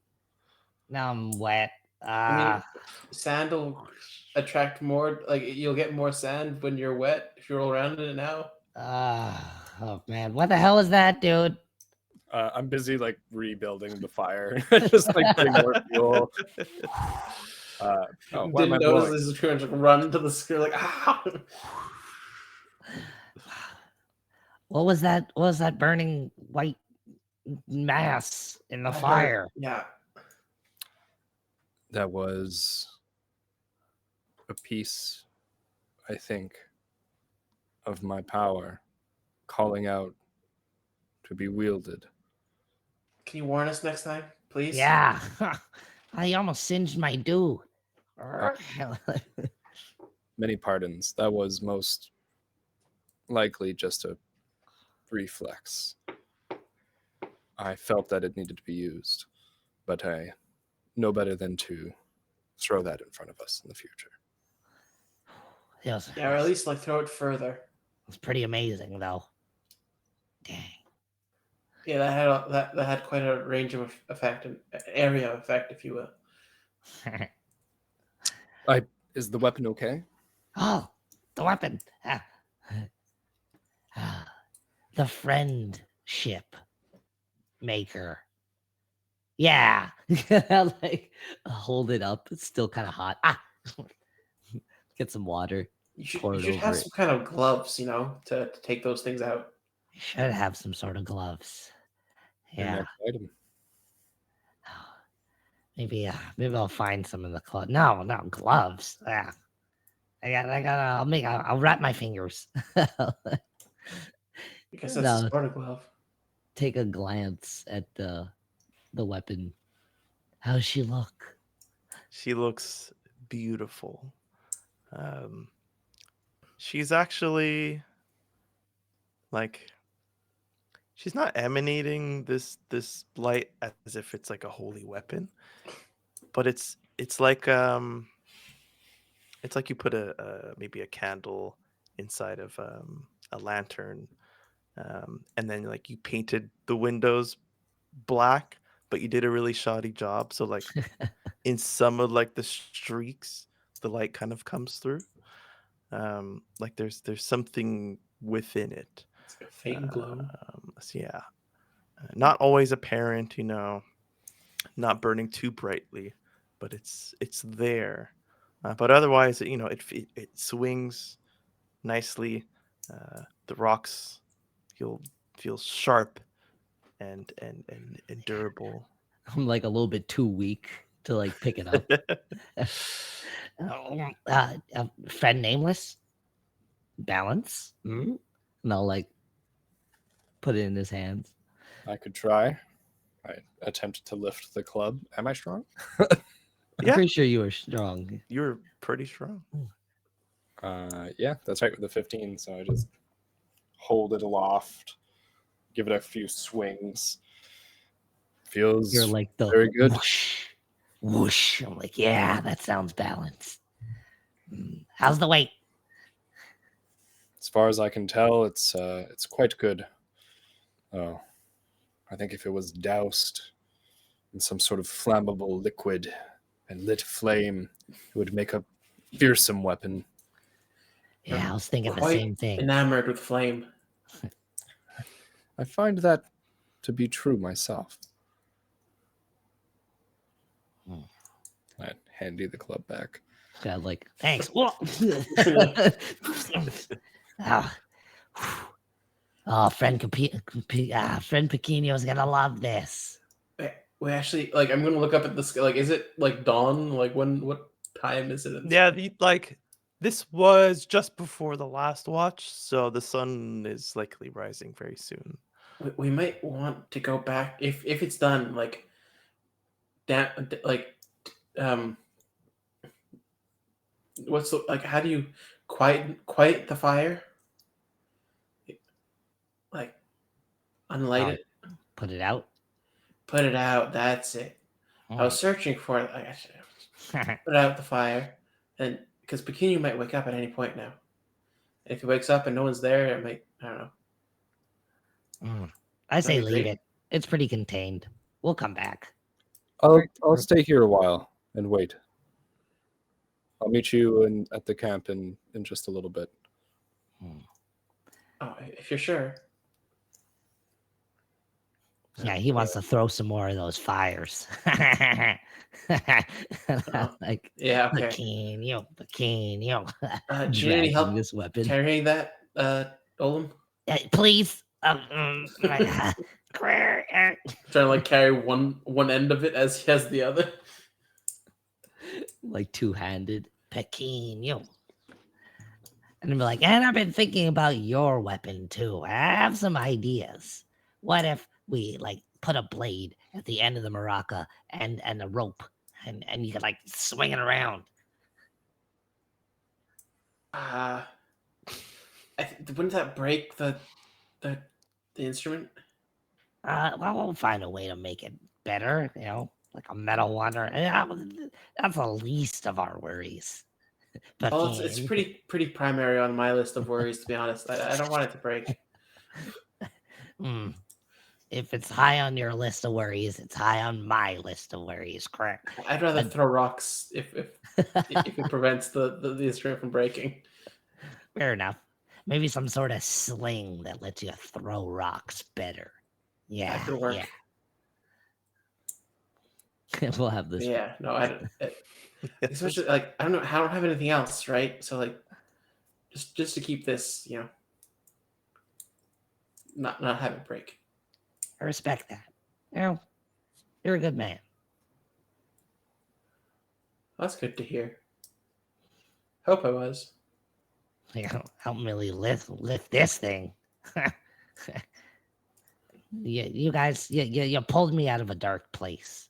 Now I'm wet. I mean, sand will attract more. Like you'll get more sand when you're wet if you roll around in it now. Oh man, what the hell is that, dude? I'm busy like rebuilding the fire, just like putting more fuel. Why am I Didn't notice blowing? this is pretty much like run to the screen like ah. What was that? What was that burning white mass in the I heard- fire? Yeah. That was a piece, I think, of my power calling out to be wielded. Can you warn us next time, please? Yeah, I almost singed my dew. Many pardons. That was most likely just a reflex. I felt that it needed to be used, but I know better than to throw that in front of us in the future. It was, Yeah, or at least like throw it further. it was pretty amazing, though. Dang. Yeah, that had quite a range of effect and area of effect, if you will. Is the weapon okay? Oh, the weapon. The friendship maker. Yeah. Like hold it up. It's still kind of hot. Get some water. You Pour it should over have it. some kind of gloves, to take those things out. I should have some sort of gloves. Your Yeah. next item. Maybe I'll find some in the club. No, gloves. Yeah. I'll wrap my fingers. I guess that's No. a sort of glove. Take a glance at the weapon. How's she look? She looks beautiful. She's actually like she's not emanating this light as if it's like a holy weapon, but it's like you put maybe a candle inside of a lantern, and then like you painted the windows black, but you did a really shoddy job, so like in some of like the streaks the light kind of comes through. Like there's something within it. It's like a faint glow. So yeah, not always apparent, not burning too brightly, but it's there. But otherwise, it swings nicely. The rocks feel sharp and durable. I'm like a little bit too weak to like pick it up. Friend nameless? balance. And I'll like put it in his hands. I could try. I attempt to lift the club. Am I strong? I'm Yeah. pretty sure you were strong. You're pretty strong. Yeah, that's right with the 15. So I just hold it aloft, give it a few swings. Feels You're like the very good. Whoosh, whoosh. I'm like, yeah, that sounds balanced. How's the weight? As far as I can tell, it's quite good. Oh, I think if it was doused in some sort of flammable liquid and lit flame, it would make a fearsome weapon. Yeah, I was thinking the Quite same thing. enamored with flame. I find that to be true myself. I hand you the club back. got like Thanks. Whoa. Friend friend Pequeno's gonna love this. We actually like. I'm gonna look up at the sky. Like, is it like dawn? Like, what time is it? Yeah, this was just before the last watch, so the sun is likely rising very soon. We might want to go back if it's done. Like, that what's the like? How do you quiet the fire? Like, unlight Oh. it, Put it out. put it out. That's it. I was searching for it. I should put out the fire, and because Bikini might wake up at any point now. If he wakes up and no one's there, it might. I don't know. I say That'd be leave great. it. It's pretty contained. We'll come back. I'll stay here a while and wait. I'll meet you at the camp in just a little bit. Oh, if you're sure. Yeah, he wants to throw some more of those fires. Like Yeah. Okay. Pequeno. Do you need any dragging help this weapon. carrying that, Olem? Please. Trying to like carry one end of it as he has the other. Like two-handed. Pequeno. And I'm like, and I've been thinking about your weapon too. I have some ideas. What if we like put a blade at the end of the maraca and a rope and you could like swing it around? Wouldn't that break the instrument? Well, we'll find a way to make it better, like a metal one or that's the least of our worries. But Well, it's pretty primary on my list of worries, to be honest. I don't want it to break. If it's high on your list of worries, it's high on my list of worries, correct? I'd rather throw rocks if it prevents the instrument from breaking. Fair enough. Maybe some sort of sling that lets you throw rocks better. Yeah, That could work. yeah. We'll have this. Yeah, no, I don't. Especially like I don't have anything else, right? So like, just to keep this, not have it break. I respect that. You're a good man. That's good to hear. Hope I was. Help me lift this thing. You guys, you pulled me out of a dark place.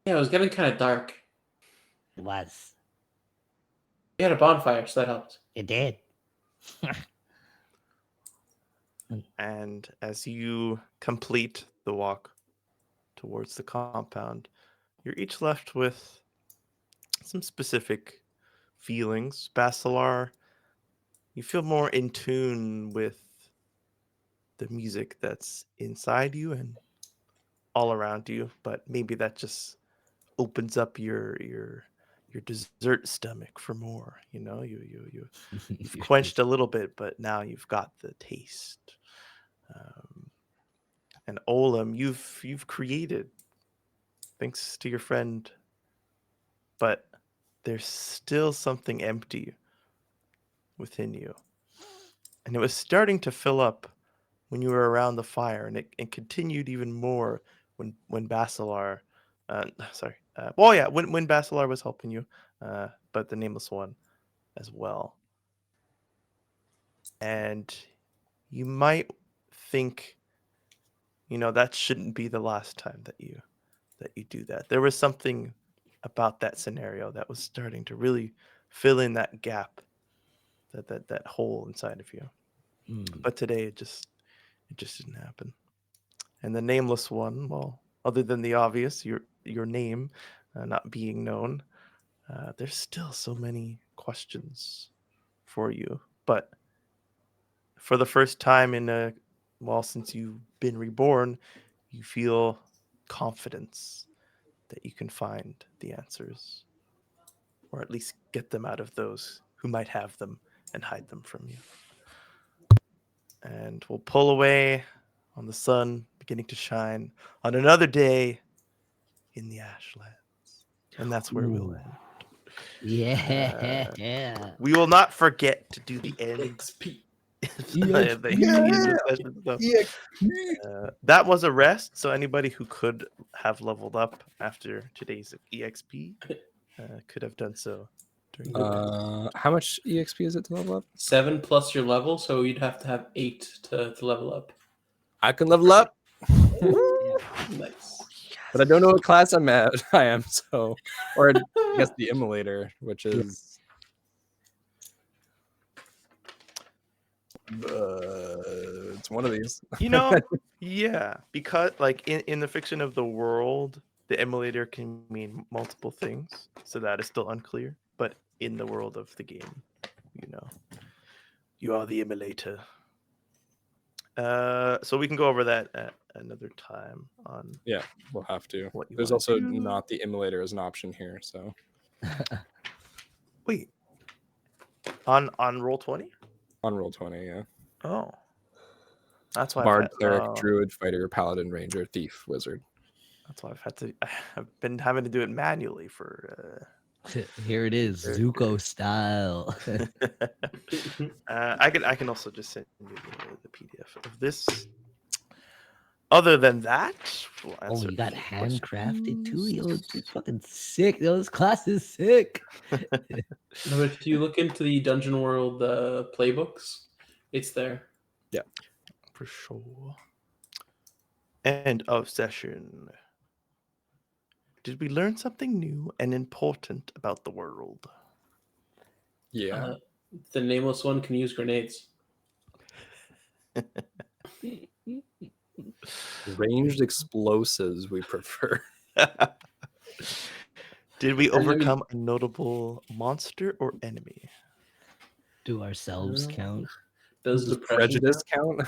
Yeah, it was getting kind of dark. It was. We had a bonfire, so that helped. It did. And as you complete the walk towards the compound, you're each left with some specific feelings. Basilar, you feel more in tune with the music that's inside you and all around you, but maybe that just opens up your dessert stomach for more. You've quenched a little bit, but now you've got the taste. And Olam, you've created, thanks to your friend, but there's still something empty within you. And it was starting to fill up when you were around the fire, and it continued even more when Basilar, when Basilar was helping you, but the Nameless One, as well. And you might think, that shouldn't be the last time that you do that. There was something about that scenario that was starting to really fill in that gap, that hole inside of you. But today it just didn't happen. And the nameless one, well, other than the obvious, your name not being known, there's still so many questions for you. But for the first time since you've been reborn, you feel confidence that you can find the answers, or at least get them out of those who might have them and hide them from you. And we'll pull away on the sun beginning to shine on another day in the Ashlands. And that's where we'll Ooh. end. Yeah. We will not forget to do the end. XP. That was a rest, so anybody who could have leveled up after today's EXP could have done so during the rest. How much EXP is it to level up? 7 plus your level, so you'd have to have 8 to level up. I can level up, Nice. but I don't know what class I'm at. I am so, or I guess the immolator, which is. It's one of these. Yeah, because like in the fiction of the world, the emulator can mean multiple things, so that is still unclear. But in the world of the game, you are the emulator. So we can go over that at another time. Yeah, we'll have to. What you There's wanna also do. not the immolator as an option here, so. Wait, on Roll20? On Roll20, yeah. Oh, that's why Bard, cleric, druid, fighter, paladin, ranger, thief, wizard. That's why I've been having to do it manually for. Here it is, Zuko style. I can also just send you the PDF of this. Other than that, we'll Oh, answer you got any handcrafted too? Yo, questions. it's fucking sick. Yo, this class is sick. No, but if you look into the Dungeon World playbooks, it's there. Yeah, For sure. End of session. Did we learn something new and important about the world? yeah. The nameless one can use grenades. Ranged explosives we prefer. Did we And I mean- overcome a notable monster or enemy? Do ourselves count? Does Does depression prejudice count?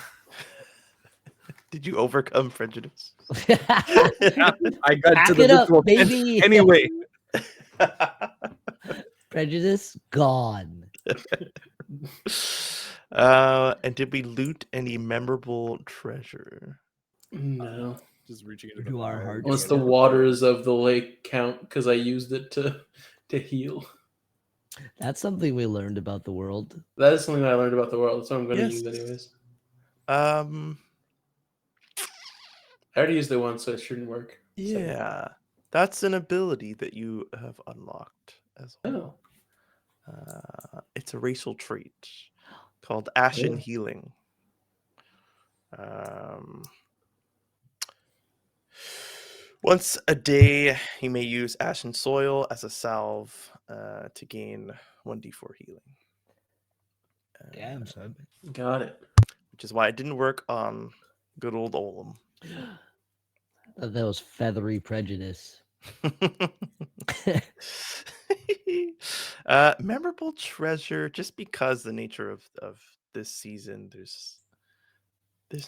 Did you overcome prejudice? I got Pack to the it up, ritual tent baby. anyway. Prejudice gone. And did we loot any memorable treasure? No. Just reaching into Do the our fire. hearts Unless the count? waters of the lake count, because I used it to heal. That's something we learned about the world. That is something that I learned about the world. That's what I'm going to Yes. use anyways. I already used it once, so it shouldn't work. Yeah, that's an ability that you have unlocked as well. It's a racial trait called Ashen Oh. Healing. Once a day, you may use Ashen Soil as a salve to gain 1d4 healing. Damn, son. Got it. Which is why it didn't work on good old Olam. That was feathery prejudice. Memorable treasure, just because the nature of this season, there's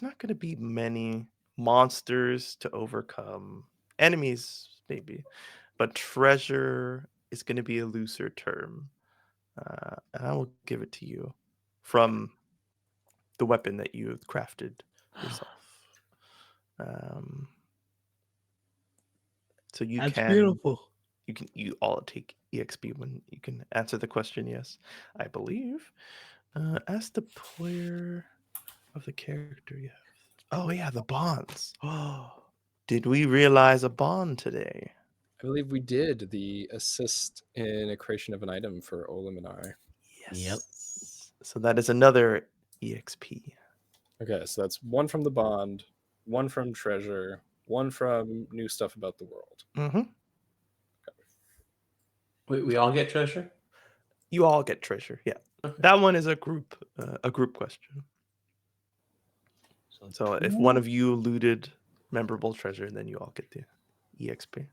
not going to be many monsters to overcome. Enemies, maybe, but treasure is going to be a looser term. And I will give it to you from the weapon that you have crafted yourself. So you That's can beautiful. you all take EXP when you can answer the question. Yes, I believe. Ask the player of the character you have. Oh yeah, the bonds. Oh, did we realize a bond today? I believe we did the assist in a creation of an item for Olim and I. Yes. So that is another EXP. Okay, so that's one from the bond, one from treasure, one from new stuff about the world. Mm-hmm. Wait, we all get treasure? You all get treasure. Yeah. Okay. That one is a group question. So if one of you looted memorable treasure, then you all get the EXP.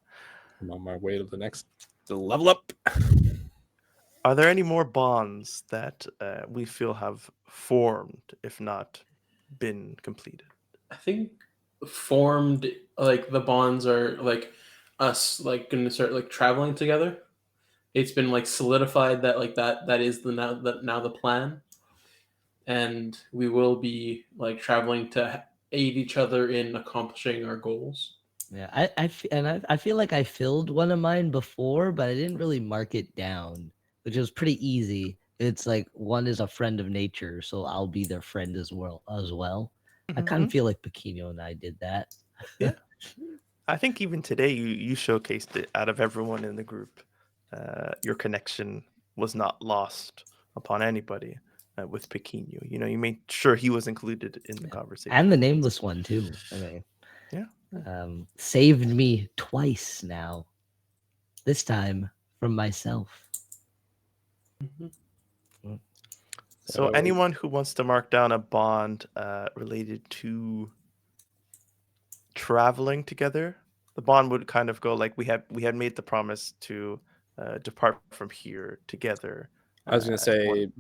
I'm on my way to the next level up. Are there any more bonds that we feel have formed, if not been completed? I think formed, like the bonds are like us like gonna start like traveling together. It's been like solidified that like that is the now the plan, and we will be like traveling to aid each other in accomplishing our goals. Yeah, I feel like I filled one of mine before, but I didn't really mark it down, which was pretty easy. It's like one is a friend of nature, so I'll be their friend as well. I kind of feel like Pequeno and I did that. Yeah. I think even today you showcased it. Out of everyone in the group, your connection was not lost upon anybody with Pequeno. You know, you made sure he was included in the conversation. And the nameless one too. I mean, Yeah. Saved me twice now. This time from myself. Mhm. So anyone who wants to mark down a bond related to traveling together, the bond would kind of go like we had made the promise to depart from here together. I was going to as say, one-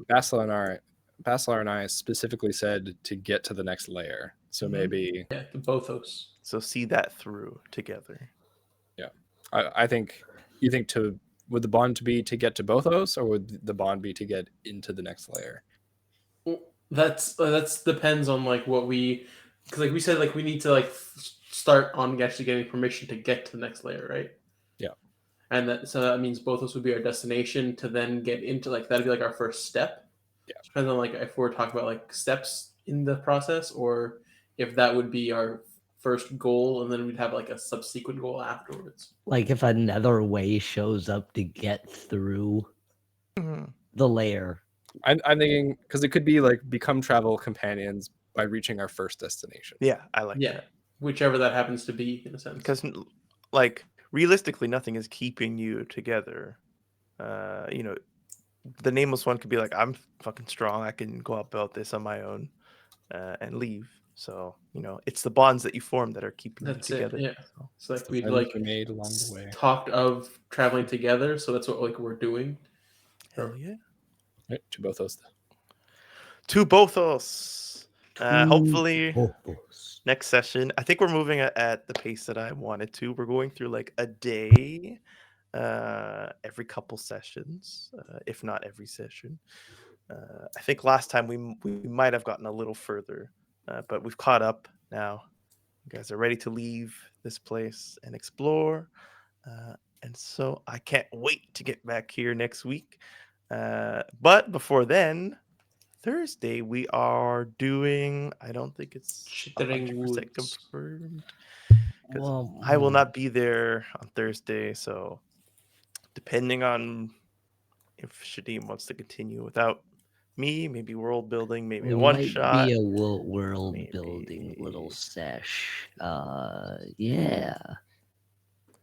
Basilar and I specifically said to get to the next layer. So Mhm. maybe, Yeah, the Bothos. So see that through together. I think, you think would the bond to be to get to both those, or would the bond be to get into the next layer? That's depends on like what we, because like we said, like we need to like start on actually getting permission to get to the next layer, right? Yeah. And that means both of us would be our destination to then get into, like that'd be like our first step. Yeah. Depends on like if we're talking about like steps in the process, or if that would be our first goal and then we'd have like a subsequent goal afterwards. Like if another way shows up to get through the layer. I'm thinking, because it could be like become travel companions by reaching our first destination. Yeah, I like Yeah, that. whichever that happens to be in a sense. Because like realistically, nothing is keeping you together. You know, the nameless one could be like, I'm fucking strong. I can go about this on my own and leave. So, you know, it's the bonds that you form that are keeping That's you it. together. Yeah. So, So like The we'd friends like we made along the way. talked of traveling together, so that's what like we're doing. hell yeah. Right, to both those. To both us. Hopefully next session. I think we're moving at the pace that I wanted to. We're going through like a day every couple sessions, if not every session. I think last time we might have gotten a little further, but we've caught up now. You guys are ready to leave this place and explore. And so I can't wait to get back here next week. But before then, Thursday we are doing, I don't think it's Chittering 100% Woods. confirmed because Well, I will not be there on Thursday. So depending on if Shadim wants to continue without me, maybe world building, maybe it a one might shot. be a world building little maybe- sesh. Yeah.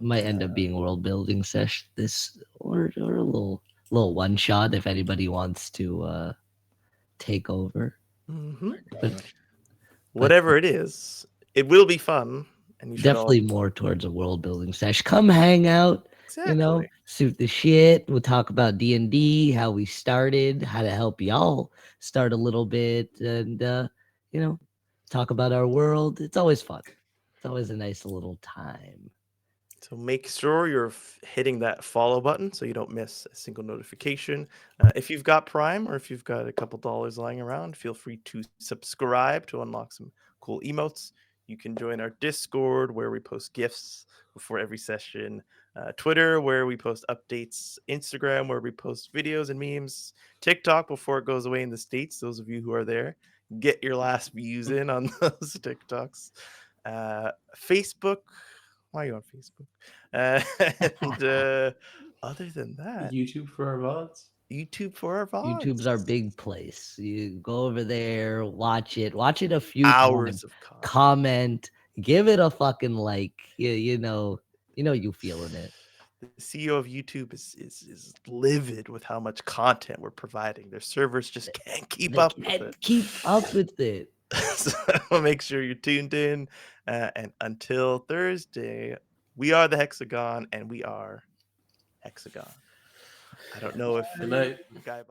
Might end up being a world building sesh this or a little one shot if anybody wants to take over. Mhm. But Whatever it is, it will be fun. And you should all definitely more towards a world building sesh. Come hang out, exactly. you know, suit the shit. We'll talk about D&D, how we started, how to help y'all start a little bit, and you know, talk about our world. It's always fun. It's always a nice little time. So make sure you're hitting that follow button so you don't miss a single notification. If you've got Prime or if you've got a couple dollars lying around, feel free to subscribe to unlock some cool emotes. You can join our Discord where we post gifts before every session, Twitter where we post updates, Instagram where we post videos and memes, TikTok before it goes away in the States. Those of you who are there, get your last views in on those TikToks. Facebook. Why are you on Facebook? And other than that, YouTube for our VODs. YouTube for our VODs. YouTube's our big place. You go over there, watch it a few hours times, of content. comment, give it a fucking like. You know you feeling it. The CEO of YouTube is livid with how much content we're providing. Their servers just can't keep They up with can't it. keep up with it. So make sure you're tuned in. And until Thursday, we are the Hexagon and we are Hexagon. I don't know if Good night. Guy